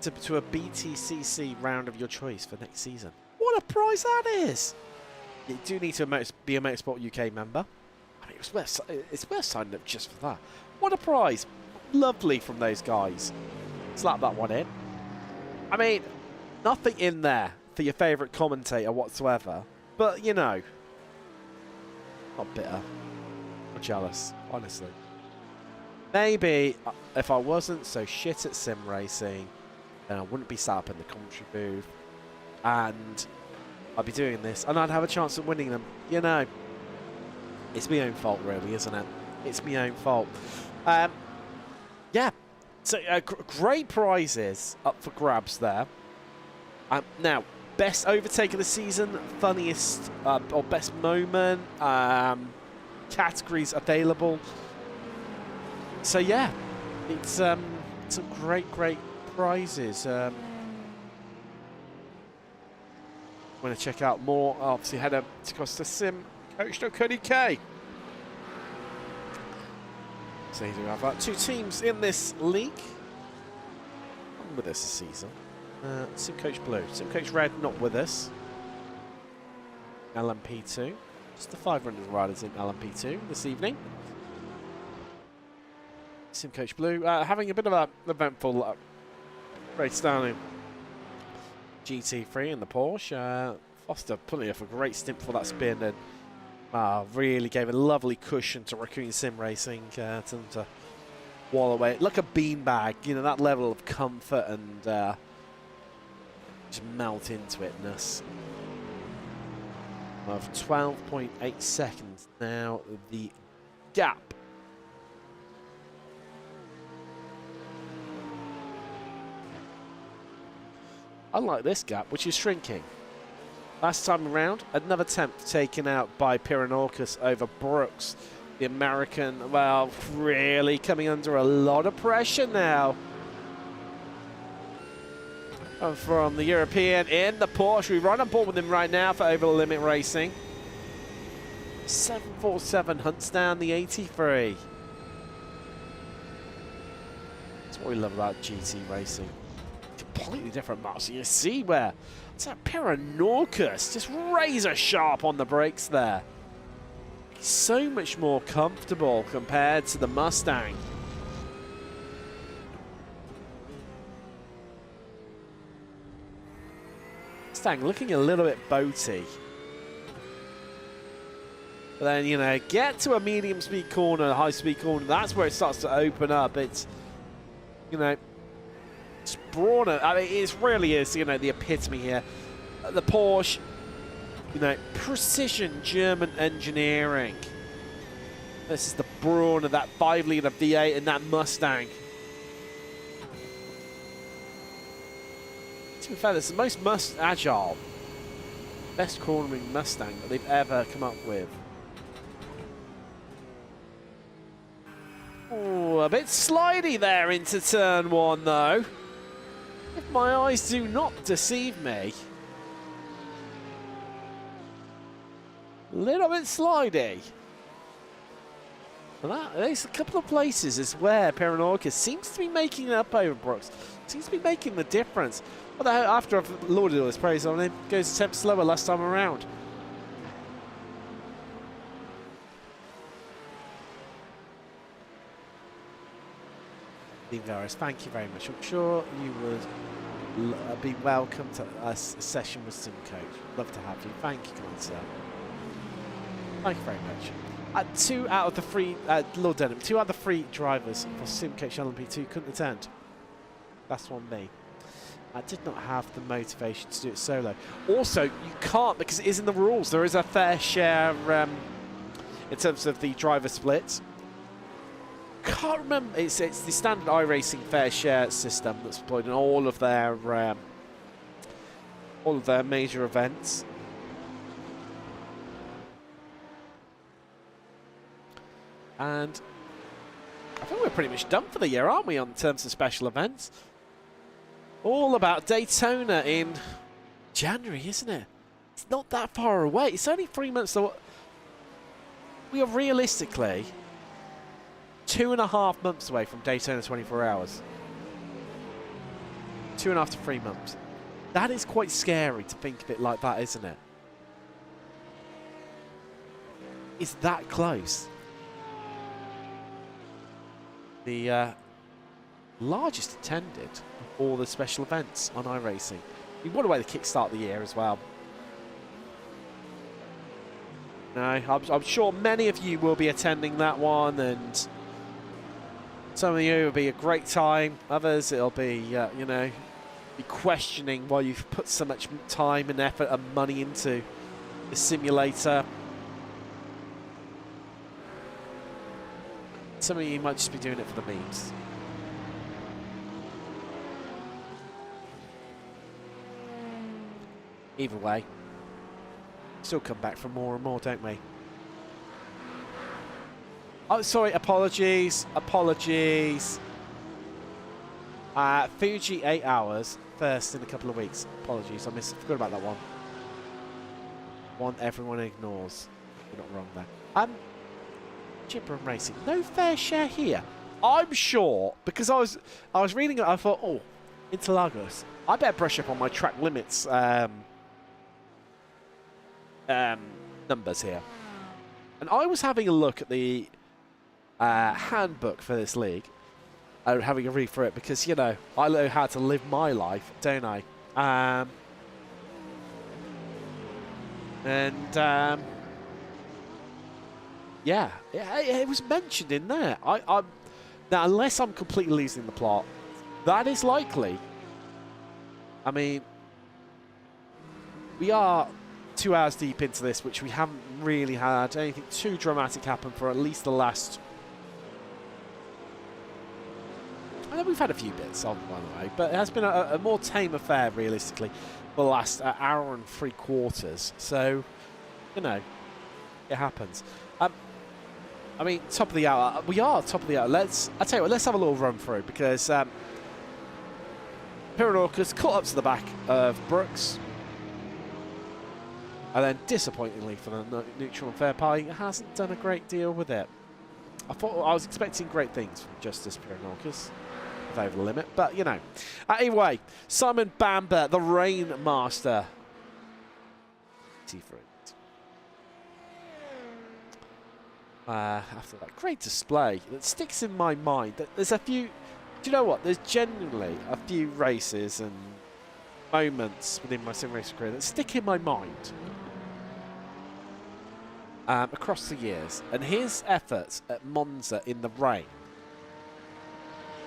To a BTCC round of your choice for next season. What a prize that is! You do need to be a Motorsport UK member. I mean, it's worth signing up just for that. What a prize! Lovely from those guys. Slap that one in. I mean, nothing in there for your favourite commentator whatsoever. But, you know, not bitter. Not jealous, honestly. Maybe if I wasn't so shit at sim racing, then I wouldn't be sat up in the commentary booth, and I'd be doing this, and I'd have a chance of winning them. You know, it's my own fault, really, isn't it? It's my own fault. Yeah, so great prizes up for grabs there. Now, best overtake of the season, funniest or best moment, categories available. So yeah, it's some great prizes. Want to check out more? Obviously, head up to simcoach.co.uk. So you do have 2 teams in this league. Not with us this season. Simcoach Blue, Simcoach Red not with us. LMP2, just the 500 riders in LMP2 this evening. Simcoach Blue having a bit of an eventful race down in GT3 in the Porsche. Foster putting off a great stint for that spin and really gave a lovely cushion to Raccoon Sim Racing to them to wall away. Like a beanbag, you know, that level of comfort and just melt into itness. Of 12.8 seconds now, the gap. Unlike this gap, which is shrinking. Last time around, another attempt taken out by Pyranorcus over Brooks. The American, well, really coming under a lot of pressure now. And from the European in the Porsche, we run on board with him right now for Over the Limit Racing. 747 hunts down the 83. That's what we love about GT racing. Completely different marks. So you see where it's a Pyranorcus just razor sharp on the brakes there. So much more comfortable compared to the Mustang. Mustang looking a little bit boaty. But then, you know, get to a medium speed corner, a high speed corner, that's where it starts to open up. It's, you know, it's broader. I mean, it really is, you know, the epitome here. The Porsche, you know, precision German engineering. This is the brawn of that 5-litre V8 and that Mustang. To be fair, this is the most agile, best cornering Mustang that they've ever come up with. Oh, a bit slidey there into turn 1, though. If my eyes do not deceive me. little bit slidey. And there's a couple of places is where Interlagos seems to be making it up over Brooks. Seems to be making the difference. Although after I've lauded all this praise on him, goes a step slower last time around. Varus, thank you very much. I'm sure you would be welcome to a session with SimCoach. Love to have you. Thank you, kind sir. Thank you very much. 2 out of the 3, Lord Denham, 2 out of the 3 drivers for SimCoach LMP2 couldn't attend. That's on me. I did not have the motivation to do it solo. Also, you can't because it is in the rules. There is a fair share in terms of the driver splits. Can't remember. It's the standard iRacing fair share system that's deployed in all of their major events. And I think we're pretty much done for the year, aren't we, on terms of special events? All about Daytona in January, isn't it? It's not that far away. It's only 3 months. So we are realistically 2.5 months away from Daytona 24 hours. 2.5 to 3 months. That is quite scary to think of it like that, isn't it? It's that close. The largest attended of all the special events on iRacing. We want away the kickstart of the year as well. No, I'm sure many of you will be attending that one, and some of you it'll be a great time. Others it'll be, you know, be questioning why you've put so much time and effort and money into the simulator. Some of you might just be doing it for the memes. Either way, still come back for more and more, don't we? Oh, sorry, apologies. Fuji 8 hours, first in a couple of weeks. Apologies, I forgot about that one. One everyone ignores. You're not wrong there. Chipper and Racing, no fair share here. I'm sure, because I was reading it, I thought, oh, Interlagos, I better brush up on my track limits numbers here. And I was having a look at the handbook for this league, having a read through it, because, you know, I know how to live my life, don't I? Yeah, it was mentioned in there. Now, unless I'm completely losing the plot, that is likely. I mean, we are 2 hours deep into this, which we haven't really had anything too dramatic happen for at least the last... I know we've had a few bits on, by the way, but it has been a more tame affair, realistically, for the last hour and 3/4. So, you know, it happens. I mean, top of the hour. We are top of the hour. I tell you what, let's have a little run through, because Interlagos caught up to the back of Brooks. And then, disappointingly for the neutral and fair party, hasn't done a great deal with it. I was expecting great things from Justice Interlagos, if over the limit, but you know. Anyway, Simon Bamber, the Rain Master. T3. After that great display that sticks in my mind, there's a few, do you know what, there's genuinely a few races and moments within my sim racing career that stick in my mind across the years, and his efforts at Monza in the rain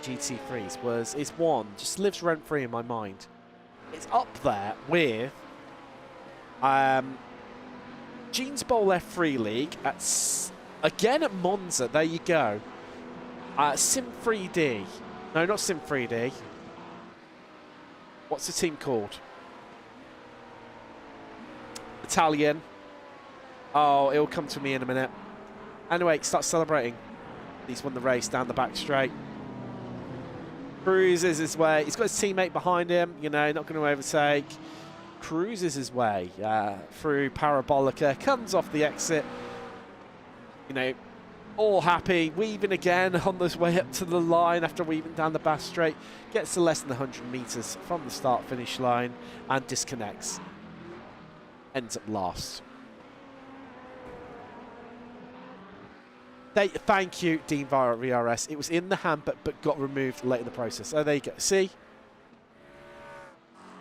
GT3s is one, just lives rent free in my mind. It's up there with Gene's Bowl F3 League again at Monza, there you go. Sim 3D. No, not Sim 3D. What's the team called? Italian. Oh, it'll come to me in a minute. Anyway, start celebrating. He's won the race down the back straight. Cruises his way. He's got his teammate behind him, you know, not going to overtake. cruises his way through Parabolica, comes off the exit, you know, all happy, weaving again on this way up to the line after weaving down the Bass Strait, gets to less than 100 metres from the start-finish line and disconnects. Ends up last. Thank you, Dean via VRS. It was in the handbook but got removed late in the process. Oh, there you go. See?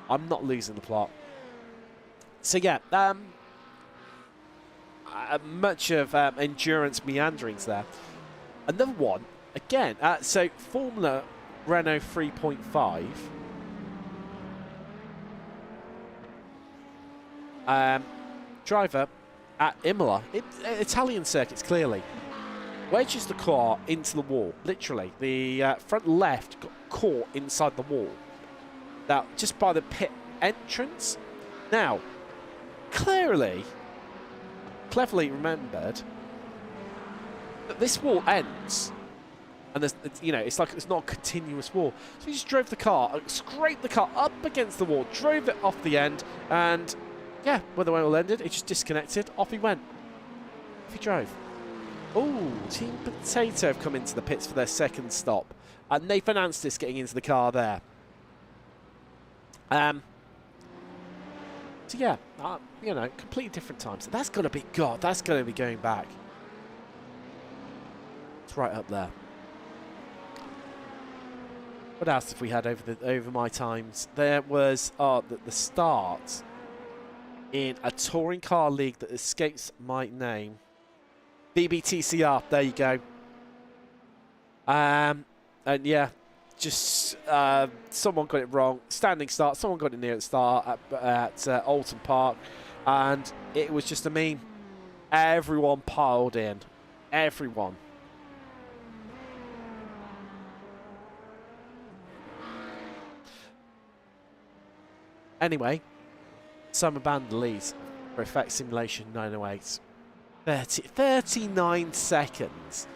I'm not losing the plot. So, yeah. Much of endurance meanderings there. Another one, again. So, Formula Renault 3.5. Driver at Imola. Italian circuits, clearly. Wedges the car into the wall, literally. The front left got caught inside the wall. Now, just by the pit entrance. Now, cleverly remembered that this wall ends, and it's like it's not a continuous wall. So he just drove the car, scraped the car up against the wall, drove it off the end, and yeah, where the wall ended, it just disconnected. Off he went. Off he drove. Oh, Team Potato have come into the pits for their second stop. And Nathan Anstis getting into the car there. So yeah, you know, completely different times. That's got to be, God, that's going to be going back. It's right up there. What else have we had over my times? There was the start in a touring car league that escapes my name. BBTCR, there you go. And yeah, just someone got it wrong. Standing start, someone got it near the start at Alton Park, and it was just a meme. Everyone piled in. Everyone. Anyway, Summer Band leads for Effect Simulation 908. 39 seconds.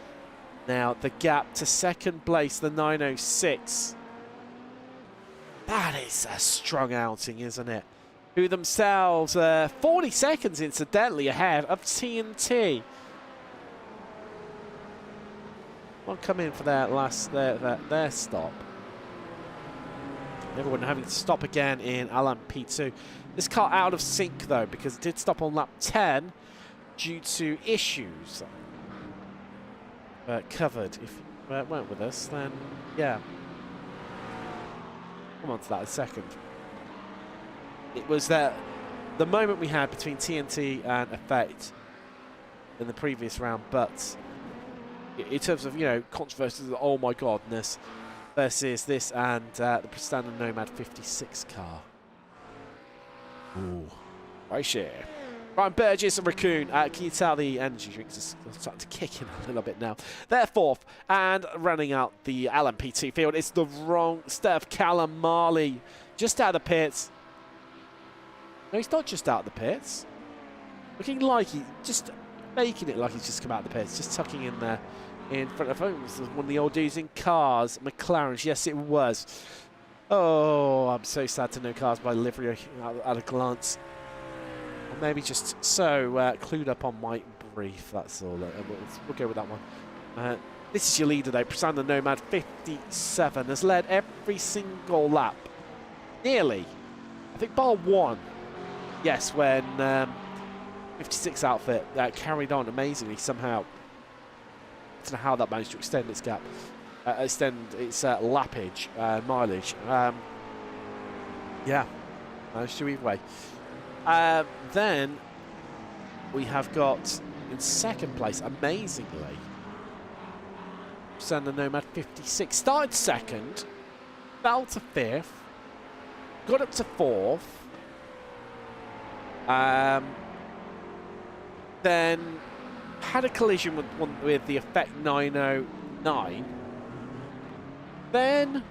Now the gap to second place, the 906. That is a strong outing, isn't it? Who themselves 40 seconds incidentally ahead of TNT. Won't come in for their last their stop. Everyone having to stop again in LMP2. This car out of sync though, because it did stop on lap 10. Due to issues covered. If you weren't with us, then yeah. Come on to that in a second. It was the moment we had between TNT and Effect in the previous round, but in terms of, you know, controversies, oh my godness, versus this and the Prestanda Nomad 56 car. Ooh, right share. Ryan Burgess and Raccoon, can you tell the energy drinks are starting to kick in a little bit now? They're fourth, and running out the LMP2 field, it's the wrong stuff. Callum Marley, just out of the pits. No, he's not just out of the pits. Looking like he's just making it like he's just come out of the pits, just tucking in there in front of him. This was one of the old dudes in cars, McLaren's, yes it was. Oh, I'm so sad to know cars by livery at a glance. Or maybe just so clued up on my brief, that's all. We'll go with that one. This is your leader though, Prestanda Nomad 57, has led every single lap. Nearly. I think bar one. Yes, when 56 outfit carried on amazingly somehow. I don't know how that managed to extend its gap. Extend its lappage, mileage. Yeah, managed to either way. Then we have got in second place, amazingly, Prestanda Nomad 56. Started second, fell to fifth, got up to fourth, then had a collision with the Effect 909, then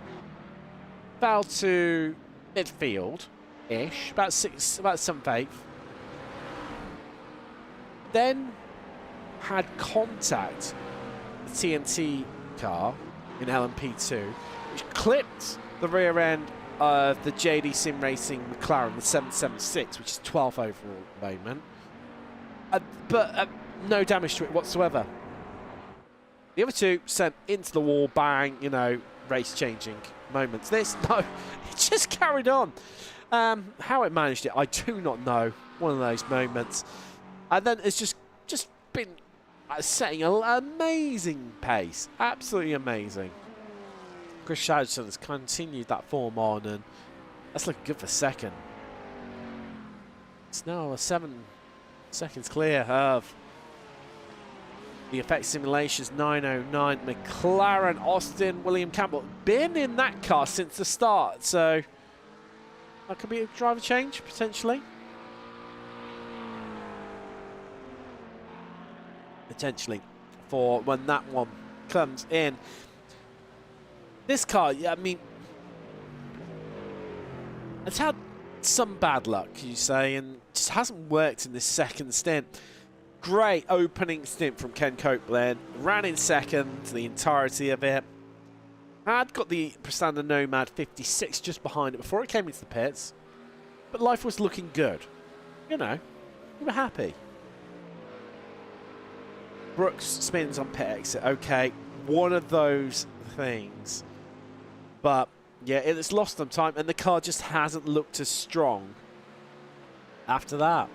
fell to midfield-ish, about 7th, 8th. Then had contact with the TNT car in LMP2, which clipped the rear end of the JD Sim Racing McLaren, the 776, which is 12th overall at the moment. But no damage to it whatsoever. The other two sent into the wall, bang, you know, race-changing moments. This, no, it just carried on. How it managed it, I do not know. One of those moments. And then it's just been setting an amazing pace. Absolutely amazing. Chris Shadson has continued that form on, and that's looking good for second. It's now 7 seconds clear of the Effect Simulations 909 McLaren. Austin William Campbell been in that car since the start, so that could be a driver change potentially. Potentially for when that one comes in. This car, yeah, I mean, it's had some bad luck, you say, and just hasn't worked in this second stint. Great opening stint from Ken Copeland. Ran in second the entirety of it. Had got the Prestanda Nomad 56 just behind it before it came into the pits. But life was looking good. You know, we were happy. Brooks spins on pit exit. Okay, one of those things. But, yeah, it's lost some time, and the car just hasn't looked as strong after that.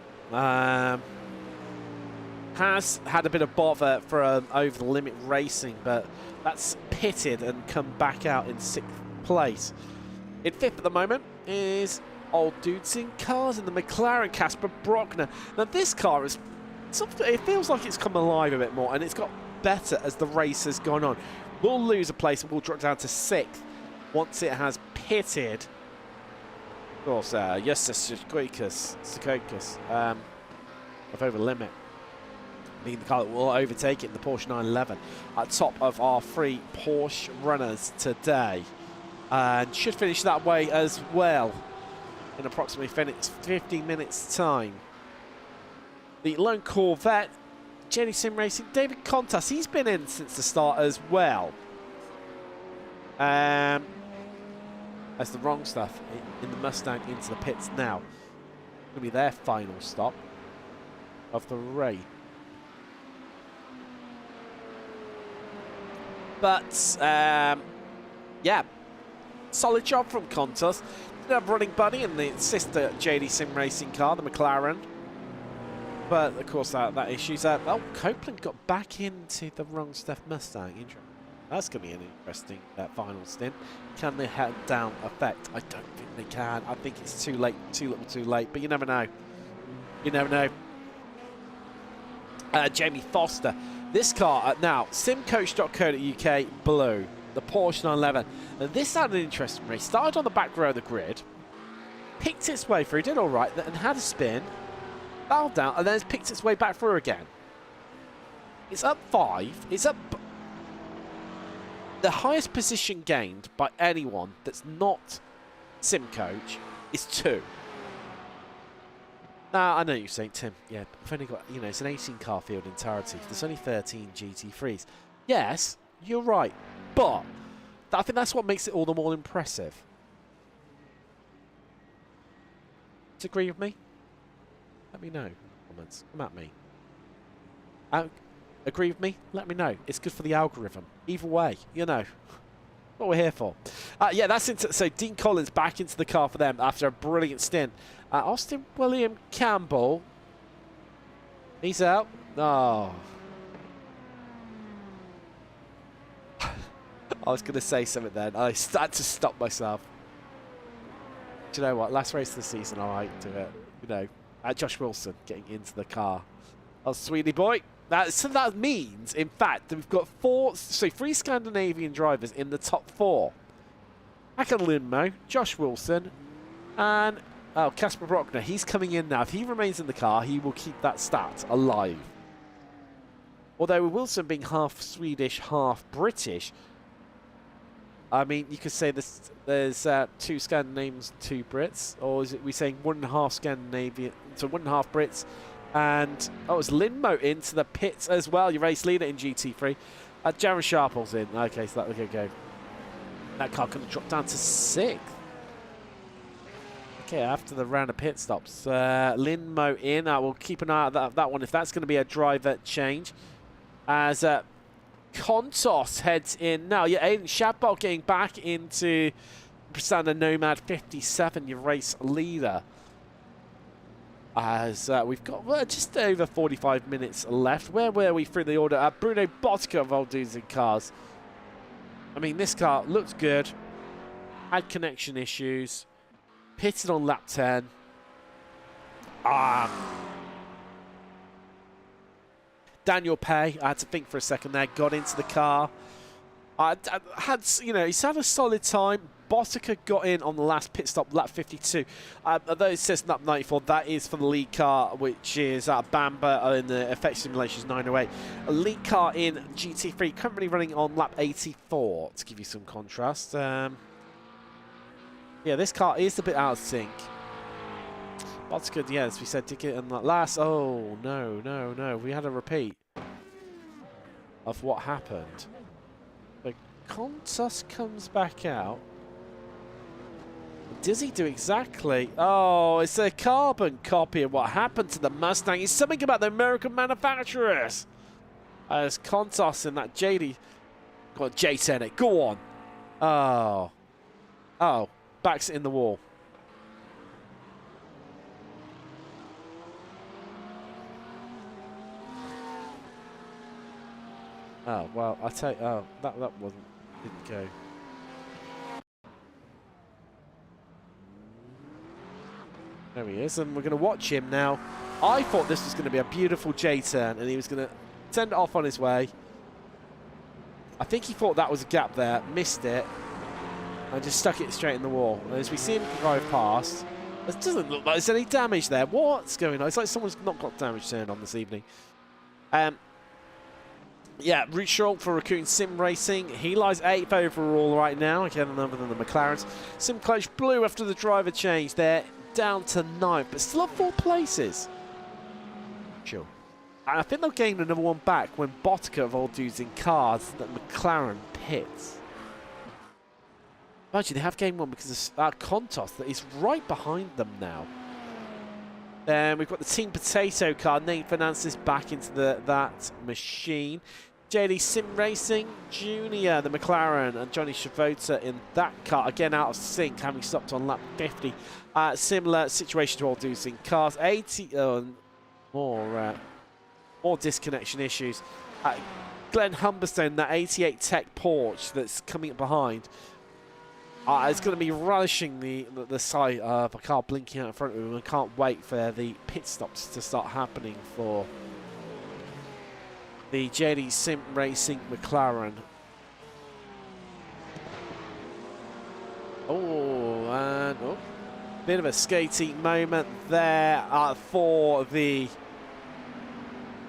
Has had a bit of bother for over-the-limit racing, but that's pitted and come back out in 6th place. In 5th at the moment is Old Dudes in Cars in the McLaren Casper Brockner. Now, this car is something, it feels like it's come alive a bit more, and it's got better as the race has gone on. We'll lose a place and we'll drop down to 6th once it has pitted. Of course, yes, Secocus of over limit. Being the car that will overtake it in the Porsche 911 at top of our 3 Porsche runners today. And should finish that way as well in approximately 15 minutes time. The lone Corvette, JD Sim Racing, David Contas, he's been in since the start as well. As the wrong stuff in the Mustang into the pits now. Going to be their final stop of the race. But, yeah, solid job from Contas. Did have running buddy in the sister JD Sim Racing car, the McLaren. But, of course, that issues. Oh, Copeland got back into the wrong stuff Mustang. Interesting. That's going to be an interesting final stint. Can they head down Effect? I don't think they can. I think it's too late, too little too late. But you never know. You never know. Jamie Foster. This car, now, simcoach.co.uk blue, the Porsche 911. Now, this had an interesting race. Started on the back row of the grid, picked its way through, did all right, and had a spin, fouled down, and then it's picked its way back through again. It's up 5. It's up. The highest position gained by anyone that's not Simcoach is 2. Now, I know you're saying, Tim, yeah, but we've only got, you know, it's an 18-car field entirety. There's only 13 GT3s. Yes, you're right. But I think that's what makes it all the more impressive. Disagree with me? Let me know. Comments. Come at me. Agree with me? Let me know. It's good for the algorithm. Either way, you know. What we're here for. Yeah, that's into, so Dean Collins back into the car for them after a brilliant stint. Austin William Campbell. He's out. Oh. I was going to say something then. I had to stop myself. Do you know what? Last race of the season, I might do it. You know, Josh Wilson getting into the car. Oh, sweetie boy. So that means, in fact, that we've got 3 Scandinavian drivers in the top 4. Hakan Lindmo, Josh Wilson, and Casper Brockner. He's coming in now. If he remains in the car, he will keep that stat alive. Although with Wilson being half Swedish, half British, I mean, you could say there's 2 Scandinavians, 2 Brits, or is it we saying 1.5 Scandinavian, so 1.5 Brits? And, oh, it's Lindmo into the pits as well. Your race leader in GT3. Jaron Sharple's in. Okay, so that will go. That car can drop down to 6th. Okay, after the round of pit stops, Linmo in. We'll keep an eye out that one if that's going to be a driver change. As Kontos heads in now. Yeah, Aiden Shabot getting back into Prasanda Nomad 57, your race leader. As we've got just over 45 minutes left. Where were we through the order? Bruno Botica of Old Dudes in Cars. I mean, this car looks good. Had connection issues. Pitted on lap 10. Daniel Pay, I had to think for a second there, got into the car. He's had a solid time. Botica got in on the last pit stop, lap 52. Although it says lap 94, that is for the lead car, which is Bamba in the Effect Simulations 908. A lead car in GT3, currently running on lap 84, to give you some contrast. Yeah, this car is a bit out of sync. Botica, yeah, as we said, did get in that last. Oh, no. We had a repeat of what happened. But Kontos comes back out. Does he do exactly? Oh, it's a carbon copy of what happened to the Mustang. It's something about the American manufacturers. As Kontos in that JD. Go on, J10 it. Go on. Oh. Backs it in the wall. Oh, well, I tell you, that didn't go. There he is, and we're going to watch him now. I thought this was going to be a beautiful J-turn, and he was going to send it off on his way. I think he thought that was a gap there, missed it, and just stuck it straight in the wall. And as we see him drive past, it doesn't look like there's any damage there. What's going on? It's like someone's not got damage turned on this evening. Yeah, Ruchel for Raccoon Sim Racing. He lies 8th overall right now, again other than the McLarens. Sim Coach Blue after the driver change there, down to 9th, but still up 4 places. Sure. And I think they'll gain another one back when Botica of Old Dudes in Cars that McLaren pits. Actually, they have gained one because of Kontos that is right behind them now. Then we've got the Team Potato car. Nate Fernandez back into that machine. JD Sim Racing Jr., the McLaren, and Johnny Shavota in that car. Again, out of sync, having stopped on lap 50. Similar situation to Old Dudes in Cars. 80, more disconnection issues. Glenn Humberstone, that 88 Tech Porsche that's coming up behind. It's going to be relishing the sight of a car blinking out in front of him. I can't wait for the pit stops to start happening for the JD Sim Racing McLaren. Bit of a skating moment there for the...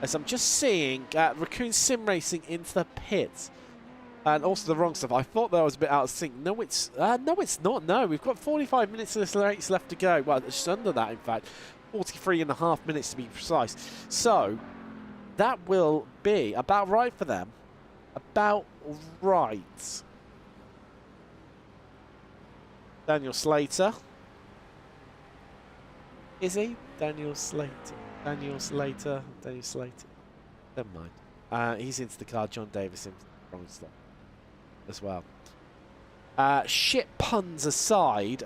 As I'm just seeing Raccoon Sim Racing into the pits. And also the wrong stuff. I thought that was a bit out of sync. No, it's not. No, we've got 45 minutes of this race left to go. Well, just under that, in fact. 43.5 minutes to be precise. So, that will be about right for them. About right. Daniel Slater. Is he? Daniel Slater. Never mind. He's into the car. John Davis in wrong stuff as well. Shit puns aside,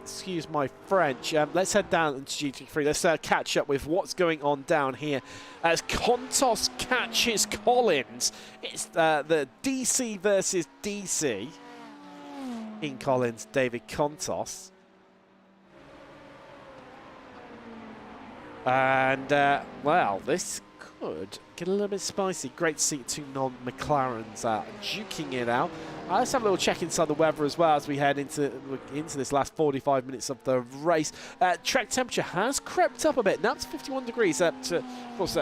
excuse my French, let's head down into GT3. Let's catch up with what's going on down here as Kontos catches Collins. It's the DC versus DC. Ian Collins, David Kontos. And, well, this could get a little bit spicy. Great to see two non-McLarens duking it out. Let's have a little check inside the weather as well as we head into this last 45 minutes of the race. Track temperature has crept up a bit. Now it's 51 degrees up to, of course,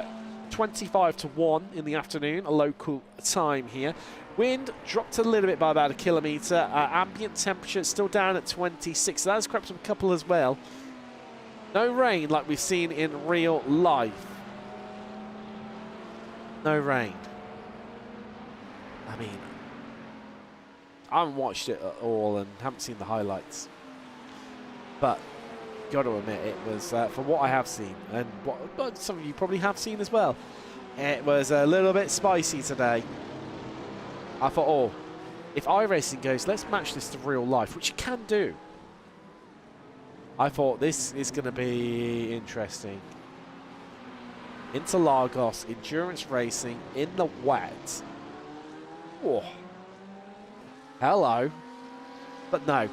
25 to 1 in the afternoon, a local time here. Wind dropped a little bit by about 1 kilometre. Ambient temperature still down at 26. So that has crept up a couple as well. No rain like we've seen in real life. No rain. I mean, I haven't watched it at all and haven't seen the highlights. But got to admit, it was, for what I have seen, and what some of you probably have seen as well, it was a little bit spicy today. I thought, oh, if iRacing goes, let's match this to real life, which you can do. I thought this is going to be interesting. Interlagos, endurance racing in the wet. Oh, hello. But no,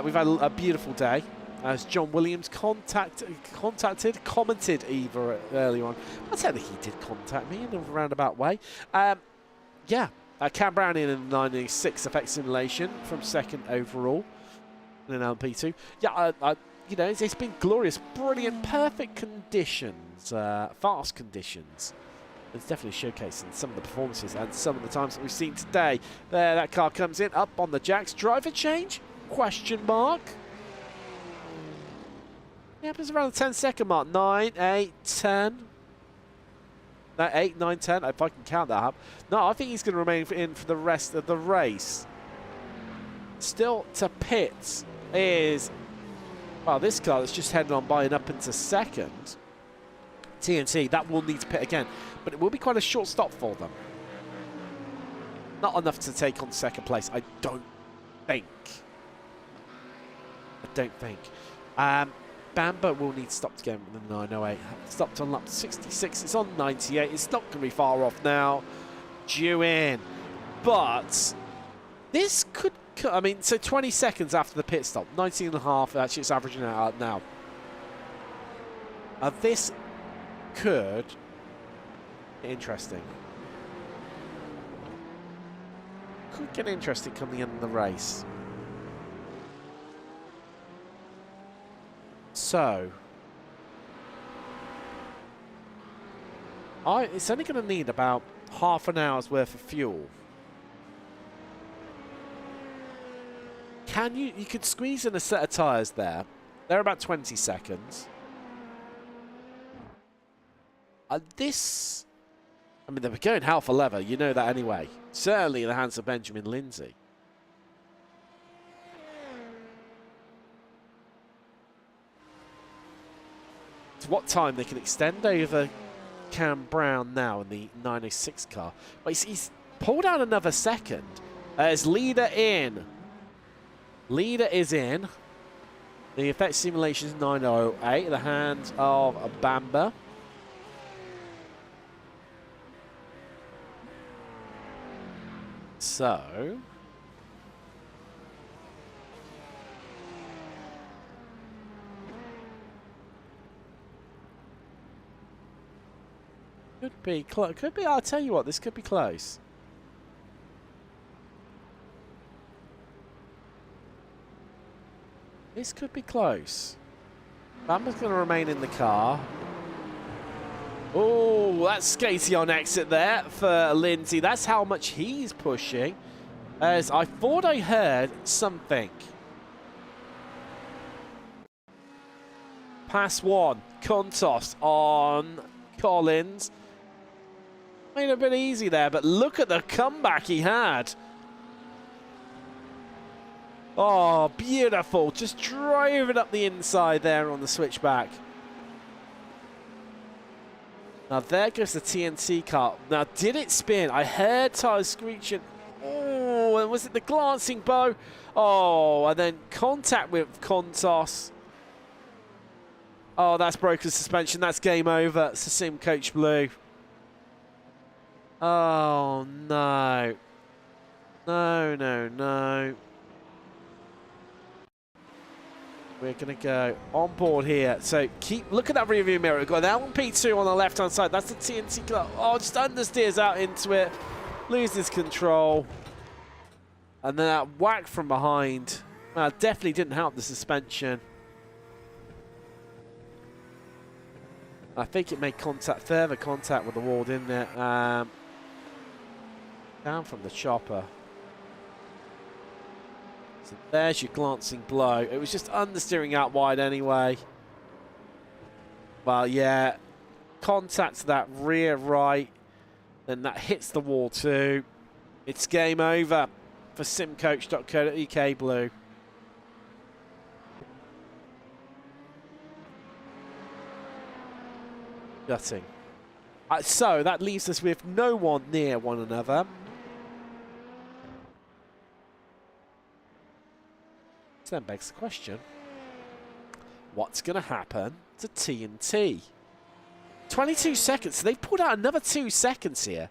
we've had a beautiful day. As John Williams commented either earlier on. I tell you, he did contact me in a roundabout way. Yeah, Cam Brown in a 96 effect simulation from second overall in an LP2. Yeah, you know, it's been glorious, brilliant, perfect conditions, fast conditions. It's definitely showcasing some of the performances and some of the times that we've seen today. There, that car comes in, up on the jacks. Driver change? Question mark. Yeah, it was around the 10-second mark. 9, 8, 10. No, 8, 9, 10, if I can count that up. No, I think he's going to remain in for the rest of the race. Still to pit is, well, this car that's just heading on by and up into second. TNT, that will need to pit again. But it will be quite a short stop for them. Not enough to take on second place, I don't think. Bamber will need to stop again with the 908. Stopped on lap 66. It's on 98. It's not going to be far off now. Due in. But this could, I mean, so 20 seconds after the pit stop. 19 and a half. Actually, it's averaging out now. This could be interesting. Could get interesting coming in the race. So, it's only going to need about half an hour's worth of fuel. Can you could squeeze in a set of tyres there. They're about 20 seconds. This, I mean, they were going hell for leather. You know that anyway. Certainly in the hands of Benjamin Lindsay. What time they can extend over Cam Brown now in the 906 car. But he's pulled out another second. As leader in. Leader is in. The effect simulation is 908 in the hands of Bamber. So could be close. Could be. I'll tell you what. This could be close. This could be close. Bamber's going to remain in the car. Oh, that's skatey on exit there for Lindsay. That's how much he's pushing. As I thought I heard something. Pass one. Contos on Collins. Made it a bit easy there, but look at the comeback he had. Oh, beautiful. Just driving up the inside there on the switchback. Now, there goes the TNT car. Now, did it spin? I heard tires screeching. Oh, and was it the glancing bow? Oh, and then contact with Contos. Oh, that's broken suspension. That's game over. It's the Sim Coach Blue. Oh, no. No, no, no. We're going to go on board here. So look at that rear view mirror. We've got that one P2 on the left-hand side. That's the TNT car. Oh, just understeers out into it. Loses control. And then that whack from behind. Well, definitely didn't help the suspension. I think it made further contact with the wall, didn't it? Down from the chopper. So there's your glancing blow. It was just understeering out wide anyway. Well, yeah. Contact to that rear right. Then that hits the wall too. It's game over for simcoach.co.uk Blue. Gutting. So that leaves us with no one near one another. So then begs the question, what's going to happen to TNT? 22 seconds. So they've pulled out another 2 seconds here.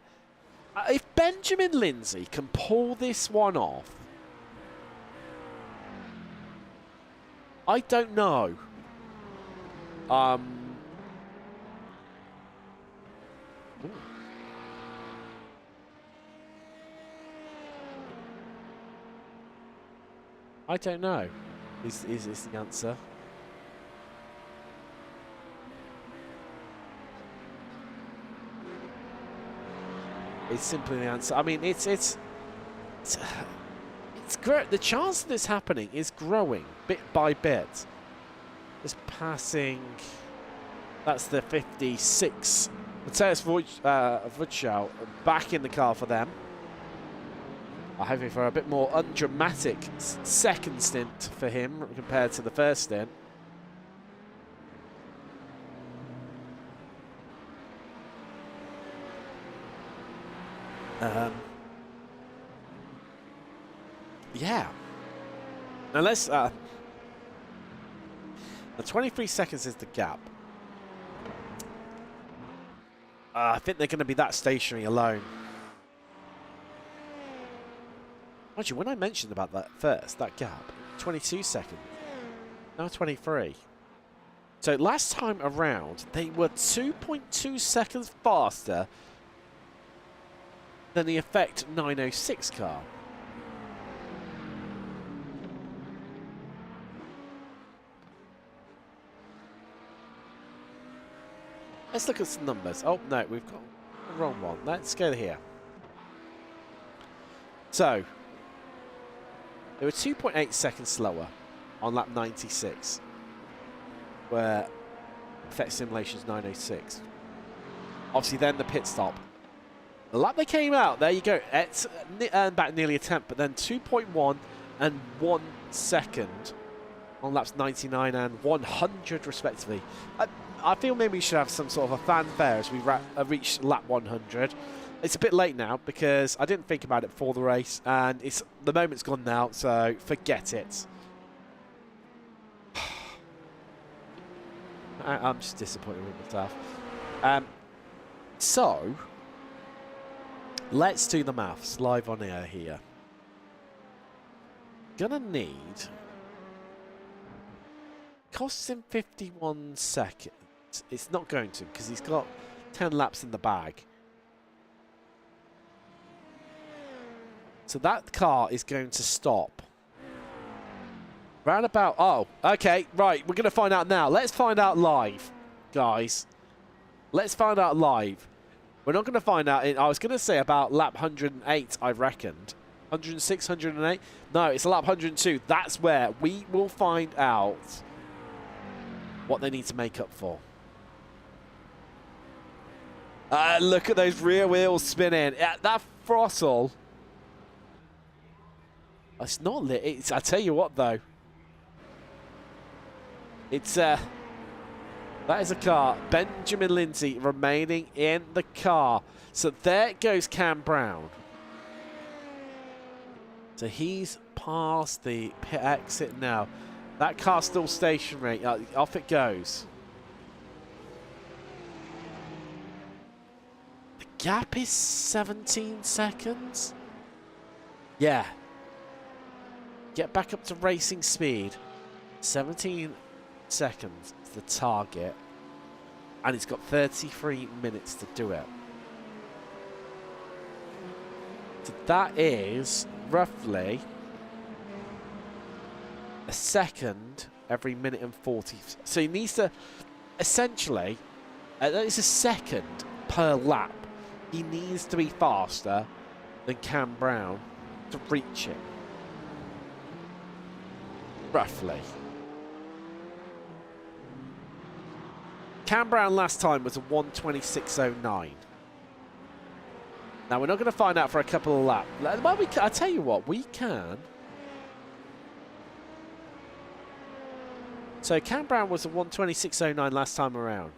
If Benjamin Lindsay can pull this one off, I don't know. I don't know. Is the answer? It's simply the answer. I mean, it's the chance of this happening is growing bit by bit. This passing, that's the 56. Matthias Wutschau back in the car for them. I'm hoping for a bit more undramatic second stint for him compared to the first stint. Yeah. Now let's. The 23 seconds is the gap. I think they're going to be that stationary alone. Mind you, when I mentioned about that first, that gap, 22 seconds, now 23. So last time around, they were 2.2 seconds faster than the Effect 906 car. Let's look at some numbers. Oh, no, we've got the wrong one. Let's go here. So, they were 2.8 seconds slower on lap 96, where Effect Simulation's 906. Obviously, then the pit stop. The lap they came out, there you go. It's earned back nearly a tenth, but then 2.1 and 1 second on laps 99 and 100, respectively. I feel maybe we should have some sort of a fanfare as we reach lap 100. It's a bit late now because I didn't think about it before the race, and the moment's gone now, so forget it. I'm just disappointed with myself. So, let's do the maths live on air here. Gonna need... Costs him 51 seconds. It's not going to, because he's got 10 laps in the bag. So that car is going to stop. Round about... Oh, okay, right. We're going to find out now. Let's find out live, guys. Let's find out live. We're not going to find out in... I was going to say about lap 108, I reckoned. 106, 108? No, it's lap 102. That's where we will find out what they need to make up for. Look at those rear wheels spinning. That throttle. It's not lit. I tell you what, though. It's that is a car. Benjamin Lindsay remaining in the car. So there goes Cam Brown. So he's past the pit exit now. That car's still stationary. Off it goes. The gap is 17 seconds. Yeah. Get back up to racing speed. 17 seconds is the target. And it's got 33 minutes to do it. So that is roughly a second every minute and 40. So he needs to, essentially, that is a second per lap. He needs to be faster than Cam Brown to reach him. Roughly. Cam Brown last time was a 1:26.09. Now we're not going to find out for a couple of laps. Well, I tell you what, we can. So Cam Brown was a 1:26.09 last time around.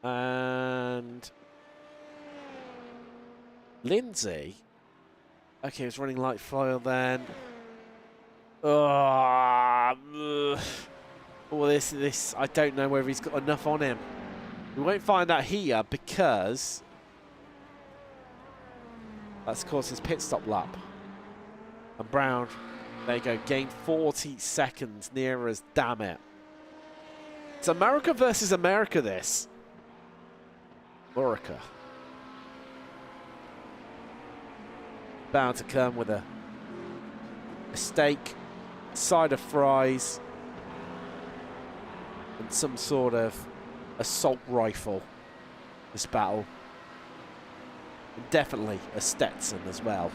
And Lindsay. Okay, he was running light foil then. Oh, this. I don't know whether he's got enough on him. We won't find out here because that's caused his pit stop lap. And Brown, there you go, gained 40 seconds near us, damn it. It's America versus America, this. America. Bound to come with a steak, side of fries, and some sort of assault rifle. This battle. And definitely a Stetson as well.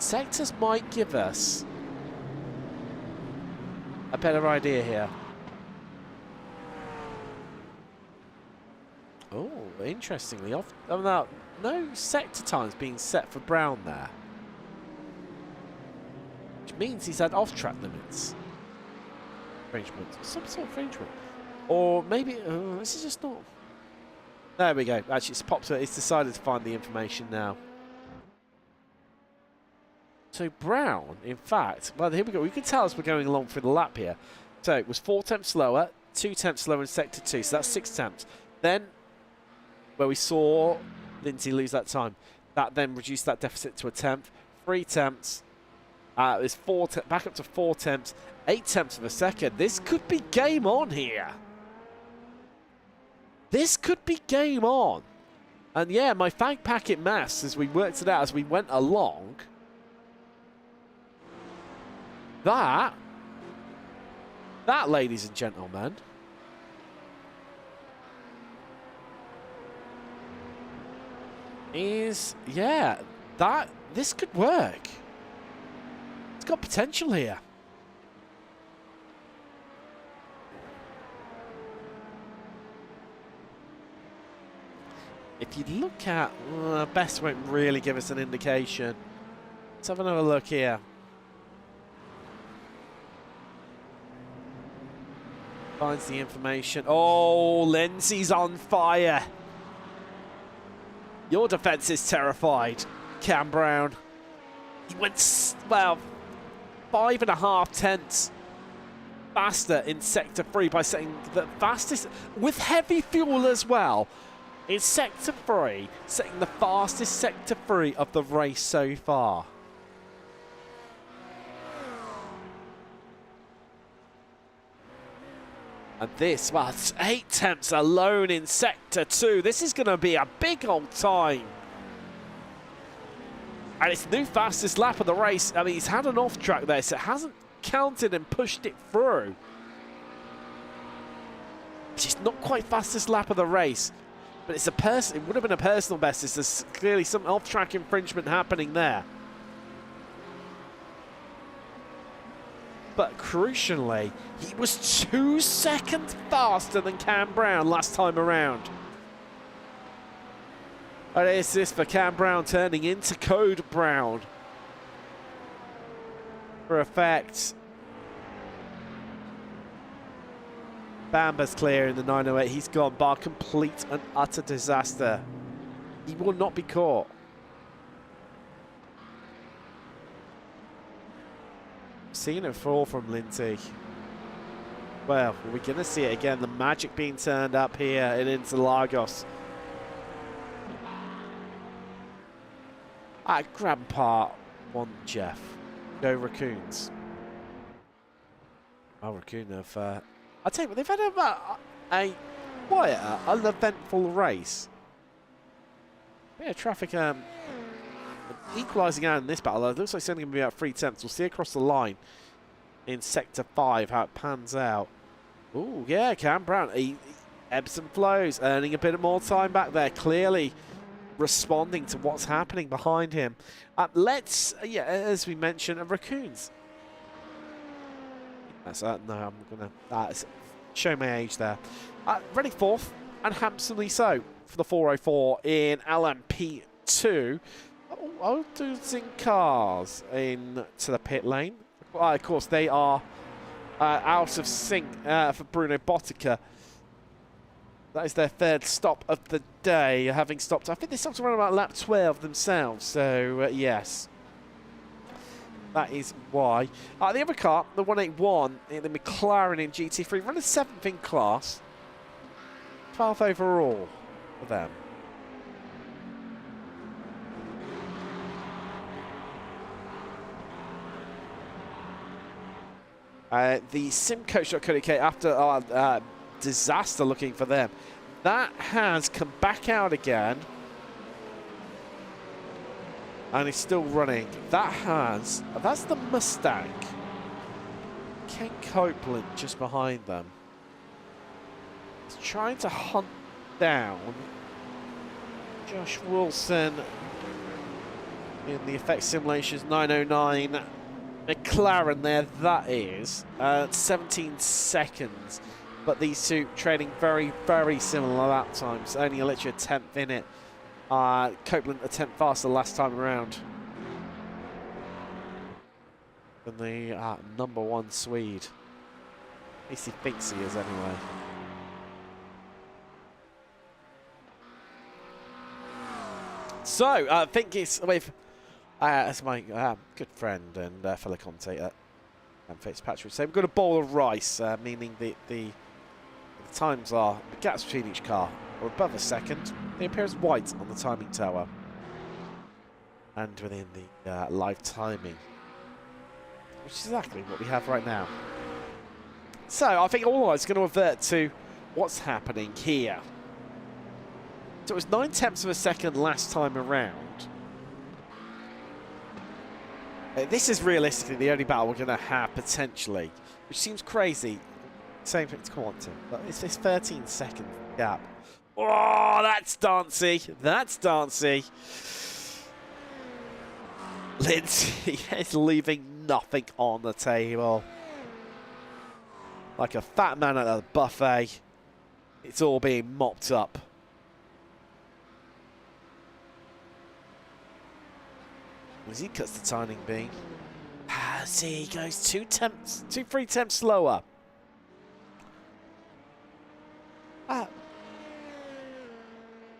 Sectors might give us a better idea here. Oh, interestingly, no sector times being set for Brown there, which means he's had off-track limits, infringement, some sort of infringement, or maybe this is just not. There we go. Actually, it's popped. It's decided to find the information now. So Brown, in fact, well, here we go. We can tell as we're going along through the lap here. So it was 4 tenths slower, 2 tenths slower in sector 2, so that's 6 tenths. Then, where we saw Lindsay lose that time, that then reduced that deficit to a tenth, 3 tenths. It's back up to 4 tenths, 8 tenths of a second. This could be game on here. This could be game on. And yeah, my fag packet maths, as we worked it out as we went along, that, ladies and gentlemen, is, yeah, this could work. It's got potential here. If you look at, best won't really give us an indication. Let's have another look here. Finds the information. Oh, Lindsay's on fire. Your defense is terrified, Cam Brown. He went, well, 5.5 tenths faster in Sector 3 by setting the fastest, with heavy fuel as well, in Sector 3, setting the fastest Sector 3 of the race so far. And this, well, it's 8 tenths alone in Sector 2. This is going to be a big old time. And it's the new fastest lap of the race. I mean, he's had an off track there, so it hasn't counted and pushed it through. It's just not quite fastest lap of the race. But it's it would have been a personal best. There's clearly some off track infringement happening there. But crucially, he was 2 seconds faster than Cam Brown last time around. And it's this for Cam Brown turning into Code Brown. For effect. Bamba's clear in the 908. He's gone, bar complete and utter disaster. He will not be caught. Seeing it fall from Lindsay. Well, we're going to see it again. The magic being turned up here in Interlagos. Grandpa won Jeff. Go Raccoons. Oh, Raccoon have... I'll tell you what, they've had a quieter, uneventful race. Yeah, traffic equalising out in this battle. It looks like it's only going to be about 3 tenths. We'll see across the line in Sector 5 how it pans out. Oh, yeah, Cam Brown. He ebbs and flows, earning a bit more time back there. Clearly responding to what's happening behind him. Let's, yeah, as we mentioned, Raccoons. That's, no, I'm going to show my age there. Running 4th, and handsomely so, for the 404 in LMP2. Autos in cars into the pit lane. Well, of course, they are out of sync for Bruno Bottica. That is their third stop of the day, having stopped. I think they stopped around about lap 12 themselves, so yes. That is why. The other car, the 181, the McLaren in GT3, running 7th in class. 12th overall for them. The simcoach.co.uk, after disaster looking for them, that has come back out again and is still running. That's the Mustang. Ken Copeland just behind them. He's trying to hunt down Josh Wilson in the Effect Simulations 909 McLaren there, that is. 17 seconds. But these two trading very, very similar lap times. Only literally a 10th in it. Copeland a 10th faster last time around than the #1 Swede. At least he thinks he is anyway. So, I think it's with as my good friend and fellow commentator Fitzpatrick say, we've got a bowl of rice, meaning the times are, the gaps between each car are above a second. They appear as white on the timing tower and within the live timing, which is exactly what we have right now. So I think all is going to revert to what's happening here. So it was 9/10 of a second last time around. This is realistically the only battle we're going to have potentially, which seems crazy. Same thing to Quantum, but it's this 13-second gap. Oh, that's dancy. That's dancy. Lindsay is leaving nothing on the table. Like a fat man at a buffet, it's all being mopped up. As he cuts the timing beam. As he goes 3 tenths slower.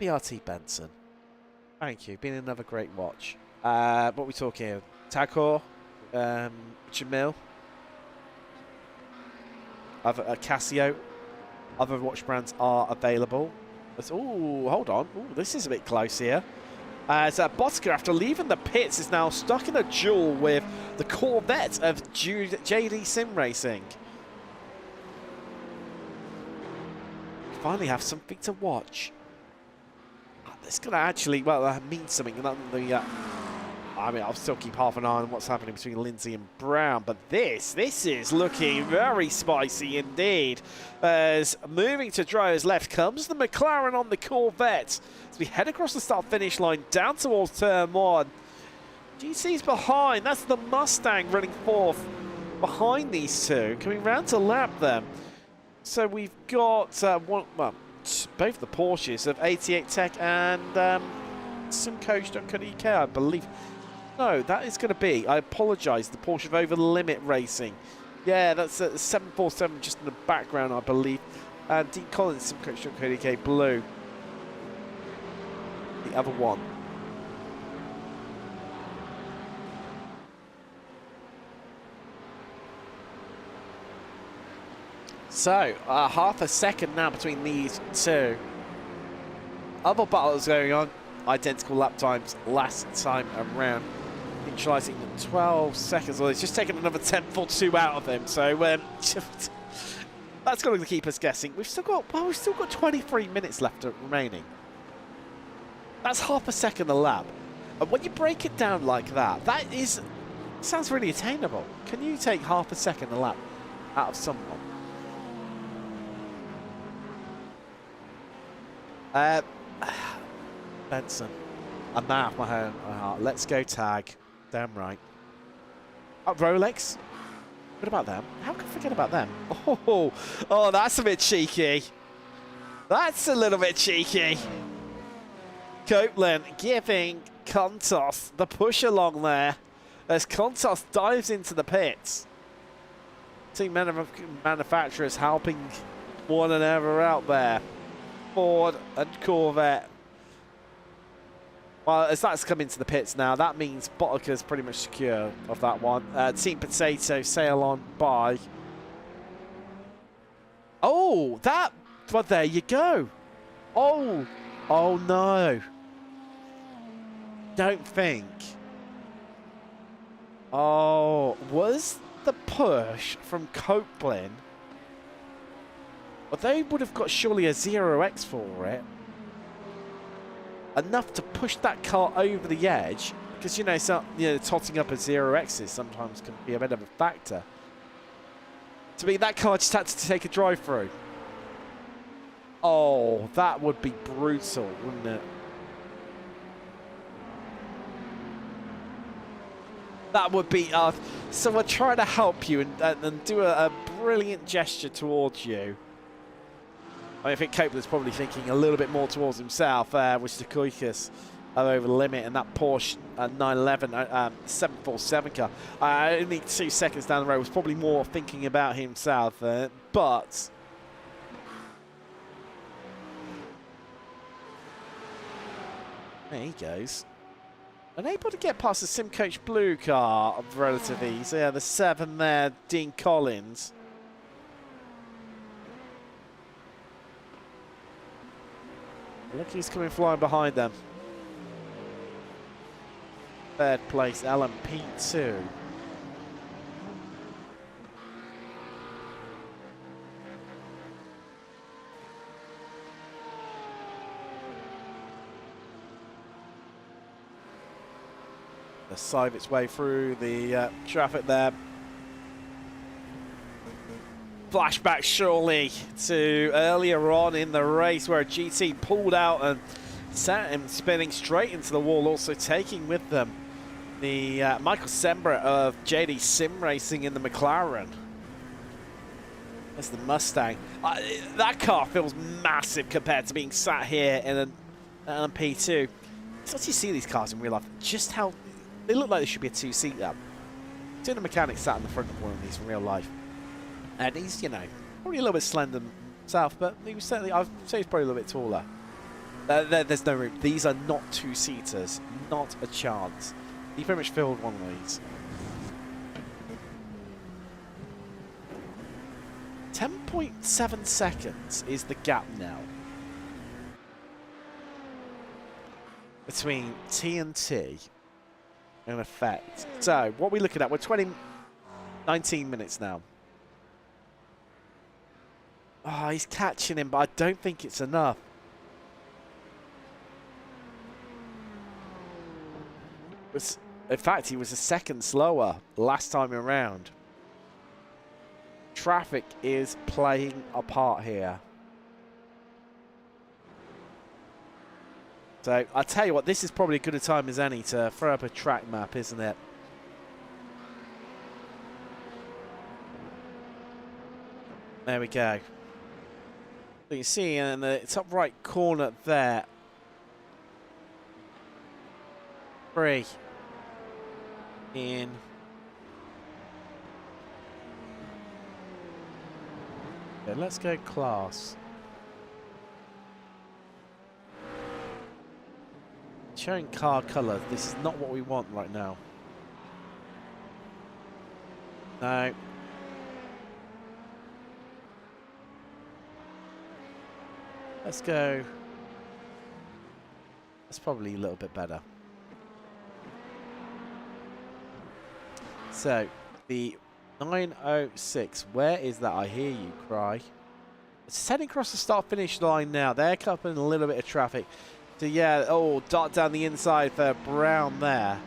BRT Benson. Thank you. Been another great watch. What are we talking here? Tagore, Jamil, Casio. Other watch brands are available. Oh, hold on. Ooh, this is a bit close here. As Bottica, after leaving the pits, is now stuck in a duel with the Corvette of JD Sim Racing. Finally have something to watch. It's going to actually, well, mean something. I mean, I'll still keep half an eye on what's happening between Lindsay and Brown, but this is looking very spicy indeed. As moving to driver's left comes the McLaren on the Corvette. As we head across the start-finish line down towards turn 1. GC's behind. That's the Mustang running fourth behind these two, coming round to lap them. So we've got both the Porsches of 88 Tech and simcoach.co.uk, I believe. No, that is going to be, I apologise, the Porsche of Over the Limit Racing. Yeah, that's 747 just in the background, I believe. And Dean Collins, simcoach.co.uk, blue. The other one. So, half a second now between these two. Other battles going on. Identical lap times last time around. Neutralising the 12 seconds. Well, it's just taken another 10th or 2 out of him. So, that's going to keep us guessing. We've still got 23 minutes left remaining. That's half a second a lap. And when you break it down like that, sounds really attainable. Can you take half a second a lap out of someone? Benson, a man off my own heart. Let's go tag. Damn right. Rolex. What about them? How can I forget about them? Oh, that's a bit cheeky. That's a little bit cheeky. Copeland giving Kontos the push along there as Kontos dives into the pits. Team manufacturers helping one another out there. Ford and Corvette. Well, as that's come into the pits now, that means Bottika's pretty much secure of that one. Team Potato sail on by. Oh, that. Well, there you go. Oh, oh no. Don't think. Oh, was the push from Copeland? Well, they would have got surely a 0x for it. Enough to push that car over the edge, because totting up a 0x's sometimes can be a bit of a factor. To me, that car just had to take a drive through. Oh, that would be brutal, wouldn't it? That would be so we're trying to help you and do a brilliant gesture towards you. I think Copeland's probably thinking a little bit more towards himself, with Stoichkos over the limit, and that Porsche 911 747 car. Only 2 seconds down the road was probably more thinking about himself, but there he goes. Unable to get past the Simcoach Blue car of relative ease. Yeah, the 7 there, Dean Collins. Look who's coming flying behind them. Third place, LMP2. To sieve its way through the traffic there. Flashback surely to earlier on in the race where GT pulled out and sent him spinning straight into the wall, also taking with them the Michael Sembra of JD Sim Racing in the McLaren. That's the Mustang. That car feels massive compared to being sat here in an LMP2. So once you see these cars in real life, just how they look like they should be a two-seater. Two of the mechanics sat in the front of one of these in real life. And he's, probably a little bit slender himself, but he was certainly, I'd say he's probably a little bit taller. There's no room. These are not two-seaters. Not a chance. He pretty much filled one of these. 10.7 seconds is the gap now between TNT and Effect. So, what are we looking at? We're 19 minutes now. Oh, he's catching him, but I don't think it's enough. In fact, he was a second slower last time around. Traffic is playing a part here. So, I'll tell you what, this is probably as good a time as any to throw up a track map, isn't it? There we go. So you see in the top right corner there. 3 in. Okay, let's go class. Showing car colour. This is not what we want right now. No. Let's go. That's probably a little bit better. So, the 906. Where is that? I hear you cry. It's heading across the start-finish line now. They're coupling a little bit of traffic. So, yeah, oh, dart down the inside for Brown there.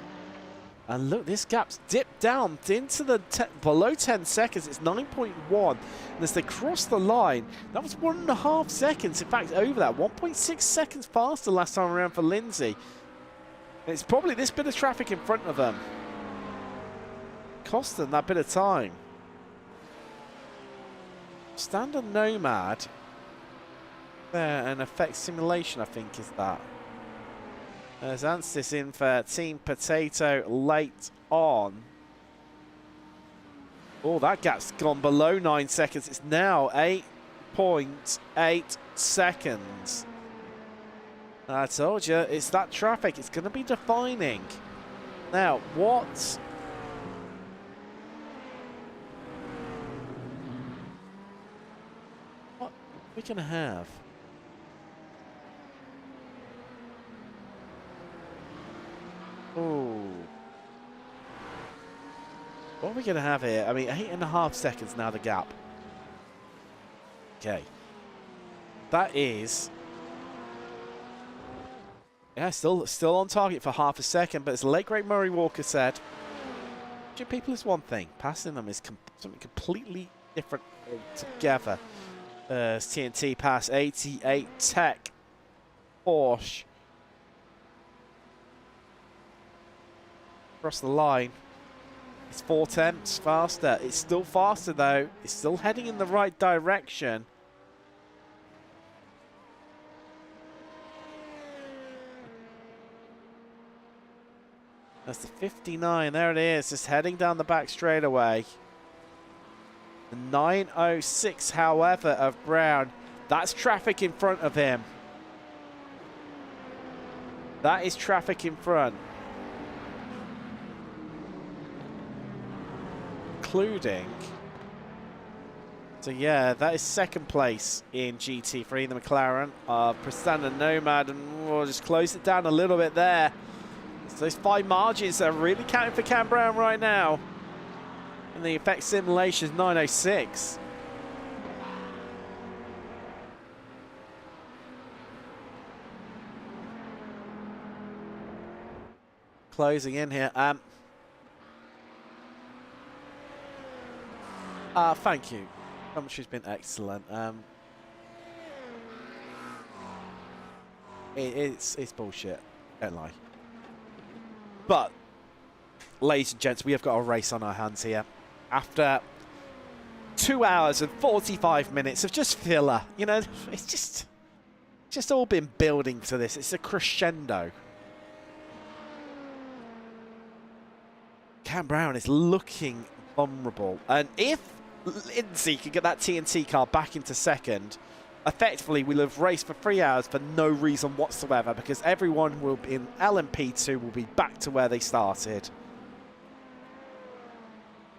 And look, this gap's dipped down into the below 10 seconds. It's 9.1. And as they cross the line, that was 1.5 seconds. In fact, over that, 1.6 seconds faster last time around for Lindsay. And it's probably this bit of traffic in front of them. Cost them that bit of time. Standard Nomad. There, and Effect Simulation, I think, is that. There's Anstis in for Team Potato late on. Oh, that gap's gone below 9 seconds. It's now 8.8 seconds. I told you, it's that traffic. It's going to be defining. Now, what are we going to have? Oh. What are we going to have here? I mean, 8.5 seconds now, the gap. Okay. That is... Yeah, still on target for half a second, but as late great Murray Walker said, judging people is one thing, passing them is something completely different altogether. TNT pass 88 Tech Porsche across the line. It's 4/10 faster. It's still faster though. It's still heading in the right direction. That's the 59. There it is. Just heading down the back straightaway. The 9.06, however, of Brown. That's traffic in front of him. That is traffic in front. Including... So yeah, that is second place in GT3, the McLaren. Prestanda Nomad, and we'll just close it down a little bit there. So those 5 margins are really counting for Cam Brown right now. And the effect simulation is 9.06. Closing in here. Thank you. Commentary's been excellent. It's bullshit. Don't lie. But, ladies and gents, we have got a race on our hands here. After 2 hours and 45 minutes of just filler, you know, it's just all been building to this. It's a crescendo. Cam Brown is looking vulnerable. And if Lindsay could get that TNT car back into second, effectively we'll have raced for 3 hours for no reason whatsoever, because everyone will be in LMP2 will be back to where they started.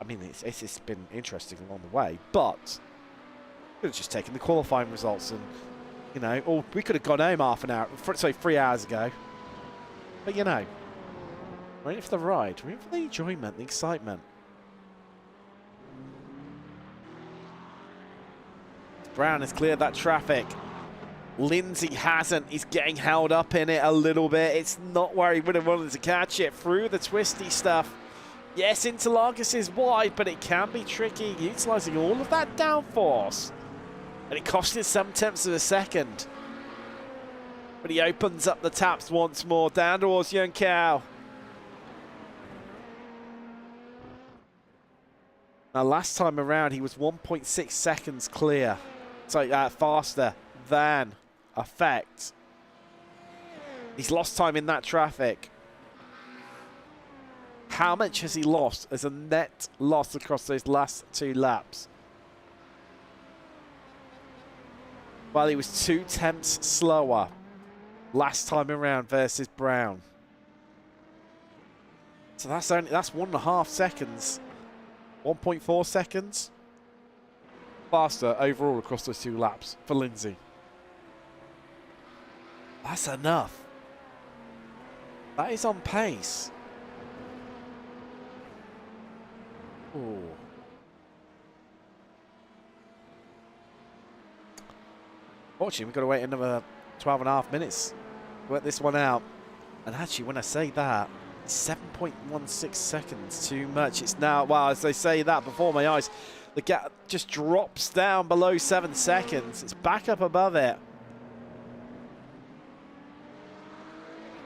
I mean, it's been interesting along the way, but we could have just taken the qualifying results and, you know, or we could have gone home half an hour, sorry, 3 hours ago. But, you know, we're in it for the ride. We're in it for the enjoyment, the excitement. Brown has cleared that traffic. Lindsay hasn't. He's getting held up in it a little bit. It's not where he would have wanted to catch it. Through the twisty stuff. Yes, Interlagos is wide, but it can be tricky, utilising all of that downforce. And it cost him 7/10 of a second. But he opens up the taps once more. Down towards Young Cow. Now, last time around, he was 1.6 seconds clear. So, faster than Effect. He's lost time in that traffic. How much has he lost as a net loss across those last 2 laps? Well, he was 0.2 slower last time around versus Brown. So that's 1.5 seconds. 1.4 seconds faster overall across those 2 laps for Lindsay. That's enough. That is on pace. Ooh. Fortunately, we've got to wait another 12.5 minutes to work this one out. And actually, when I say that, 7.16 seconds too much. It's now, well, as they say that before my eyes, the gap just drops down below 7 seconds. It's back up above it.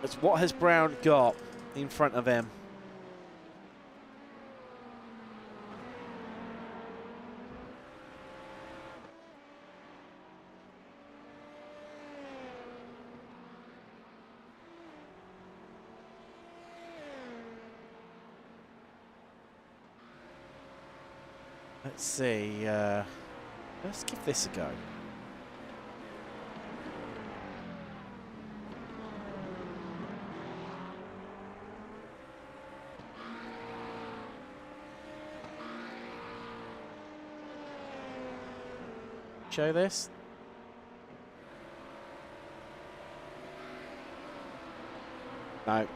It's what has Brown got in front of him? Let's see. Let's give this a go. Show this. No.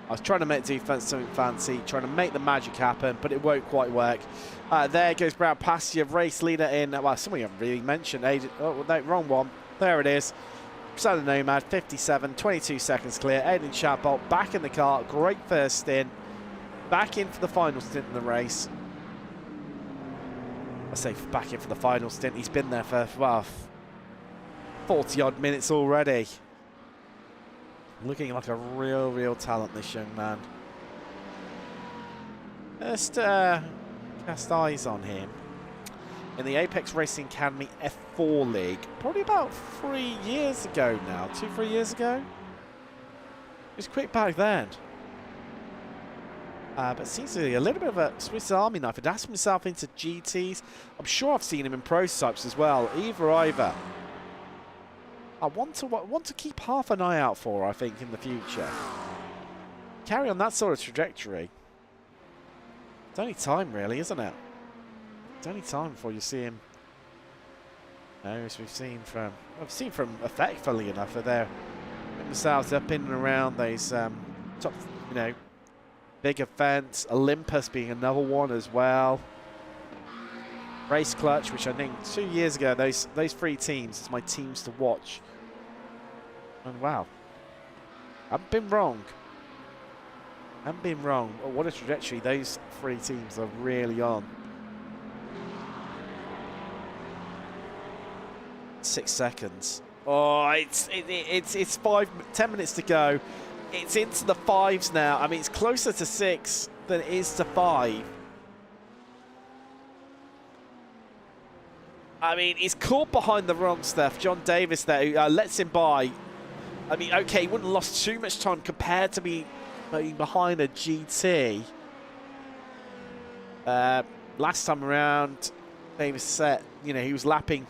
I was trying to make defense something fancy, trying to make the magic happen, but it won't quite work. There goes Brown past your race leader in, well, something I haven't really mentioned. Oh, no, wrong one. There it is. Persona Nomad, 57, 22 seconds clear. Aiden Chatbot back in the car. Great first stint. Back in for the final stint in the race. I say back in for the final stint. He's been there for, well, 40-odd minutes already. Looking like a real talent, this young man. Just cast eyes on him. In the Apex Racing Academy F4 League, probably about 3 years ago now. 2-3 years ago? It was quick back then. But seems to be a little bit of a Swiss Army knife. Adapted himself into GTs. I'm sure I've seen him in prototypes as well. Either. I want to keep half an eye out for, I think, in the future. Carry on that sort of trajectory. It's only time, really, isn't it? It's only time before you see him. As we've seen from Effect, funnily enough, they're themselves up in and around those top, big events. Olympus being another one as well. Race Clutch, which I think 2 years ago, those 3 teams is my teams to watch. And wow, I've been wrong. Oh, what a trajectory those 3 teams are really on. 6 seconds. Oh, it's 10 minutes to go. It's into the 5s now. I mean, it's closer to 6 than it is to 5. I mean, he's caught behind the wrong stuff. John Davis there, who lets him by. I mean, okay, he wouldn't have lost too much time compared to being behind a GT. Last time around, Davis said, he was lapping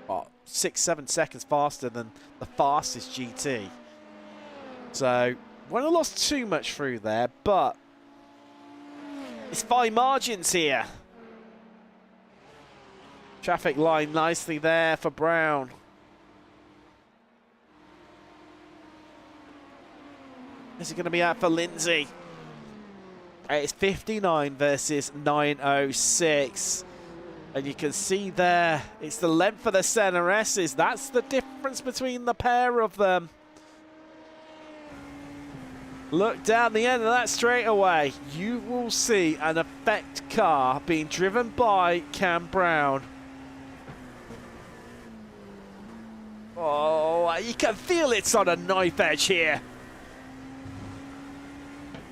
6-7 seconds faster than the fastest GT. So, wouldn't have lost too much through there, but it's fine margins here. Traffic line nicely there for Brown. Is it going to be out for Lindsay? It's 59 versus 906. And you can see there, it's the length of the center S's. That's the difference between the pair of them. Look down the end of that straightaway. You will see an Effect car being driven by Cam Brown. Oh, you can feel it's on a knife edge here.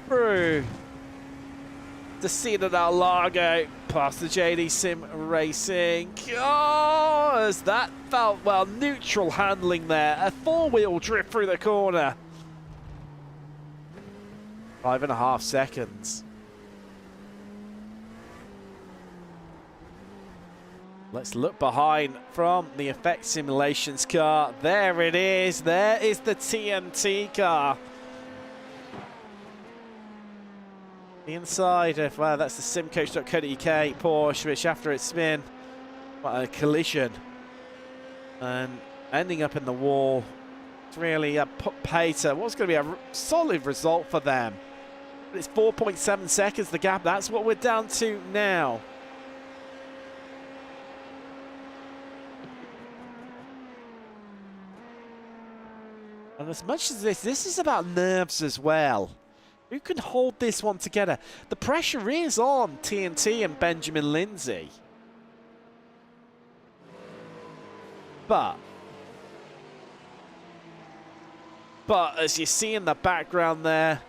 Through the scene at Interlagos, past the JD Sim Racing. Oh, as that felt, well, neutral handling there. A 4-wheel drift through the corner. 5.5 seconds. Let's look behind from the Effect Simulations car. There it is. There is the TNT car. The inside of, well, that's the simcoach.co.uk Porsche, which after its spin, a collision and ending up in the wall, it's really put Pater. What's going to be a solid result for them? But it's 4.7 seconds, the gap. That's what we're down to now. And as much as this is about nerves as well. Who can hold this one together? The pressure is on TNT and Benjamin Lindsay. But as you see in the background there,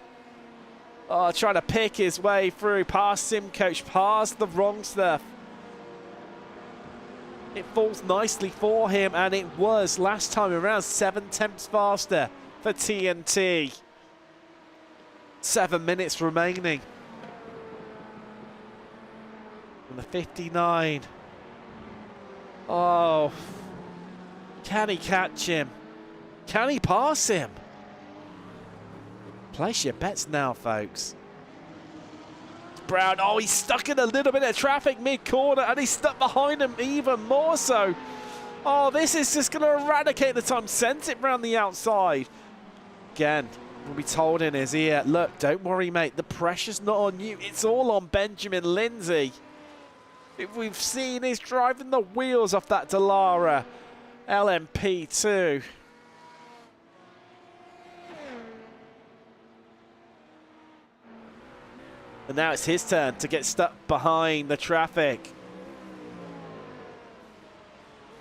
trying to pick his way through past Simcoach, past the wrong stuff. It falls nicely for him, and it was last time around 7 tenths faster for TNT. 7 minutes remaining. And the 59. Oh. Can he catch him? Can he pass him? Place your bets now, folks. Brown, oh, he's stuck in a little bit of traffic mid-corner, and he's stuck behind him even more so. Oh, this is just going to eradicate the time. Sent it round the outside. Again, we'll be told in his ear, look, don't worry, mate. The pressure's not on you. It's all on Benjamin Lindsay. We've seen he's driving the wheels off that Dallara LMP2. And now it's his turn to get stuck behind the traffic.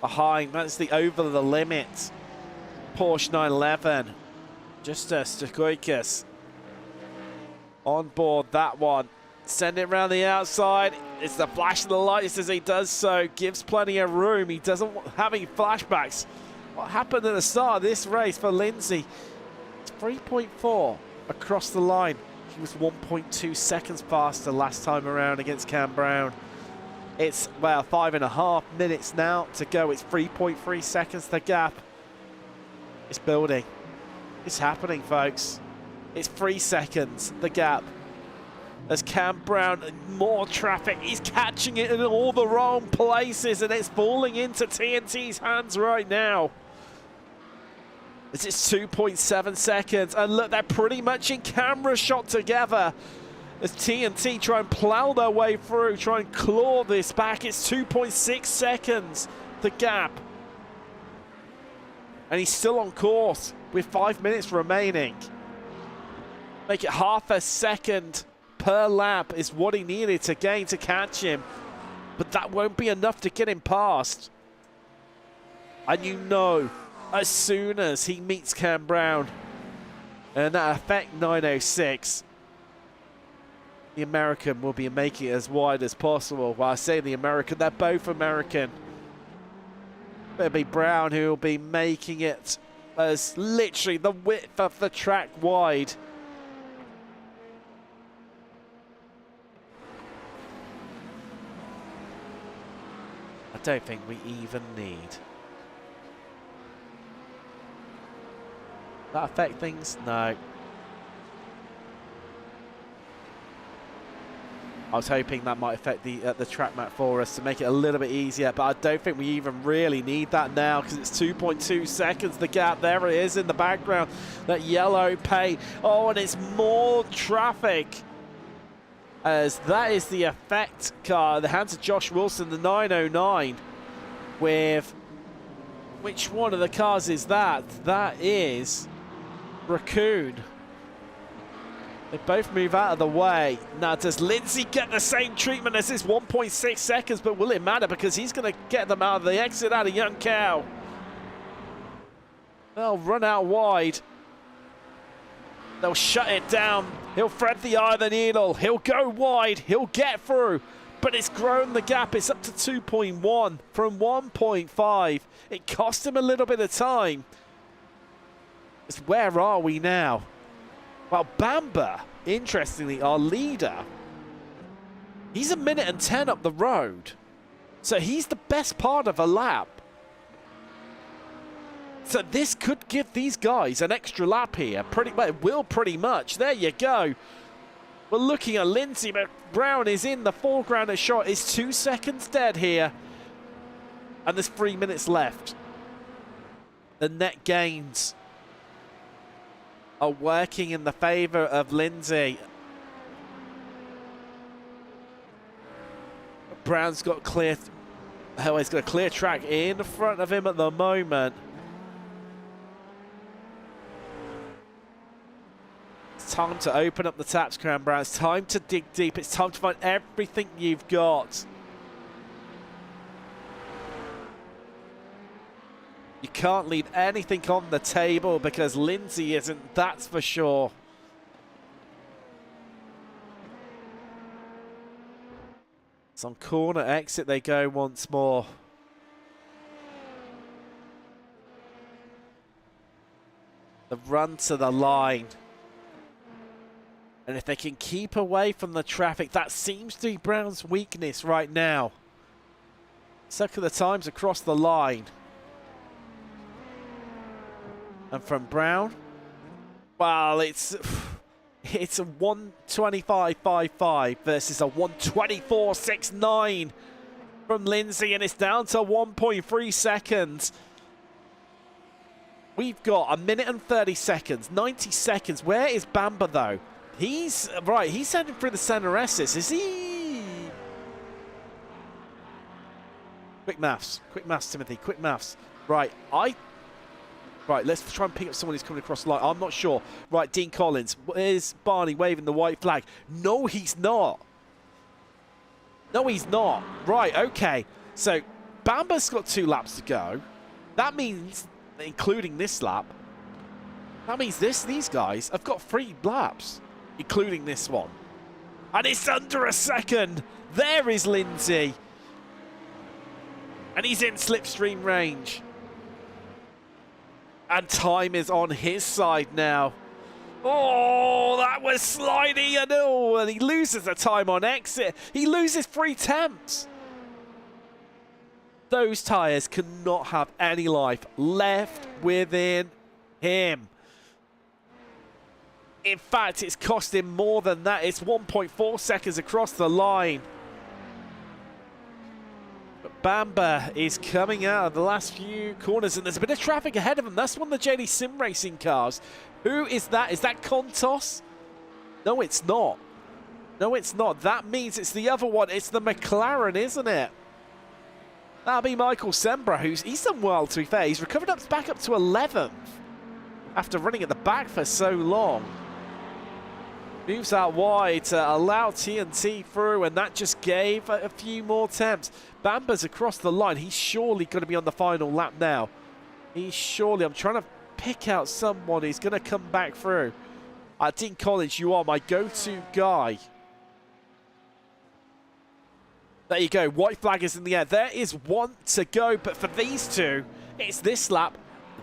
Behind, that's the over the limit. Porsche 911. Justus Stoikoikis on board that one. Send it around the outside. It's the flash of the lights as he does so. Gives plenty of room. He doesn't have any flashbacks. What happened at the start of this race for Lindsay? It's 3.4 across the line. He was 1.2 seconds faster last time around against Cam Brown. It's, well, 5.5 minutes now to go. It's 3.3 seconds the gap. It's building. It's happening, folks. It's 3 seconds the gap. As Cam Brown, more traffic. He's catching it in all the wrong places, and it's falling into TNT's hands right now. It's 2.7 seconds, and look, they're pretty much in camera shot together as TNT try and plow their way through, try and claw this back. It's 2.6 seconds, the gap. And he's still on course with 5 minutes remaining. Make it half a second per lap is what he needed to gain to catch him. But that won't be enough to get him past. And you know, as soon as he meets Cam Brown and that effect 906, the American will be making it as wide as possible. Well, I say the American, they're both American. It'll be Brown who will be making it as literally the width of the track wide. I don't think we even need. That affect things? No. I was hoping that might affect the track map for us to make it a little bit easier, but I don't think we even really need that now because it's 2.2 seconds, the gap. There it is in the background, that yellow paint. Oh, and it's more traffic as that is the effect car, the hands of Josh Wilson, the 909, with which one of the cars is that? That is Raccoon. They both move out of the way. Now, does Lindsay get the same treatment as this 1.6 seconds? But will it matter? Because he's going to get them out of the exit out of Young Cow. They'll run out wide. They'll shut it down. He'll thread the eye of the needle. He'll go wide. He'll get through. But it's grown the gap. It's up to 2.1 from 1.5. It cost him a little bit of time. It's where are we now? Well, Bamba, interestingly, our leader, he's 1 minute and 10 up the road. So he's the best part of a lap. So this could give these guys an extra lap here. Pretty well, it will pretty much. There you go. We're looking at Lindsay, but Brown is in the foreground. A shot is 2 seconds dead here. And there's 3 minutes left. The net gains are working in the favour of Lindsay. Brown's got clear. Oh, he's got a clear track in front of him at the moment. It's time to open up the taps, Cam Brown. It's time to dig deep. It's time to find everything you've got. You can't leave anything on the table because Lindsay isn't, that's for sure. It's on corner exit they go once more. The run to the line. And if they can keep away from the traffic, that seems to be Brown's weakness right now. Suck of the times across the line. And from Brown, well, it's a 1:25.55 versus a 1:24.69 from Lindsay, and it's down to 1.3 seconds. We've got 1 minute and 30 seconds, 90 seconds. Where is Bamba, though? He's heading through the center S's. Is he? Quick maths, Timothy, quick maths. Right, let's try and pick up someone who's coming across the line. I'm not sure. Right, Dean Collins. Is Barney waving the white flag? No, he's not. No, he's not. Right, okay. So, Bamba's got 2 laps to go. That means, including this lap, that means these guys have got 3 laps, including this one. And it's under a second. There is Lindsay. And he's in slipstream range. And time is on his side now. Oh, that was slidey and all. And he loses the time on exit. He loses 3 temps. Those tyres cannot have any life left within him. In fact, it's cost him more than that. It's 1.4 seconds across the line. But Bamba is coming out of the last few corners, and there's a bit of traffic ahead of him. That's one of the JD Sim Racing cars. Who is that? Is that Contos? No, it's not. No, it's not. That means it's the other one. It's the McLaren, isn't it? That'll be Michael Sembra, he's done well, to be fair. He's recovered back up to 11th after running at the back for so long. Moves out wide to allow TNT through, and that just gave a few more temps. Bamba's across the line. He's surely going to be on the final lap now. He's surely... I'm trying to pick out someone who's going to come back through. Dean Collins, you are my go-to guy. There you go. White flag is in the air. There is 1 to go, but for these 2, it's this lap.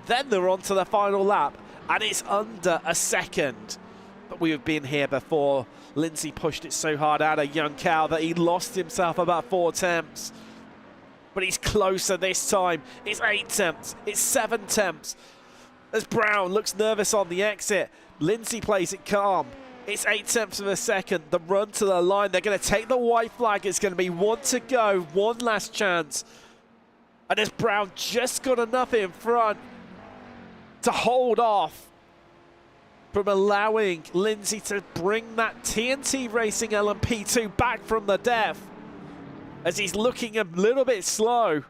Then they're on to the final lap, and it's under a second. But we've been here before. Lindsay pushed it so hard out of Young Cow that he lost himself about 4 attempts. But he's closer this time. It's 8 attempts. It's 7 attempts. As Brown looks nervous on the exit, Lindsay plays it calm. It's 8 attempts of a second. The run to the line. They're going to take the white flag. It's going to be 1 to go. 1 last chance. And as Brown just got enough in front to hold off from allowing Lindsay to bring that TNT Racing LMP2 back from the death, as he's looking a little bit slow.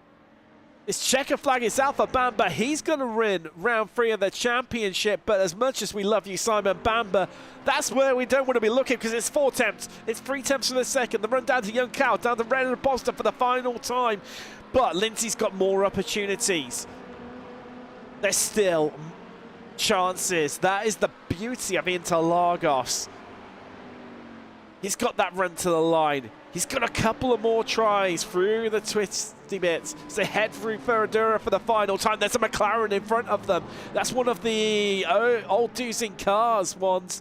This checker flag is out for Bamba. He's going to win round 3 of the championship, but as much as we love you, Simon Bamba, that's where we don't want to be looking, because it's 4 attempts. It's 3 attempts for the second. The run down to Young Cow, down to Red and Boston for the final time. But Lindsay's got more opportunities. There's still chances. That is the beauty of Interlagos. He's got that run to the line. He's got a couple of more tries through the twisty bits. So head through Ferradura for the final time. There's a McLaren in front of them. That's one of the old Dusing cars ones.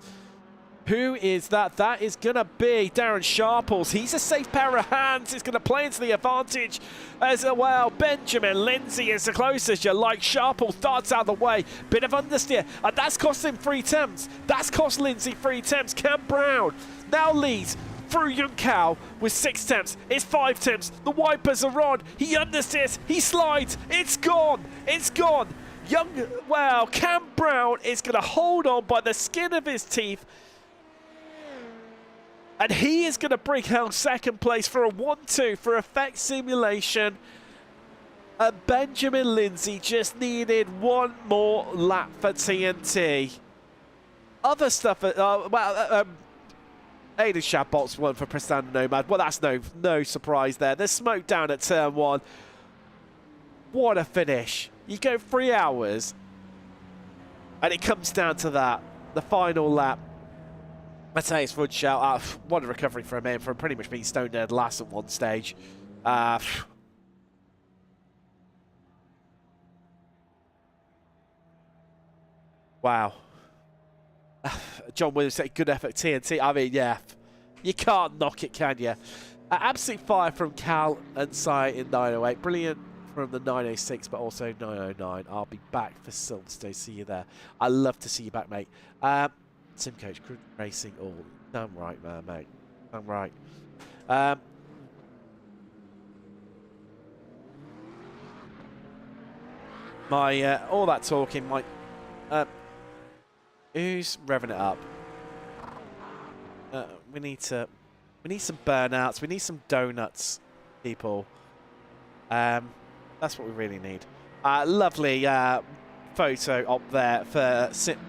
Who is that? That is going to be Darren Sharples. He's a safe pair of hands. It's going to play into the advantage as well. Benjamin Lindsay is the closest you like. Sharples darts out of the way. Bit of understeer. And that's cost him 3 attempts. That's cost Lindsay 3 attempts. Cam Brown now leads through Young Cow with 6 attempts. It's 5 attempts. The wipers are on. He understeers. He slides. It's gone. It's gone. Cam Brown is going to hold on by the skin of his teeth. And he is going to bring out 2nd place for a 1-2 for effect simulation. And Benjamin Lindsay just needed 1 more lap for TNT. Other stuff, Aiden Shadbolt's won for Prestanda Nomad. Well, that's no surprise there. There's smoke down at turn 1. What a finish. You go 3 hours, and it comes down to that, the final lap. I tell you, it's a good shout. What a recovery from him, from pretty much being stone dead last at one stage. Wow. John Williams said, good effort, TNT. I mean, yeah, you can't knock it, can you? Absolute fire from Cal and Sai in 908. Brilliant from the 906, but also 909. I'll be back for Silverstone. See you there. I love to see you back, mate. Sim Coach, Crew Racing, all done right, man, mate. Done right. All that talking, who's revving it up? We need some burnouts. We need some donuts, people. That's what we really need. Lovely photo up there for Sim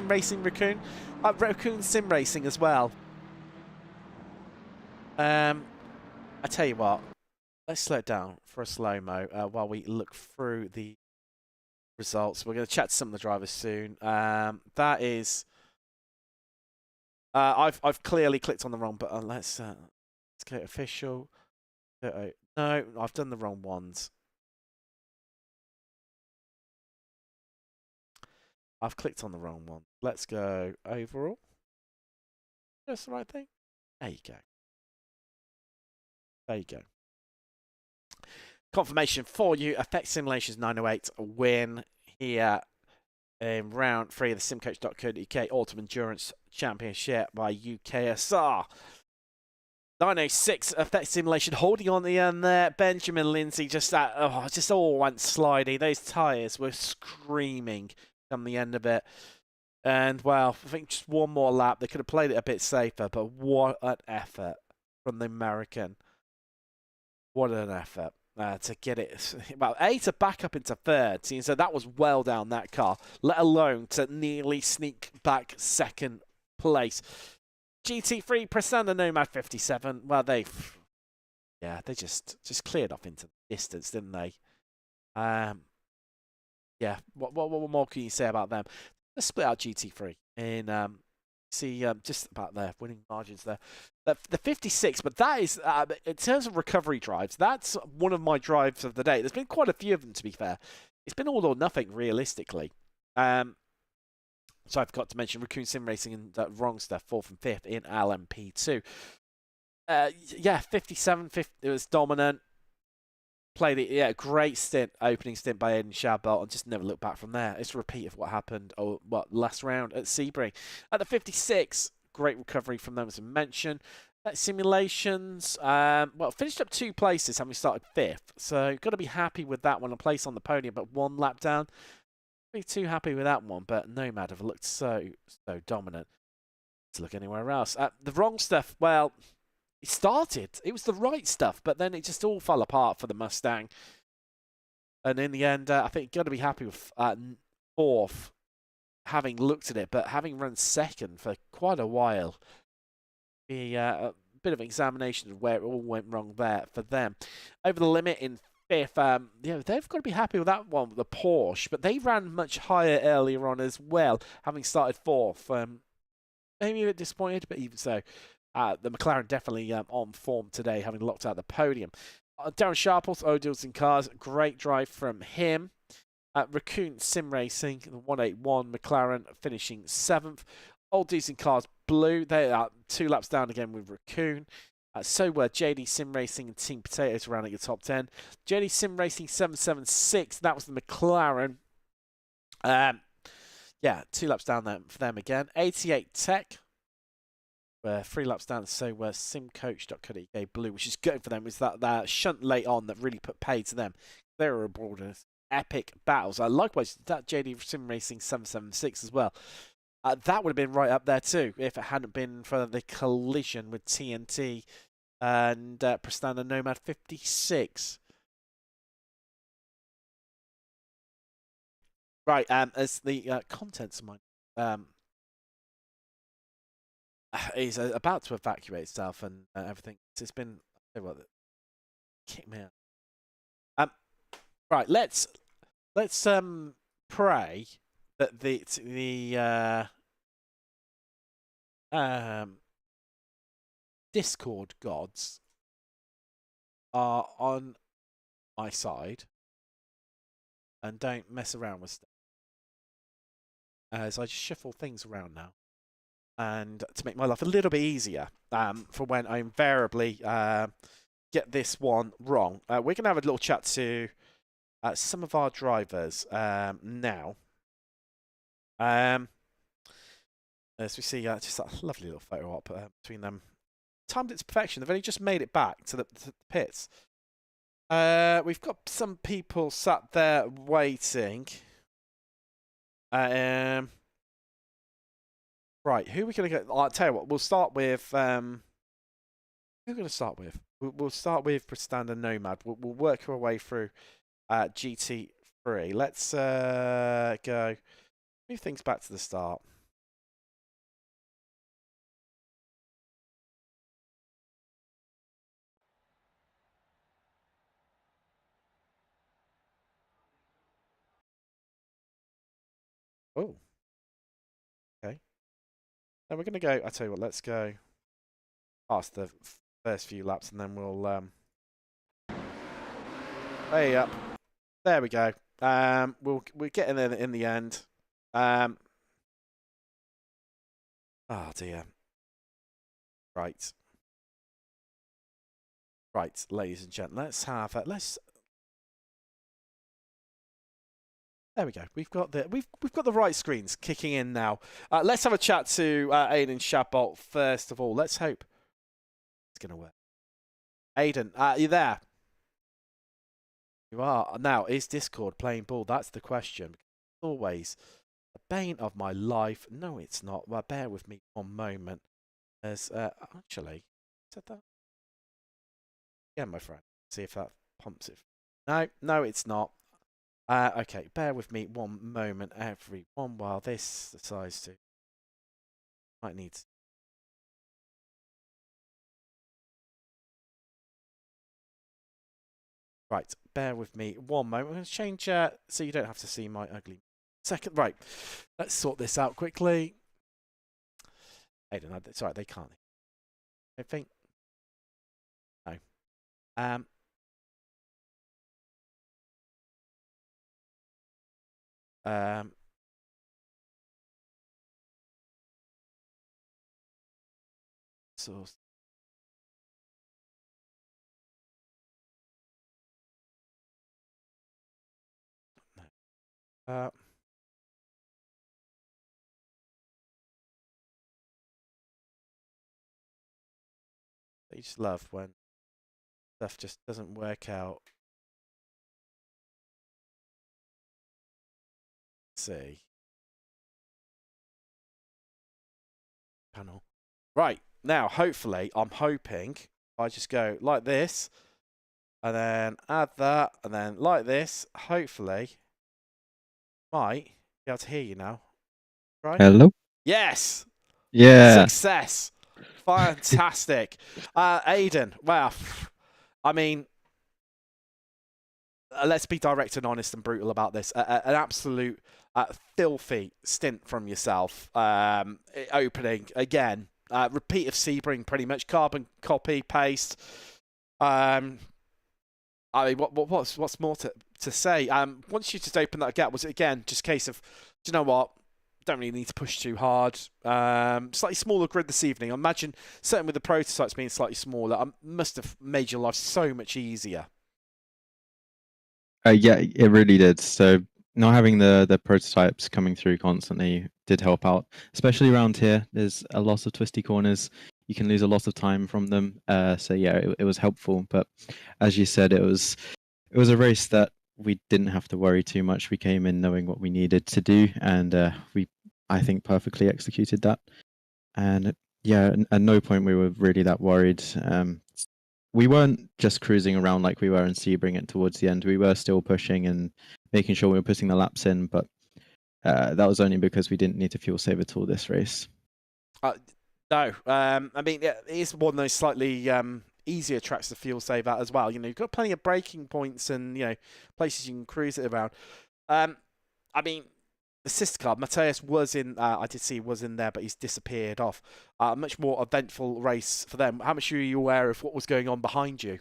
Racing Raccoon. Raccoon Sim Racing as well. I tell you what, let's slow it down for a slow-mo while we look through the results. We're going to chat to some of the drivers soon. That is... I've clearly clicked on the wrong button. Let's go official. No, I've done the wrong ones. I've clicked on the wrong one. Let's go overall. That's the right thing. There you go. There you go. Confirmation for you. Effect Simulations 908 win here in round 3 of the simcoach.co.uk Autumn Endurance Championship by UKSR. 906 Effect Simulation holding on the end there. Benjamin Lindsay just all went slidey. Those tyres were screaming come the end of it. And, well, I think just one more lap. They could have played it a bit safer, but what an effort from the American. What an effort to get it. Well, to back up into third. So that was well down that car, let alone to nearly sneak back second place. GT3 Prasanda Nomad 57. Well, they just cleared off into the distance, didn't they? Yeah. What more can you say about them? Let's split out GT3 in just about there, winning margins there. The 56, but that is in terms of recovery drives, that's one of my drives of the day. There's been quite a few of them, to be fair. It's been all or nothing realistically. So I forgot to mention Raccoon Sim Racing and Wrong Stuff, 4th and 5th in LMP2. Yeah, 57, 50, it was dominant. Played it, yeah, great stint, opening stint by Aiden Shadbolt, and just never looked back from there. It's a repeat of what happened, last round at Sebring. At the 56, great recovery from them, as I mentioned. Simulations, well, finished up 2 places, having started 5th. So, got to be happy with that one. A place on the podium, but 1 lap down. Be too happy with that one, but Nomad have looked so dominant. To look anywhere else. The Wrong Stuff, well... It started. It was the right stuff, but then it just all fell apart for the Mustang. And in the end, I think you've got to be happy with 4th, having looked at it, but having run 2nd for quite a while. Be a bit of an examination of where it all went wrong there for them. Over the limit in 5th, they've got to be happy with that one, the Porsche, but they ran much higher earlier on as well, having started 4th. Maybe a bit disappointed, but even so. The McLaren definitely on form today, having locked out the podium. Darren Sharples, O'Deals in Cars, great drive from him. Raccoon Sim Racing, the 181 McLaren finishing 7th. Old Dudes in Cars Blue, they are 2 laps down again with Raccoon. So were JD Sim Racing and Team Potatoes rounding the top 10. JD Sim Racing 776, that was the McLaren. Yeah, 2 laps down there for them again. 88 Tech. 3 laps down, so simcoach.co.uk Blue, which is good for them, is that shunt late on that really put pay to them. They were aboard in epic battles. Likewise, that JD Sim Racing 776 as well. That would have been right up there too if it hadn't been for the collision with TNT and Prestanda Nomad 56. Right, as the contents of my is about to evacuate itself and everything. It's been kick me out. Right, let's pray that the Discord gods are on my side and don't mess around with stuff. as I just shuffle things around now, and to make my life a little bit easier for when I invariably get this one wrong. We're going to have a little chat to some of our drivers now. As we see, just that lovely little photo op between them. Timed it to perfection. They've only just made it back to the pits. We've got some people sat there waiting. Right, who are we going to get? I'll tell you what, we'll start with... who are we going to start with? We'll start with Prestanda Nomad. We'll work our way through GT3. Let's go... Move things back to the start. Oh. Okay. Then we're going to go... I'll tell you what, let's go past the first few laps and then we'll... way up. There we go. We're getting there in the end. Oh dear. Right. Right, ladies and gentlemen, let's have there we go. We've got the right screens kicking in now. Let's have a chat to Aidan Shadbolt first of all. Let's hope it's going to work. Aidan, are you there? You are. Now, is Discord playing ball? That's the question. Always the bane of my life. No, it's not. Well, bear with me one moment. As actually, said that. Yeah, my friend. See if that pumps it. No, it's not. Okay, bear with me one moment, everyone, while this decides to. Might need. Right, bear with me one moment. I'm going to change so you don't have to see my ugly second. Right, let's sort this out quickly. Aidan, it's alright, they can't. I think. No. Source. No. I just love when stuff just doesn't work out. Let's see. Panel. Right, now, hopefully, I'm hoping I just go like this, and then add that, and then like this, hopefully, might be able to hear you now. Right? Hello? Yes! Yeah. Success! Fantastic. Aidan, well, I mean, let's be direct and honest and brutal about this. An absolute filthy stint from yourself. Opening again. Repeat of Sebring, pretty much. Carbon copy, paste. I mean, what's more to say? Once you just open that gap, was it again just a case of, do you know what? Don't really need to push too hard. Slightly smaller grid this evening. I imagine, certainly with the prototypes being slightly smaller, must have made your life so much easier. Yeah, it really did. So not having the prototypes coming through constantly did help out, especially around here. There's a lot of twisty corners. You can lose a lot of time from them. So yeah, it was helpful. But as you said, it was a race that we didn't have to worry too much. We came in knowing what we needed to do, and I think, perfectly executed that. And yeah, at no point we were really that worried. We weren't just cruising around like we were in Sebring it towards the end. We were still pushing and making sure we were putting the laps in, but that was only because we didn't need to fuel save at all this race. No, I mean, it is one of those slightly easier tracks to fuel save at as well. You know, you've got plenty of braking points and, you know, places you can cruise it around. I mean, the sister car, Mateus was in, I did see was in there, but he's disappeared off. A much more eventful race for them. How much were you aware of what was going on behind you?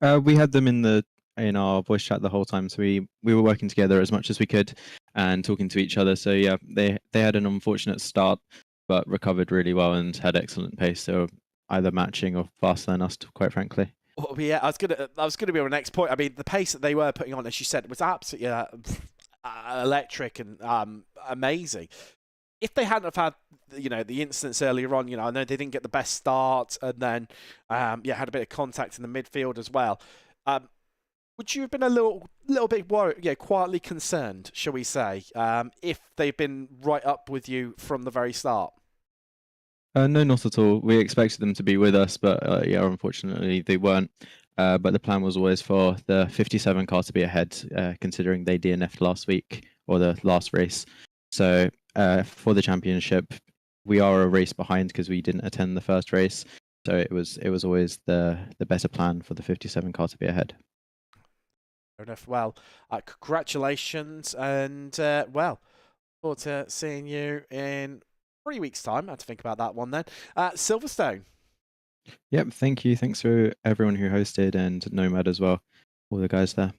We had them in our voice chat the whole time, so we were working together as much as we could. and talking to each other. So yeah, they had an unfortunate start, but recovered really well and had excellent pace. They were either matching or faster than us, quite frankly. Well, yeah, I was gonna be on the next point. I mean, the pace that they were putting on, as you said, was absolutely electric and amazing. If they hadn't have had, the incidents earlier on, I know they didn't get the best start, and then, had a bit of contact in the midfield as well. Would you have been a little bit worried, quietly concerned, shall we say, if they've been right up with you from the very start? No, not at all. We expected them to be with us, but unfortunately they weren't. But the plan was always for the 57 car to be ahead, considering they DNF'd last week or the last race. So for the championship, we are a race behind because we didn't attend the first race. So it was always the better plan for the 57 car to be ahead. Fair enough. Well, congratulations, and forward to seeing you in 3 weeks' time. I had to think about that one then. Silverstone. Yep, thank you. Thanks for everyone who hosted and Nomad as well. All the guys there.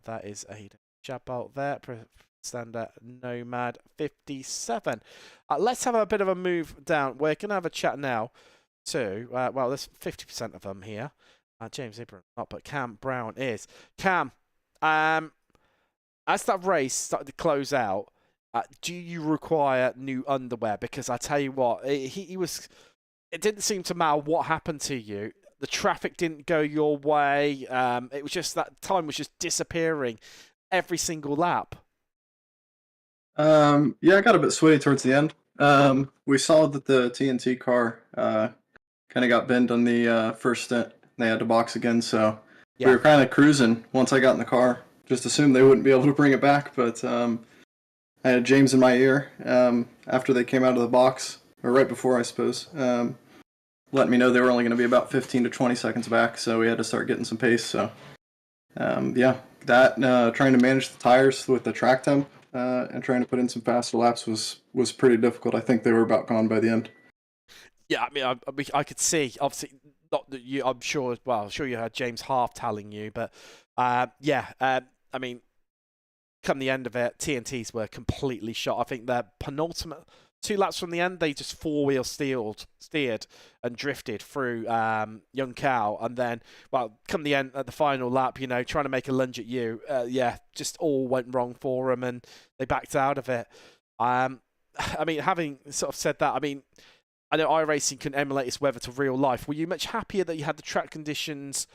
That is a jab bolt there. Standard Nomad 57. Let's have a bit of a move down. We're going to have a chat now to, there's 50% of them here. James Ibram not, but Cam Brown is. Cam, as that race started to close out, do you require new underwear? Because I tell you what, it didn't seem to matter what happened to you. The traffic didn't go your way. It was just that time was just disappearing every single lap. I got a bit sweaty towards the end. We saw that the TNT car kind of got bent on the first stint. They had to box again, so we were kind of cruising once I got in the car. Just assumed they wouldn't be able to bring it back, but I had James in my ear after they came out of the box, or right before, I suppose, letting me know they were only going to be about 15 to 20 seconds back, so we had to start getting some pace. So, trying to manage the tires with the track temp and trying to put in some faster laps was pretty difficult. I think they were about gone by the end. Yeah, I mean, I could see, obviously, not that you, I'm sure you had James half telling you, but I mean, come the end of it, TNTs were completely shot. I think their penultimate 2 laps from the end, they just four-wheel steered and drifted through Young Cow, and then, come the end at the final lap, trying to make a lunge at you, just all went wrong for them, and they backed out of it. I mean, having sort of said that, I mean, I know iRacing can emulate its weather to real life. Were you much happier that you had the track conditions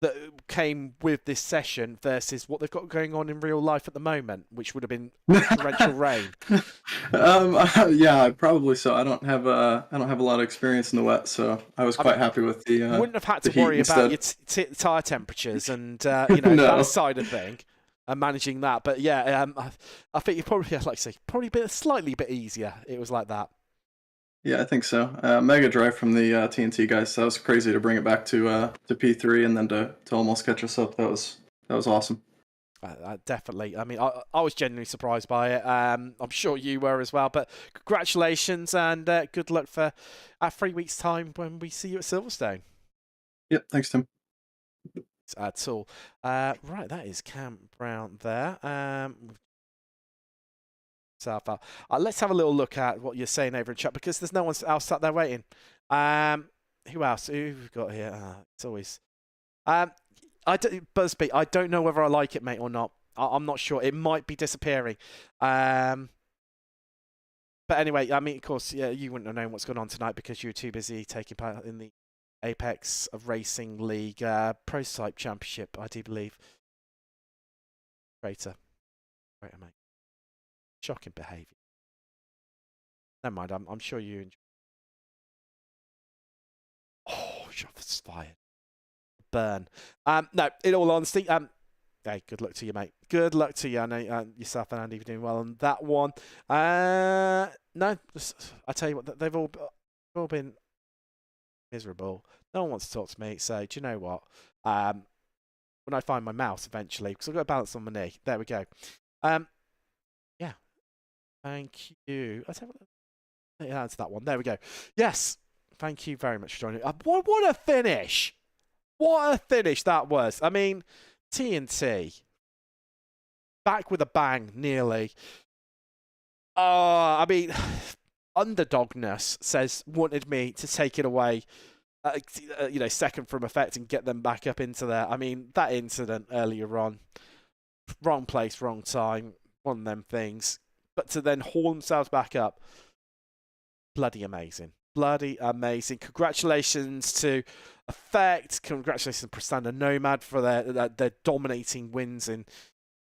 that came with this session versus what they've got going on in real life at the moment, which would have been torrential rain? Yeah, probably so. I don't have a lot of experience in the wet, so I was quite happy with the. You wouldn't have had to worry about your tire temperatures and No. that side of thing. And managing that, but I think you probably, like I say, probably been slightly bit easier. It was like that. Yeah, I think so. Mega drive from the TNT guys. So that was crazy to bring it back to P3 and then to almost catch us up. That was awesome. Definitely. I mean, I was genuinely surprised by it. I'm sure you were as well. But congratulations and good luck for 3 weeks' time when we see you at Silverstone. Yep. Thanks, Tim. At all. Right, that is Cam Brown there. Let's have a little look at what you're saying over in chat because there's no one else sat there waiting. Who else? Who have we got here? It's always. Busby, I don't know whether I like it, mate, or not. I'm not sure. It might be disappearing. But anyway, I mean, of course, yeah, you wouldn't have known what's going on tonight because you were too busy taking part in the Apex Racing League Prototype Championship, I do believe. Greater, mate. Shocking behaviour. Never mind, I'm sure you enjoy. Oh, shots fired. Burn. No, in all honesty, hey, good luck to you, mate. Good luck to you. I know yourself and Andy are doing well on that one. No, I tell you what, they've all been miserable. No one wants to talk to me, so do you know what? When I find my mouse eventually, because I've got a balance on my knee. There we go. Yeah. Thank you. Let's have a answer that one. There we go. Yes. Thank you very much for joining. What a finish! What a finish that was. I mean, TNT back with a bang, nearly. I mean, underdogness wanted me to take it away, second from effect and get them back up into there. I mean, that incident earlier on, wrong place, wrong time, one of them things. But to then haul themselves back up, bloody amazing. Bloody amazing. Congratulations to Effect. Congratulations to Prestanda Nomad for their dominating wins in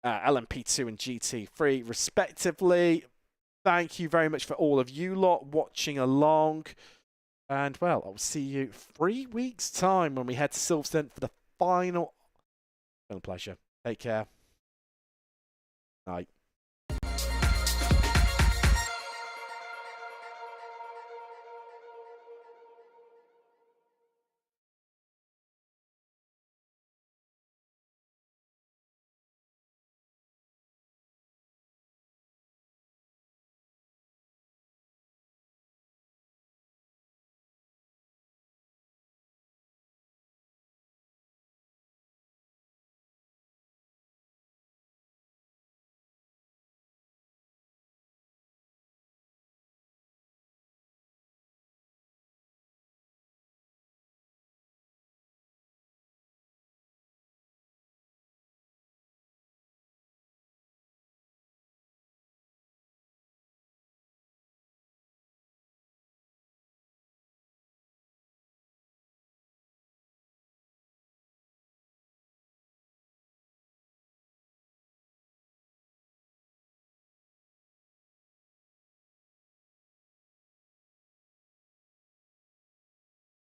LMP2 and GT3, respectively. Thank you very much for all of you lot watching along. And, well, I'll see you 3 weeks' time when we head to Silverstone for the final. It's been a pleasure. Take care. Night.